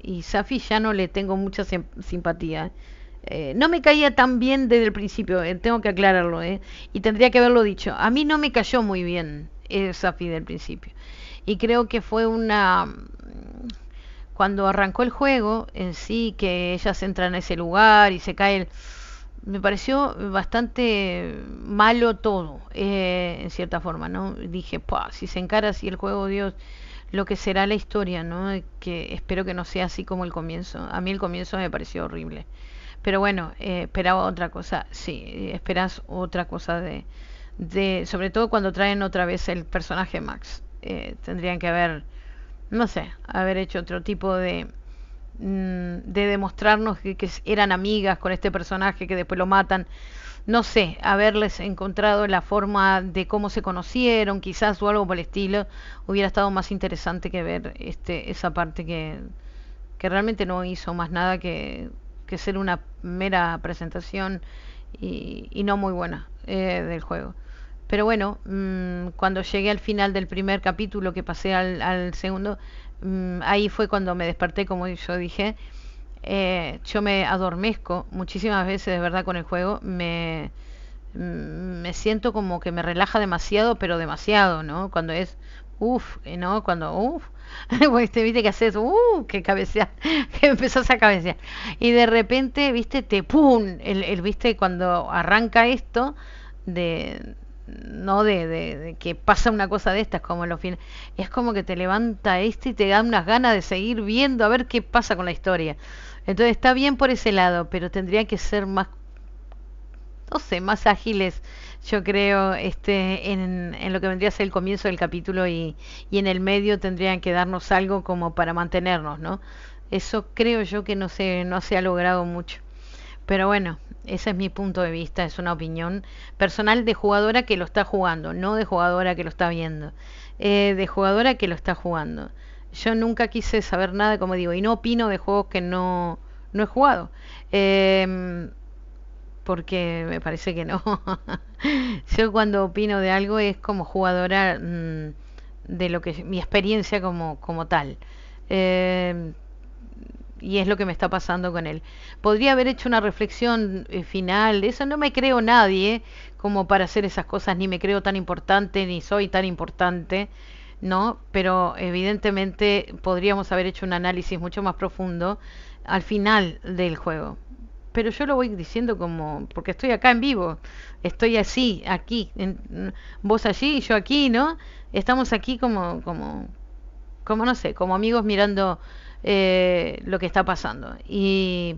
Y Safi ya no le tengo mucha simpatía. No me caía tan bien desde el principio, tengo que aclararlo, y tendría que haberlo dicho. A mí no me cayó muy bien Safi del principio. Y creo que fue cuando arrancó el juego en sí, que ella se entra en ese lugar y se cae me pareció bastante malo todo, en cierta forma, ¿no? Dije, si se encara así el juego, Dios, lo que será la historia, ¿no? Que espero que no sea así como el comienzo. A mí el comienzo me pareció horrible. Pero bueno, esperaba otra cosa. Sí, esperas otra cosa sobre todo cuando traen otra vez el personaje Max. Tendrían que haber, no sé, haber hecho otro tipo de demostrarnos que eran amigas con este personaje que después lo matan. No sé, haberles encontrado la forma de cómo se conocieron, quizás o algo por el estilo, hubiera estado más interesante que ver esa parte que realmente no hizo más nada que ser una mera presentación y no muy buena del juego. Pero bueno, cuando llegué al final del primer capítulo, que pasé al segundo, ahí fue cuando me desperté, como yo dije. Yo me adormezco muchísimas veces de verdad con el juego, me siento como que me relaja demasiado, pero demasiado, ¿no? Cuando es ¿no? Cuando pues te viste que haces que cabecear, que empezás a cabecear y de repente, viste, te pum, viste cuando arranca esto de que pasa una cosa de estas como en los fines, es como que te levanta y te da unas ganas de seguir viendo a ver qué pasa con la historia. Entonces está bien por ese lado, pero tendría que ser más, no sé, más ágiles, yo creo, en lo que vendría a ser el comienzo del capítulo y en el medio tendrían que darnos algo como para mantenernos, ¿no? Eso creo yo que no se ha logrado mucho. Pero bueno, ese es mi punto de vista, es una opinión personal de jugadora que lo está jugando, no de jugadora que lo está viendo, de jugadora que lo está jugando. Yo nunca quise saber nada, como digo, y no opino de juegos que no no he jugado. Porque me parece que no. Yo cuando opino de algo es como jugadora de lo que mi experiencia como tal. Y es lo que me está pasando con él. Podría haber hecho una reflexión final, eso no me creo nadie como para hacer esas cosas, ni me creo tan importante, ni soy tan importante, ¿no? Pero evidentemente podríamos haber hecho un análisis mucho más profundo al final del juego. Pero yo lo voy diciendo como, porque estoy acá en vivo, estoy así, aquí, vos allí y yo aquí, ¿no? Estamos aquí como no sé, como amigos mirando lo que está pasando. Y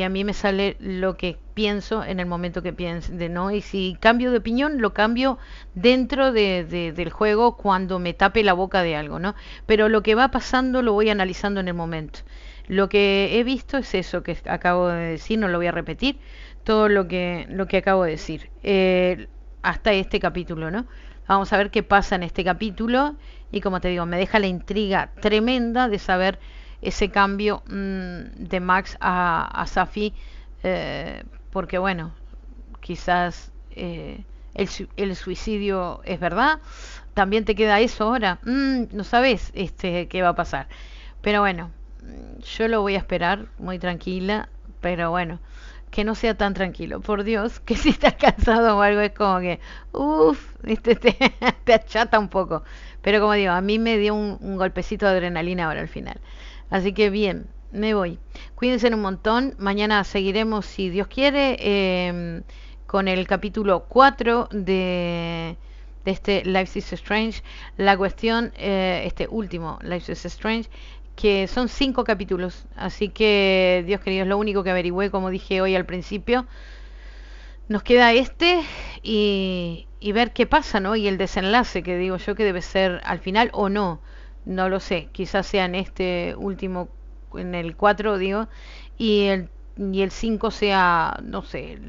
a mí me sale lo que pienso en el momento que pienso, ¿no? Y si cambio de opinión, lo cambio dentro del juego cuando me tape la boca de algo, ¿no? Pero lo que va pasando lo voy analizando en el momento. Lo que he visto es eso que acabo de decir, no lo voy a repetir, todo lo que acabo de decir, hasta este capítulo, ¿no? Vamos a ver qué pasa en este capítulo y como te digo, me deja la intriga tremenda de saber ese cambio de Max a Safi, porque bueno, quizás el suicidio es verdad, también te queda eso ahora, no sabes qué va a pasar, pero bueno, yo lo voy a esperar muy tranquila, pero bueno, que no sea tan tranquilo, por Dios, que si estás cansado o algo es como que, uff, te achata un poco, pero como digo, a mí me dio un golpecito de adrenalina ahora al final, así que bien, me voy, cuídense un montón, mañana seguiremos si Dios quiere con el capítulo 4 de este Life is Strange, la cuestión, este último Life is Strange, que son 5 capítulos, así que Dios querido es lo único que averigüé, como dije hoy al principio. Nos queda y ver qué pasa, ¿no? Y el desenlace, que digo yo que debe ser al final o no, no lo sé, quizás sea en este último, en el 4 digo, y el 5 sea, no sé,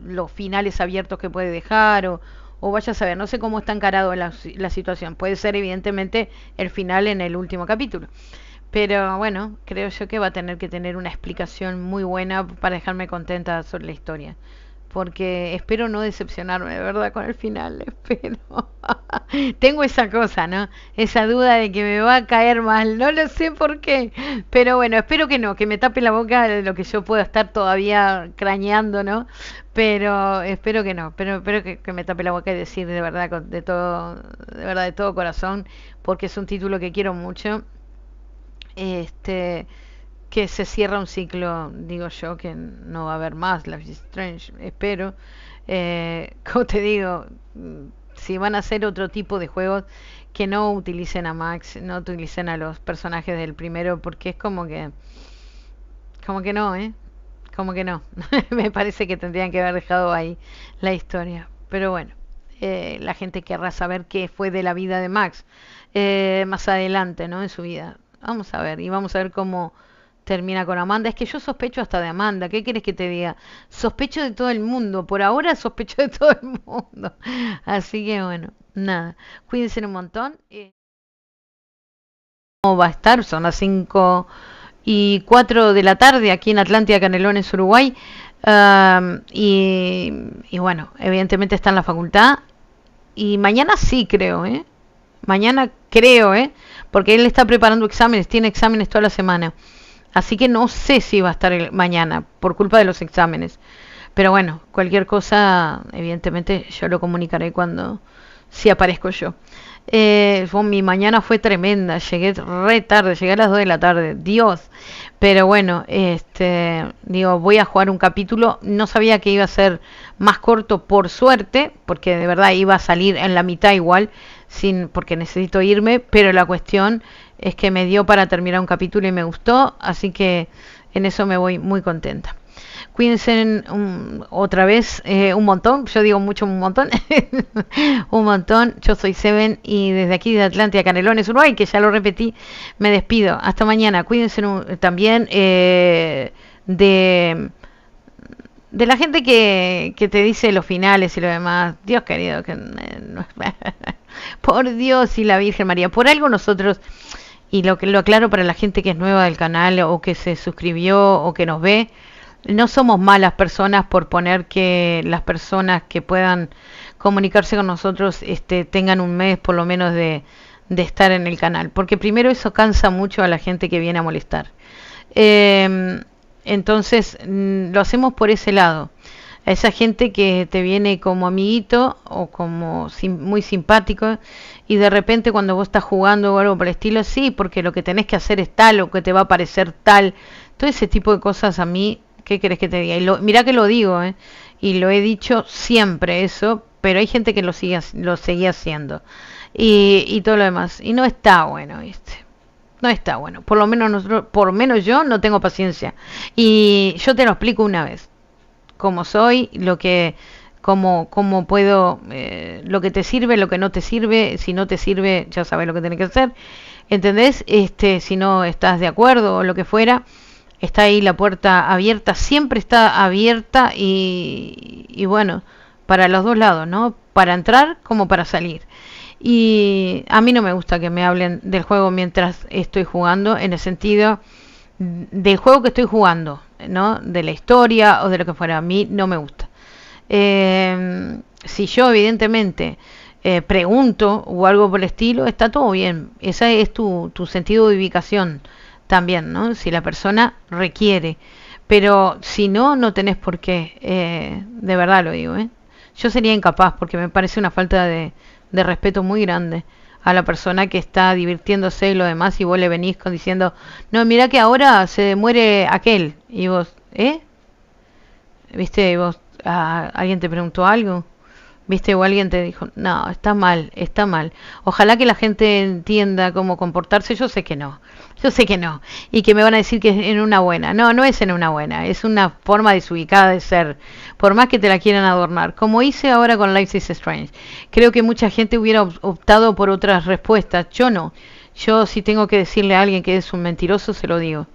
los finales abiertos que puede dejar o vaya a saber, no sé cómo está encarado la situación. Puede ser evidentemente el final en el último capítulo. Pero bueno, creo yo que va a tener que tener una explicación muy buena para dejarme contenta sobre la historia. Porque espero no decepcionarme de verdad con el final, espero. Tengo esa cosa, ¿no? Esa duda de que me va a caer mal, no lo sé por qué. Pero bueno, espero que no, que me tape la boca de lo que yo pueda estar todavía crañando, ¿no? Pero espero que no, pero espero que me tape la boca y decir de verdad, de verdad, de todo corazón, porque es un título que quiero mucho. Que se cierra un ciclo, digo yo, que no va a haber más Life is Strange, espero. Como te digo, si van a hacer otro tipo de juegos, que no utilicen a Max, no utilicen a los personajes del primero, porque es como que no, como que no. Me parece que tendrían que haber dejado ahí la historia, pero bueno, la gente querrá saber qué fue de la vida de Max más adelante, ¿no? En su vida. Vamos a ver, y vamos a ver cómo termina con Amanda. Es que yo sospecho hasta de Amanda. ¿Qué quieres que te diga? Sospecho de todo el mundo. Por ahora sospecho de todo el mundo. Así que bueno, nada. Cuídense un montón. ¿Cómo va a estar? Son las 5:04 de la tarde aquí en Atlántida, Canelones, Uruguay. Y bueno, evidentemente está en la facultad. Y mañana sí creo, Mañana creo, porque él está preparando exámenes. Tiene exámenes toda la semana. Así que no sé si va a estar mañana por culpa de los exámenes. Pero bueno, cualquier cosa, evidentemente yo lo comunicaré si aparezco yo. Mi mañana fue tremenda, llegué re tarde, llegué a las 2 de la tarde, Dios. Pero bueno, digo, voy a jugar un capítulo. No sabía que iba a ser más corto, por suerte, porque de verdad iba a salir en la mitad igual, porque necesito irme, pero la cuestión es que me dio para terminar un capítulo y me gustó, así que en eso me voy muy contenta. Cuídense otra vez un montón, yo digo mucho un montón, un montón. Yo soy Seven y desde aquí de Atlántida, Canelones, Uruguay, que ya lo repetí, me despido. Hasta mañana. Cuídense también de la gente que te dice los finales y lo demás. Dios querido, por Dios y la Virgen María, por algo nosotros y lo aclaro para la gente que es nueva del canal o que se suscribió o que nos ve, no somos malas personas por poner que las personas que puedan comunicarse con nosotros tengan un mes por lo menos de estar en el canal, porque primero eso cansa mucho a la gente que viene a molestar. Entonces lo hacemos por ese lado. A esa gente que te viene como amiguito o como muy simpático y de repente cuando vos estás jugando o algo por el estilo, sí, porque lo que tenés que hacer es tal o que te va a parecer tal, todo ese tipo de cosas a mí, ¿qué querés que te diga? Y mirá que lo digo, y lo he dicho siempre eso, pero hay gente que lo seguía haciendo y todo lo demás, y no está bueno, ¿viste? No está bueno, por lo menos yo no tengo paciencia, y yo te lo explico una vez, cómo soy, cómo puedo, lo que te sirve, lo que no te sirve, si no te sirve ya sabes lo que tenés que hacer, ¿entendés? Si no estás de acuerdo o lo que fuera, está ahí la puerta abierta, siempre está abierta y bueno, para los dos lados, ¿no? Para entrar como para salir. Y a mí no me gusta que me hablen del juego mientras estoy jugando, en el sentido del juego que estoy jugando, ¿no? De la historia o de lo que fuera, a mí no me gusta. Si yo evidentemente pregunto o algo por el estilo, está todo bien. Ese es tu sentido de ubicación también, ¿no? Si la persona requiere. Pero si no, no tenés por qué. De verdad lo digo, Yo sería incapaz porque me parece una falta de respeto muy grande a la persona que está divirtiéndose y lo demás, y vos le venís diciendo, no, mira que ahora se muere aquel, y vos, ¿viste? Y vos, alguien te preguntó algo, ¿viste? O alguien te dijo, no, está mal, está mal. Ojalá que la gente entienda cómo comportarse. Yo sé que no, y que me van a decir que es en una buena. No, no es en una buena, es una forma desubicada de ser, por más que te la quieran adornar, como hice ahora con Life is Strange. Creo que mucha gente hubiera optado por otras respuestas, yo no. Yo si tengo que decirle a alguien que es un mentiroso, se lo digo,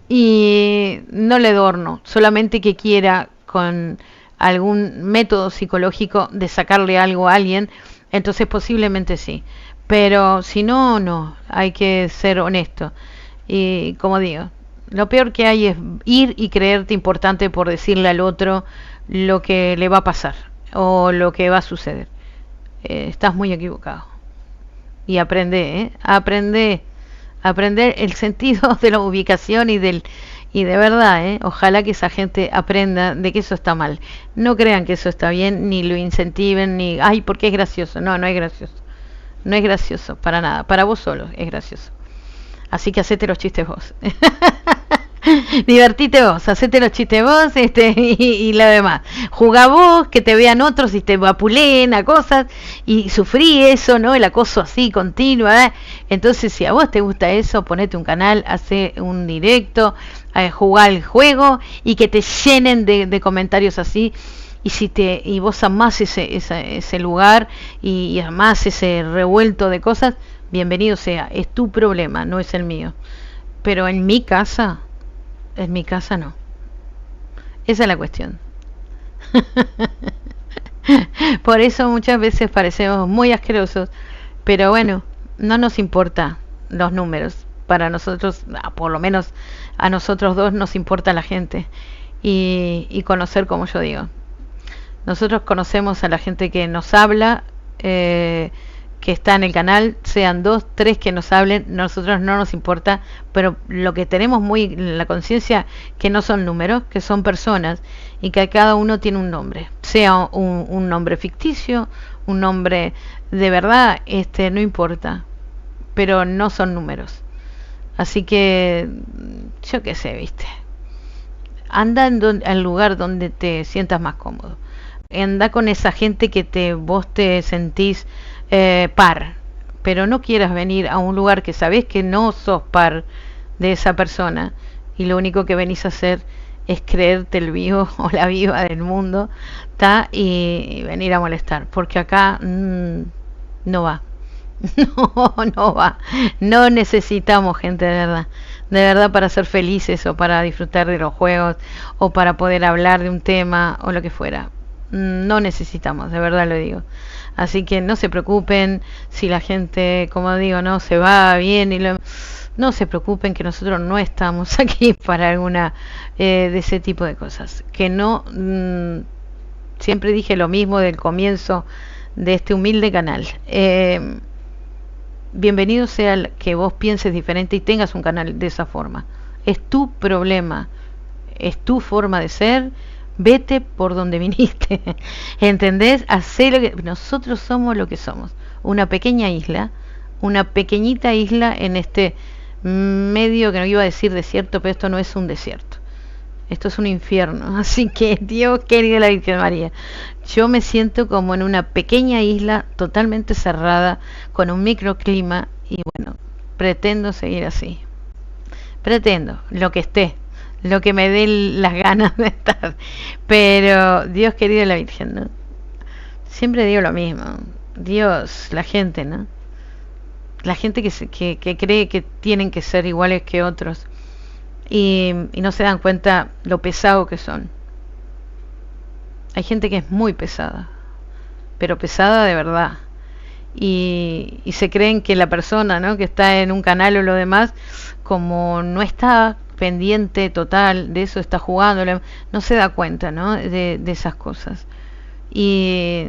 y no le adorno, solamente que quiera con algún método psicológico de sacarle algo a alguien, entonces posiblemente sí, pero si no, no, hay que ser honesto. Y como digo, lo peor que hay es ir y creerte importante por decirle al otro lo que le va a pasar o lo que va a suceder. Estás muy equivocado. Y aprende el sentido de la ubicación y de verdad, ojalá que esa gente aprenda de que eso está mal. No crean que eso está bien, ni lo incentiven, ni, ay, porque es gracioso. No, no es gracioso. No es gracioso, para nada. Para vos solo es gracioso. Así que hacete los chistes vos. Divertite vos, hacete los chistes vos, y lo demás. Jugá vos, que te vean otros y te vapuleen a cosas, y sufrí eso, ¿no? El acoso así, continuo, Entonces, si a vos te gusta eso, ponete un canal, hace un directo, jugá el juego, y que te llenen de comentarios así. Y vos amás ese lugar, y amás ese revuelto de cosas, bienvenido sea, es tu problema, no es el mío. Pero en mi casa no. Esa es la cuestión. Por eso muchas veces parecemos muy asquerosos, pero bueno, no nos importa los números. Para nosotros, por lo menos a nosotros dos, nos importa la gente y conocer, como yo digo. Nosotros conocemos a la gente que nos habla, que está en el canal, sean 2, 3 que nos hablen, nosotros no nos importa, pero lo que tenemos muy en la conciencia, que no son números, que son personas, y que cada uno tiene un nombre, sea un nombre ficticio, un nombre de verdad, no importa, pero no son números. Así que, yo qué sé, viste, anda al lugar donde te sientas más cómodo, anda con esa gente que vos te sentís par, pero no quieras venir a un lugar que sabés que no sos par de esa persona y lo único que venís a hacer es creerte el vivo o la viva del mundo, y venir a molestar, porque acá no va. No va, no necesitamos gente de verdad para ser felices o para disfrutar de los juegos o para poder hablar de un tema o lo que fuera. no necesitamos, de verdad lo digo. Así que no se preocupen si la gente, como digo, no se va bien no se preocupen que nosotros no estamos aquí para alguna de ese tipo de cosas. Que no, siempre dije lo mismo del comienzo de este humilde canal. Bienvenido sea el que vos pienses diferente y tengas un canal de esa forma. Es tu problema, es tu forma de ser. Vete por donde viniste. ¿Entendés? Hacé lo que... Nosotros somos lo que somos. Una pequeña isla, una pequeñita isla en este medio, que no iba a decir desierto, pero esto no es un desierto. Esto es un infierno. Así que, Dios querido, la Virgen María, yo me siento como en una pequeña isla totalmente cerrada, con un microclima, y bueno, pretendo seguir así. Pretendo, lo que esté, lo que me dé las ganas de estar. Pero, Dios querido, la Virgen, ¿no? Siempre digo lo mismo. Dios, la gente, ¿no? La gente que cree que tienen que ser iguales que otros. Y no se dan cuenta lo pesado que son. Hay gente que es muy pesada, pero pesada de verdad. Y se creen que la persona, ¿no?, que está en un canal o lo demás, como no está pendiente total de eso, está jugando, no se da cuenta, ¿no?, de esas cosas. Y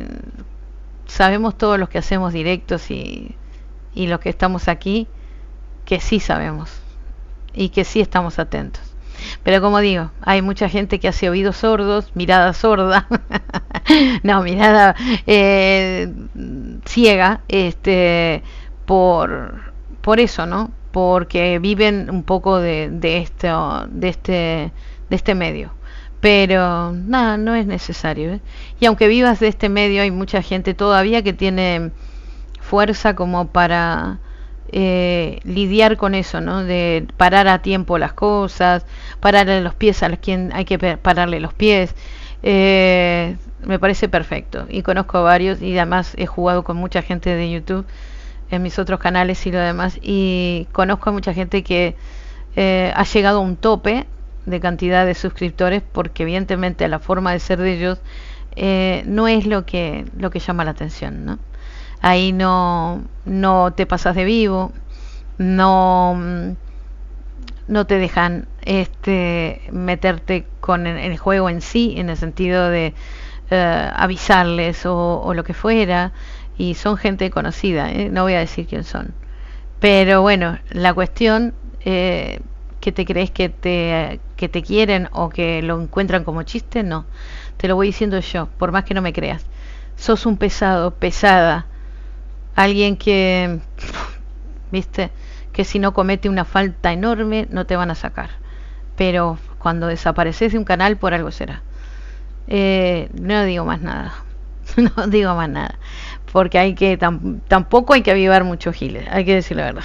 sabemos todos los que hacemos directos y los que estamos aquí, que sí sabemos y que sí estamos atentos. Pero como digo, hay mucha gente que hace oídos sordos, mirada sorda, no, mirada ciega, por eso, ¿no? Porque viven un poco de este medio. Pero nada, no es necesario, ¿eh? Y aunque vivas de este medio, hay mucha gente todavía que tiene fuerza como para lidiar con eso, ¿no? De parar a tiempo las cosas, pararle los pies a quien hay que pararle los pies. Me parece perfecto. Y conozco a varios, y además he jugado con mucha gente de YouTube en mis otros canales y lo demás, y conozco a mucha gente que ha llegado a un tope de cantidad de suscriptores, porque evidentemente la forma de ser de ellos no es lo que llama la atención, ¿no? Ahí no te pasas de vivo, no te dejan meterte con el juego en sí, en el sentido de avisarles o lo que fuera, y son gente conocida, no voy a decir quién son, pero bueno, la cuestión, que te crees que te quieren o que lo encuentran como chiste, no, te lo voy diciendo yo, por más que no me creas. Sos un pesado, pesada, alguien que, viste, que si no comete una falta enorme no te van a sacar, pero cuando desapareces de un canal por algo será. No digo más nada. No digo más nada, porque hay que tampoco hay que avivar muchos giles, hay que decir la verdad.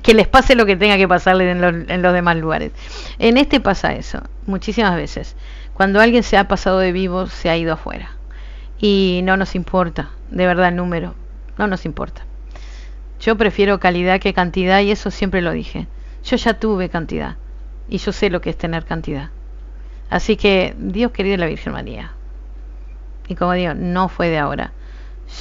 Que les pase lo que tenga que pasarle en los demás lugares. En este pasa eso muchísimas veces. Cuando alguien se ha pasado de vivo, se ha ido afuera, y no nos importa, de verdad, el número no nos importa. Yo prefiero calidad que cantidad, y eso siempre lo dije. Yo ya tuve cantidad y yo sé lo que es tener cantidad. Así que, Dios querido, la Virgen María. Y como digo, no fue de ahora.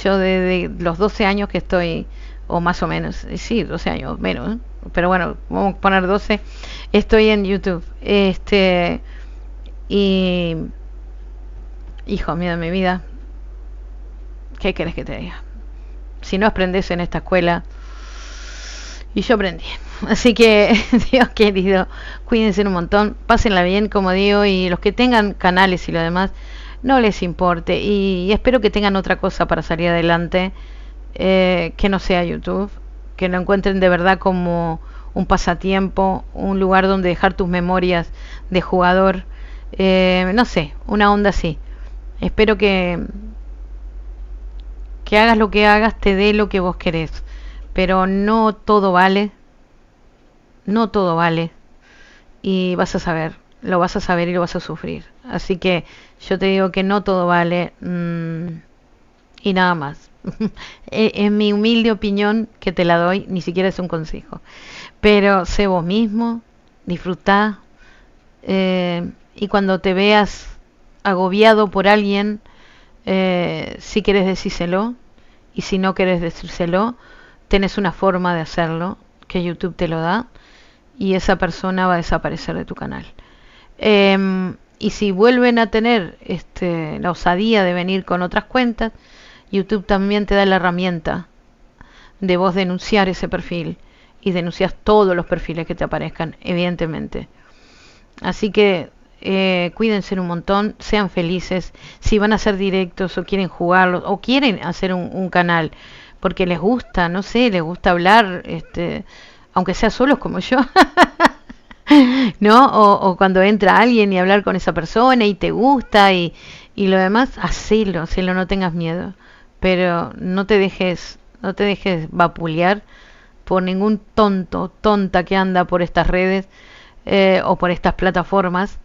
Yo desde los 12 años que estoy, o más o menos, sí, 12 años, menos, pero bueno, vamos a poner 12, estoy en YouTube. Y, hijo mío de mi vida, ¿qué querés que te diga? Si no aprendes en esta escuela, y yo aprendí. Así que, Dios querido, cuídense un montón, pásenla bien, como digo, y los que tengan canales y lo demás, no les importe, y espero que tengan otra cosa para salir adelante, que no sea YouTube, que lo encuentren de verdad como un pasatiempo, un lugar donde dejar tus memorias de jugador, no sé, una onda así. Espero que hagas lo que hagas, te dé lo que vos querés, pero no todo vale, no todo vale, y vas a saber, lo vas a saber y lo vas a sufrir. Así que yo te digo que no todo vale, y nada más. Es mi humilde opinión que te la doy, ni siquiera es un consejo, pero sé vos mismo, disfrutá, y cuando te veas agobiado por alguien, Si querés decírselo, y si no querés decírselo, tenés una forma de hacerlo que YouTube te lo da, y esa persona va a desaparecer de tu canal. Y si vuelven a tener la osadía de venir con otras cuentas, YouTube también te da la herramienta de vos denunciar ese perfil, y denuncias todos los perfiles que te aparezcan, evidentemente. Así que cuídense un montón, sean felices. Si van a hacer directos o quieren jugarlos o quieren hacer un canal porque les gusta, no sé, les gusta hablar, aunque sea solos como yo, ¿no? O cuando entra alguien y hablar con esa persona y te gusta y lo demás, hacelo, no tengas miedo. Pero no te dejes vapulear por ningún tonta que anda por estas redes o por estas plataformas,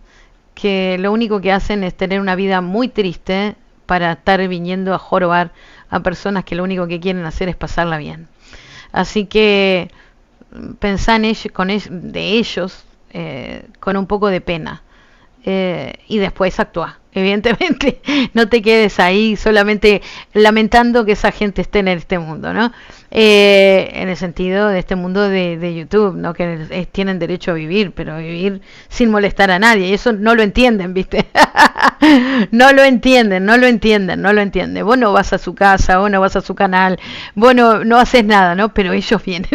que lo único que hacen es tener una vida muy triste para estar viniendo a jorobar a personas que lo único que quieren hacer es pasarla bien. Así que pensá en ellos, de ellos con un poco de pena, y después actúa. Evidentemente, no te quedes ahí solamente lamentando que esa gente esté en este mundo, ¿no? En el sentido de este mundo de YouTube, ¿no? Que tienen derecho a vivir, pero vivir sin molestar a nadie. Y eso no lo entienden, ¿viste? No lo entienden. Vos no vas a su casa, vos no vas a su canal, vos no haces nada, ¿no? Pero ellos vienen.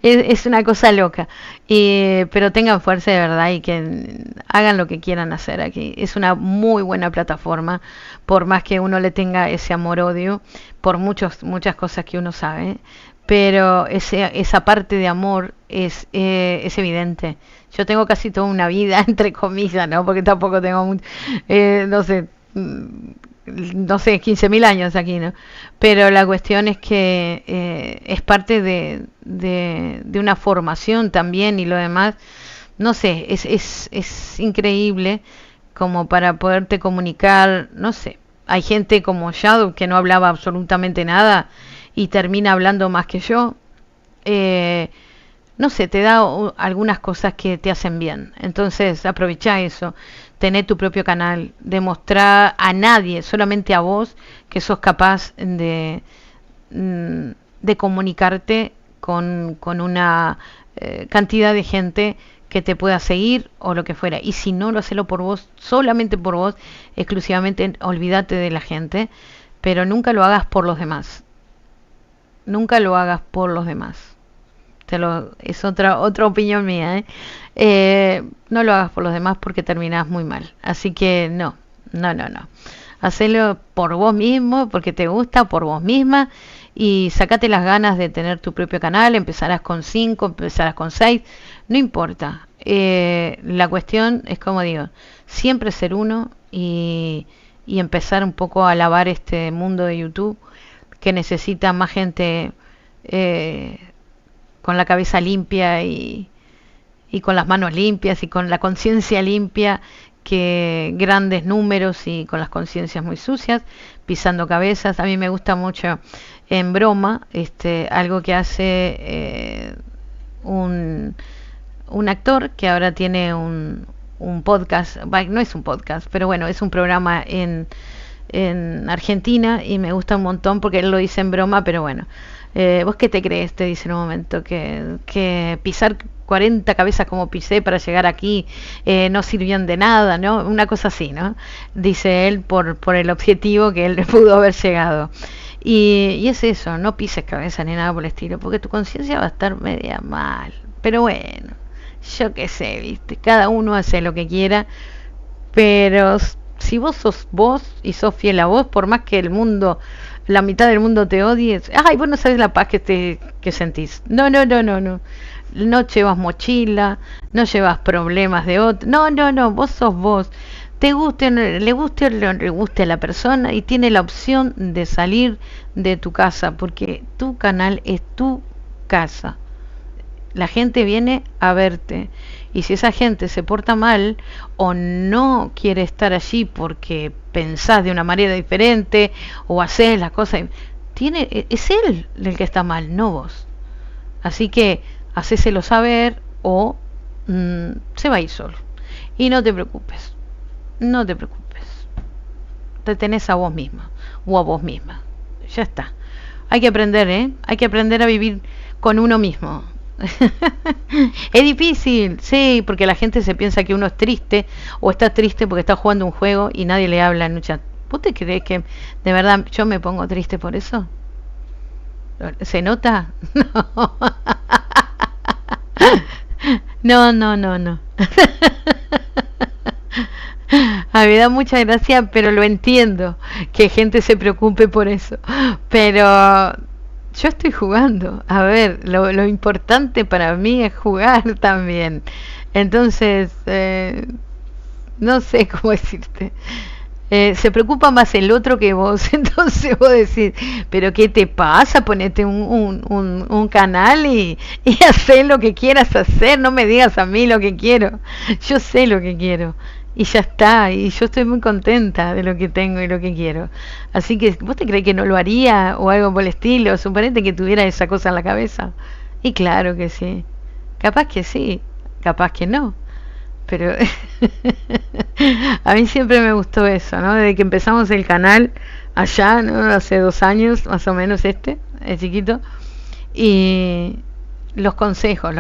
Es una cosa loca, pero tengan fuerza de verdad y que hagan lo que quieran hacer aquí. Es una muy buena plataforma, por más que uno le tenga ese amor-odio por muchas cosas que uno sabe, pero esa parte de amor es evidente. Yo tengo casi toda una vida, entre comillas, ¿no? Porque tampoco tengo no sé, 15.000 años aquí, ¿no? Pero la cuestión es que es parte de una formación también, y lo demás, no sé, es increíble como para poderte comunicar, no sé. Hay gente como Shadow que no hablaba absolutamente nada y termina hablando más que yo. No sé, te da algunas cosas que te hacen bien. Entonces aprovecha eso. Tener tu propio canal, demostrar a nadie, solamente a vos, que sos capaz de comunicarte con una cantidad de gente que te pueda seguir o lo que fuera. Y si no, lo hacelo por vos, solamente por vos, exclusivamente. Olvídate de la gente, pero nunca lo hagas por los demás. Nunca lo hagas por los demás. Es otra opinión mía, no lo hagas por los demás porque terminás muy mal. Así que no. Hacelo por vos mismo, porque te gusta, por vos misma, y sacate las ganas de tener tu propio canal. Empezarás con 5, empezarás con 6, no importa. La cuestión es, como digo, siempre ser uno y empezar un poco a lavar este mundo de YouTube, que necesita más gente con la cabeza limpia y con las manos limpias y con la conciencia limpia, que grandes números y con las conciencias muy sucias, pisando cabezas. A mí me gusta mucho, en broma, algo que hace un actor que ahora tiene un podcast. No es un podcast, pero bueno, es un programa en Argentina, y me gusta un montón porque él lo dice en broma, pero bueno. ¿Vos qué te crees? Te dice en un momento que pisar 40 cabezas como pisé para llegar aquí no sirvían de nada, ¿no? Una cosa así, ¿no? Dice él por el objetivo que él pudo haber llegado. Y es eso, no pises cabeza ni nada por el estilo, porque tu conciencia va a estar media mal. Pero bueno, yo qué sé, ¿viste? Cada uno hace lo que quiera, pero si vos sos vos y sos fiel a vos, por más que la mitad del mundo te odie, vos no sabes la paz que sentís. No llevas mochila, no llevas problemas de otro. No, vos sos vos. Le guste o no le guste a la persona, y tiene la opción de salir de tu casa, porque tu canal es tu casa. La gente viene a verte, y si esa gente se porta mal o no quiere estar allí porque pensás de una manera diferente o haces las cosas, es él el que está mal, no vos. Así que hacéselo saber, o se va a ir solo. Y no te preocupes. te tenés a vos mismo o a vos misma. Ya está. Hay que aprender, hay que aprender a vivir con uno mismo. Es difícil, sí, porque la gente se piensa que uno es triste o está triste porque está jugando un juego y nadie le habla en un chat. ¿Vos te crees que de verdad yo me pongo triste por eso? ¿Se nota? No. No. A mí me da mucha gracia, pero lo entiendo, que gente se preocupe por eso. Pero yo estoy jugando. A ver, lo importante para mí es jugar también. Entonces, no sé cómo decirte. Se preocupa más el otro que vos. Entonces vos decís, pero ¿qué te pasa? Ponete un canal y hacé lo que quieras hacer. No me digas a mí lo que quiero. Yo sé lo que quiero. Y ya está. Y yo estoy muy contenta de lo que tengo y lo que quiero. Así que, ¿vos te crees que no lo haría? O algo por el estilo. Suponete que tuviera esa cosa en la cabeza. Y claro que sí. Capaz que sí. Capaz que no. Pero a mí siempre me gustó eso, ¿no? Desde que empezamos el canal allá, ¿no? Hace 2 años, más o menos es chiquito. Y los consejos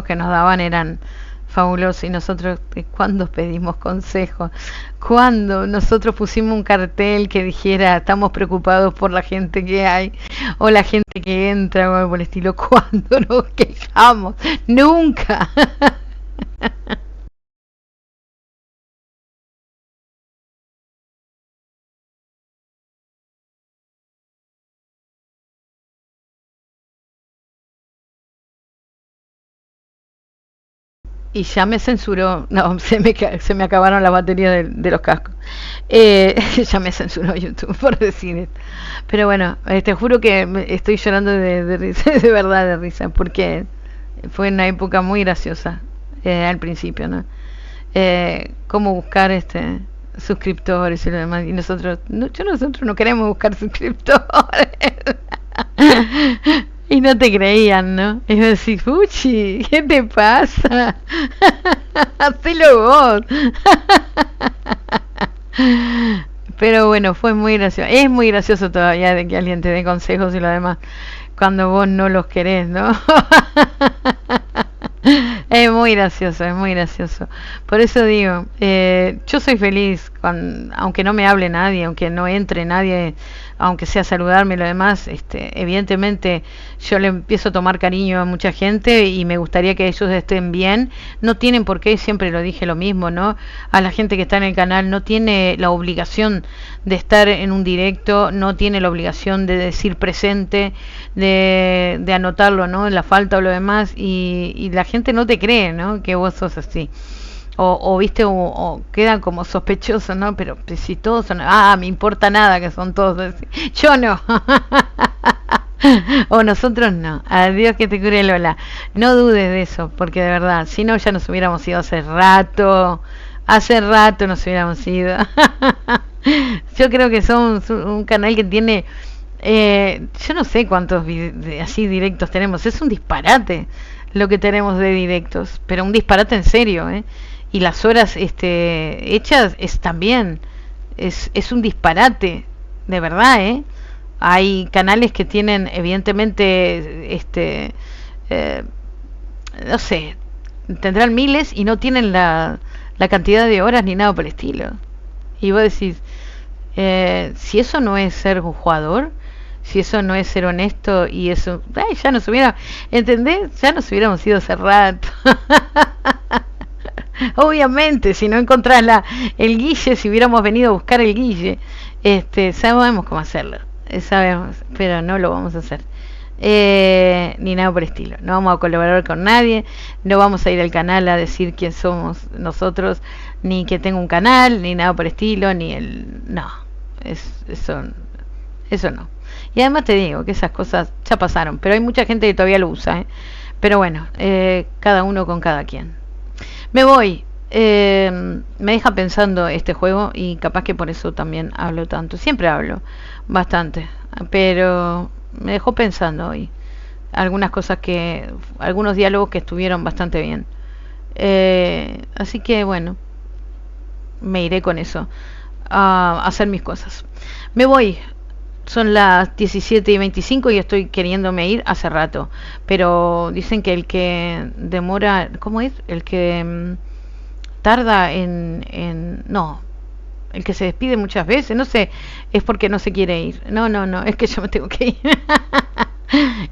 que nos daban eran fabulosos. Y nosotros, ¿cuándo pedimos consejos? ¿Cuándo nosotros pusimos un cartel que dijera, estamos preocupados por la gente que hay, o la gente que entra, o algo por el estilo? ¿Cuándo nos quejamos? Nunca. Y ya me censuró, no, se me acabaron las baterías de los cascos. Ya me censuró YouTube por decir esto. Pero bueno, te juro que estoy llorando de risa, de verdad de risa, porque fue una época muy graciosa al principio, ¿no? Cómo buscar suscriptores y lo demás. Y nosotros no queremos buscar suscriptores. Y no te creían, ¿no? Y yo decís, Fuchi, ¿qué te pasa? Hacelo vos. Pero bueno, fue muy gracioso. Es muy gracioso todavía de que alguien te dé consejos y lo demás cuando vos no los querés, ¿no? Es muy gracioso, es muy gracioso. Por eso digo, yo soy feliz aunque no me hable nadie, aunque no entre nadie, aunque sea saludarme y lo demás. Evidentemente yo le empiezo a tomar cariño a mucha gente y me gustaría que ellos estén bien. No tienen por qué, siempre lo dije lo mismo, ¿no? A la gente que está en el canal no tiene la obligación de estar en un directo, no tiene la obligación de decir presente, de anotarlo, ¿no? La falta o lo demás, y la gente no te cree, ¿no? Que vos sos así. O viste, o quedan como sospechosos, ¿no? Pero si todos son, me importa nada que son todos así. Yo no. O nosotros no. Adiós que te cure Lola. No dudes de eso, porque de verdad, si no ya nos hubiéramos ido hace rato. Hace rato nos hubiéramos ido. Yo creo que somos un canal que tiene, yo no sé cuántos así directos tenemos. Es un disparate lo que tenemos de directos, pero un disparate en serio, ¿eh? Y las horas hechas también es un disparate, de verdad, ¿eh? Hay canales que tienen evidentemente no sé, tendrán miles y no tienen la cantidad de horas ni nada por el estilo. Y vos decís, si eso no es ser un jugador, si eso no es ser honesto, y eso, ya nos hubiera, ¿entendés? Ya nos hubiéramos ido hace rato. Obviamente, si no encontrás el guille, si hubiéramos venido a buscar el guille, sabemos cómo hacerlo, sabemos, pero no lo vamos a hacer. Ni nada por el estilo. No vamos a colaborar con nadie, no vamos a ir al canal a decir quién somos nosotros, ni que tengo un canal, ni nada por el estilo, no, eso no. Y además te digo que esas cosas ya pasaron, pero hay mucha gente que todavía lo usa, ¿eh? Pero bueno, cada uno con cada quien. Me voy. Me deja pensando este juego, y capaz que por eso también hablo tanto. Siempre hablo bastante, pero me dejó pensando hoy algunas cosas, algunos diálogos que estuvieron bastante bien. Así que bueno, me iré con eso. a hacer mis cosas. Me voy. Son las 17:25 y estoy queriéndome ir hace rato. Pero dicen que el que demora... ¿Cómo es? El que tarda no, el que se despide muchas veces, no sé, es porque no se quiere ir. No, es que yo me tengo que ir.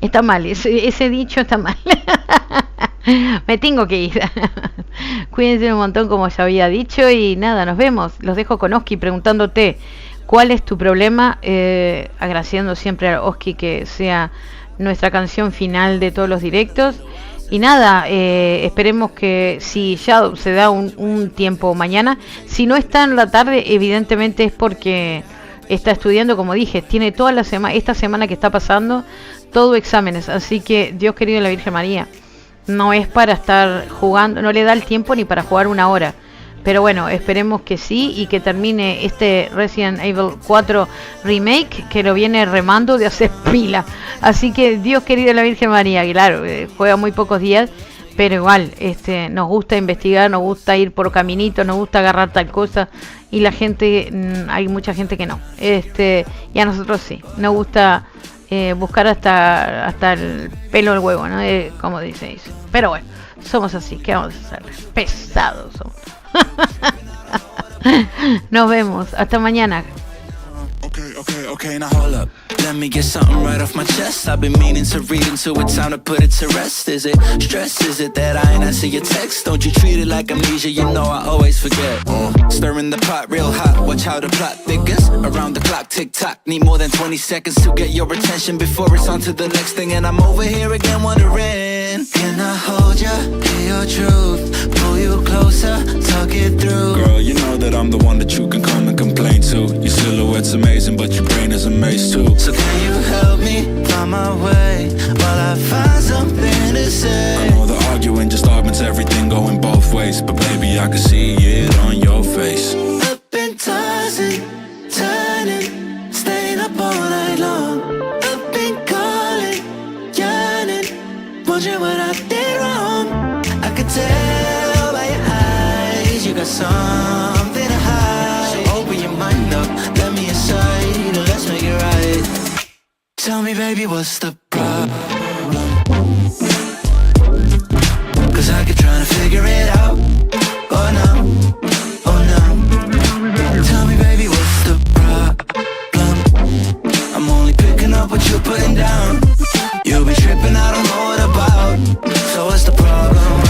Está mal, ese dicho está mal. Me tengo que ir. Cuídense un montón, como ya había dicho, y nada, nos vemos. Los dejo con Oski preguntándote cuál es tu problema, agradeciendo siempre a Oski que sea nuestra canción final de todos los directos. Y nada, esperemos que si ya se da un tiempo mañana, si no está en la tarde, evidentemente es porque está estudiando, como dije, tiene toda la semana, esta semana que está pasando, todo exámenes, así que Dios querido de la Virgen María, no es para estar jugando, no le da el tiempo ni para jugar una hora. Pero bueno, esperemos que sí y que termine este Resident Evil 4 Remake, que lo viene remando de hacer pila. Así que Dios querido la Virgen María, claro, juega muy pocos días, pero igual nos gusta investigar, nos gusta ir por caminitos, nos gusta agarrar tal cosa, y la gente, hay mucha gente que no. Y a nosotros sí, nos gusta buscar hasta el pelo del huevo, ¿no? Como dice. Pero bueno, somos así, ¿qué vamos a hacer? Pesados somos. Nos vemos, hasta mañana. Okay, now hold up. Let me get something right off my chest. I've been meaning to read into it, time to put it to rest. Is it stress? Is it that I ain't answer your text? Don't you treat it like amnesia, you know I always forget. Stirring the pot real hot, watch how the plot thickens. Around the clock, tick tock, need more than 20 seconds to get your attention before it's on to the next thing. And I'm over here again wondering, can I hold ya, hear your truth, pull you closer, talk it through? Girl, you know that I'm the one that you can come and complain to. Your silhouette's amazing, but your brain is a maze too. So can you help me find my way while I find something to say? I know the arguing just augments everything going both ways, but baby, I can see it on your face. Up and tossing, turning, staying up all night long. Up and calling, yearning, wondering what I did wrong. I could tell by your eyes you got something to hide. So open your mind up, let me inside, and let's make it right. Tell me, baby, what's the problem? Cause I keep trying to figure it out. Oh no, oh no. Tell me, baby, what's the problem? I'm only picking up what you're putting down. You'll be tripping, I don't know what about. So what's the problem?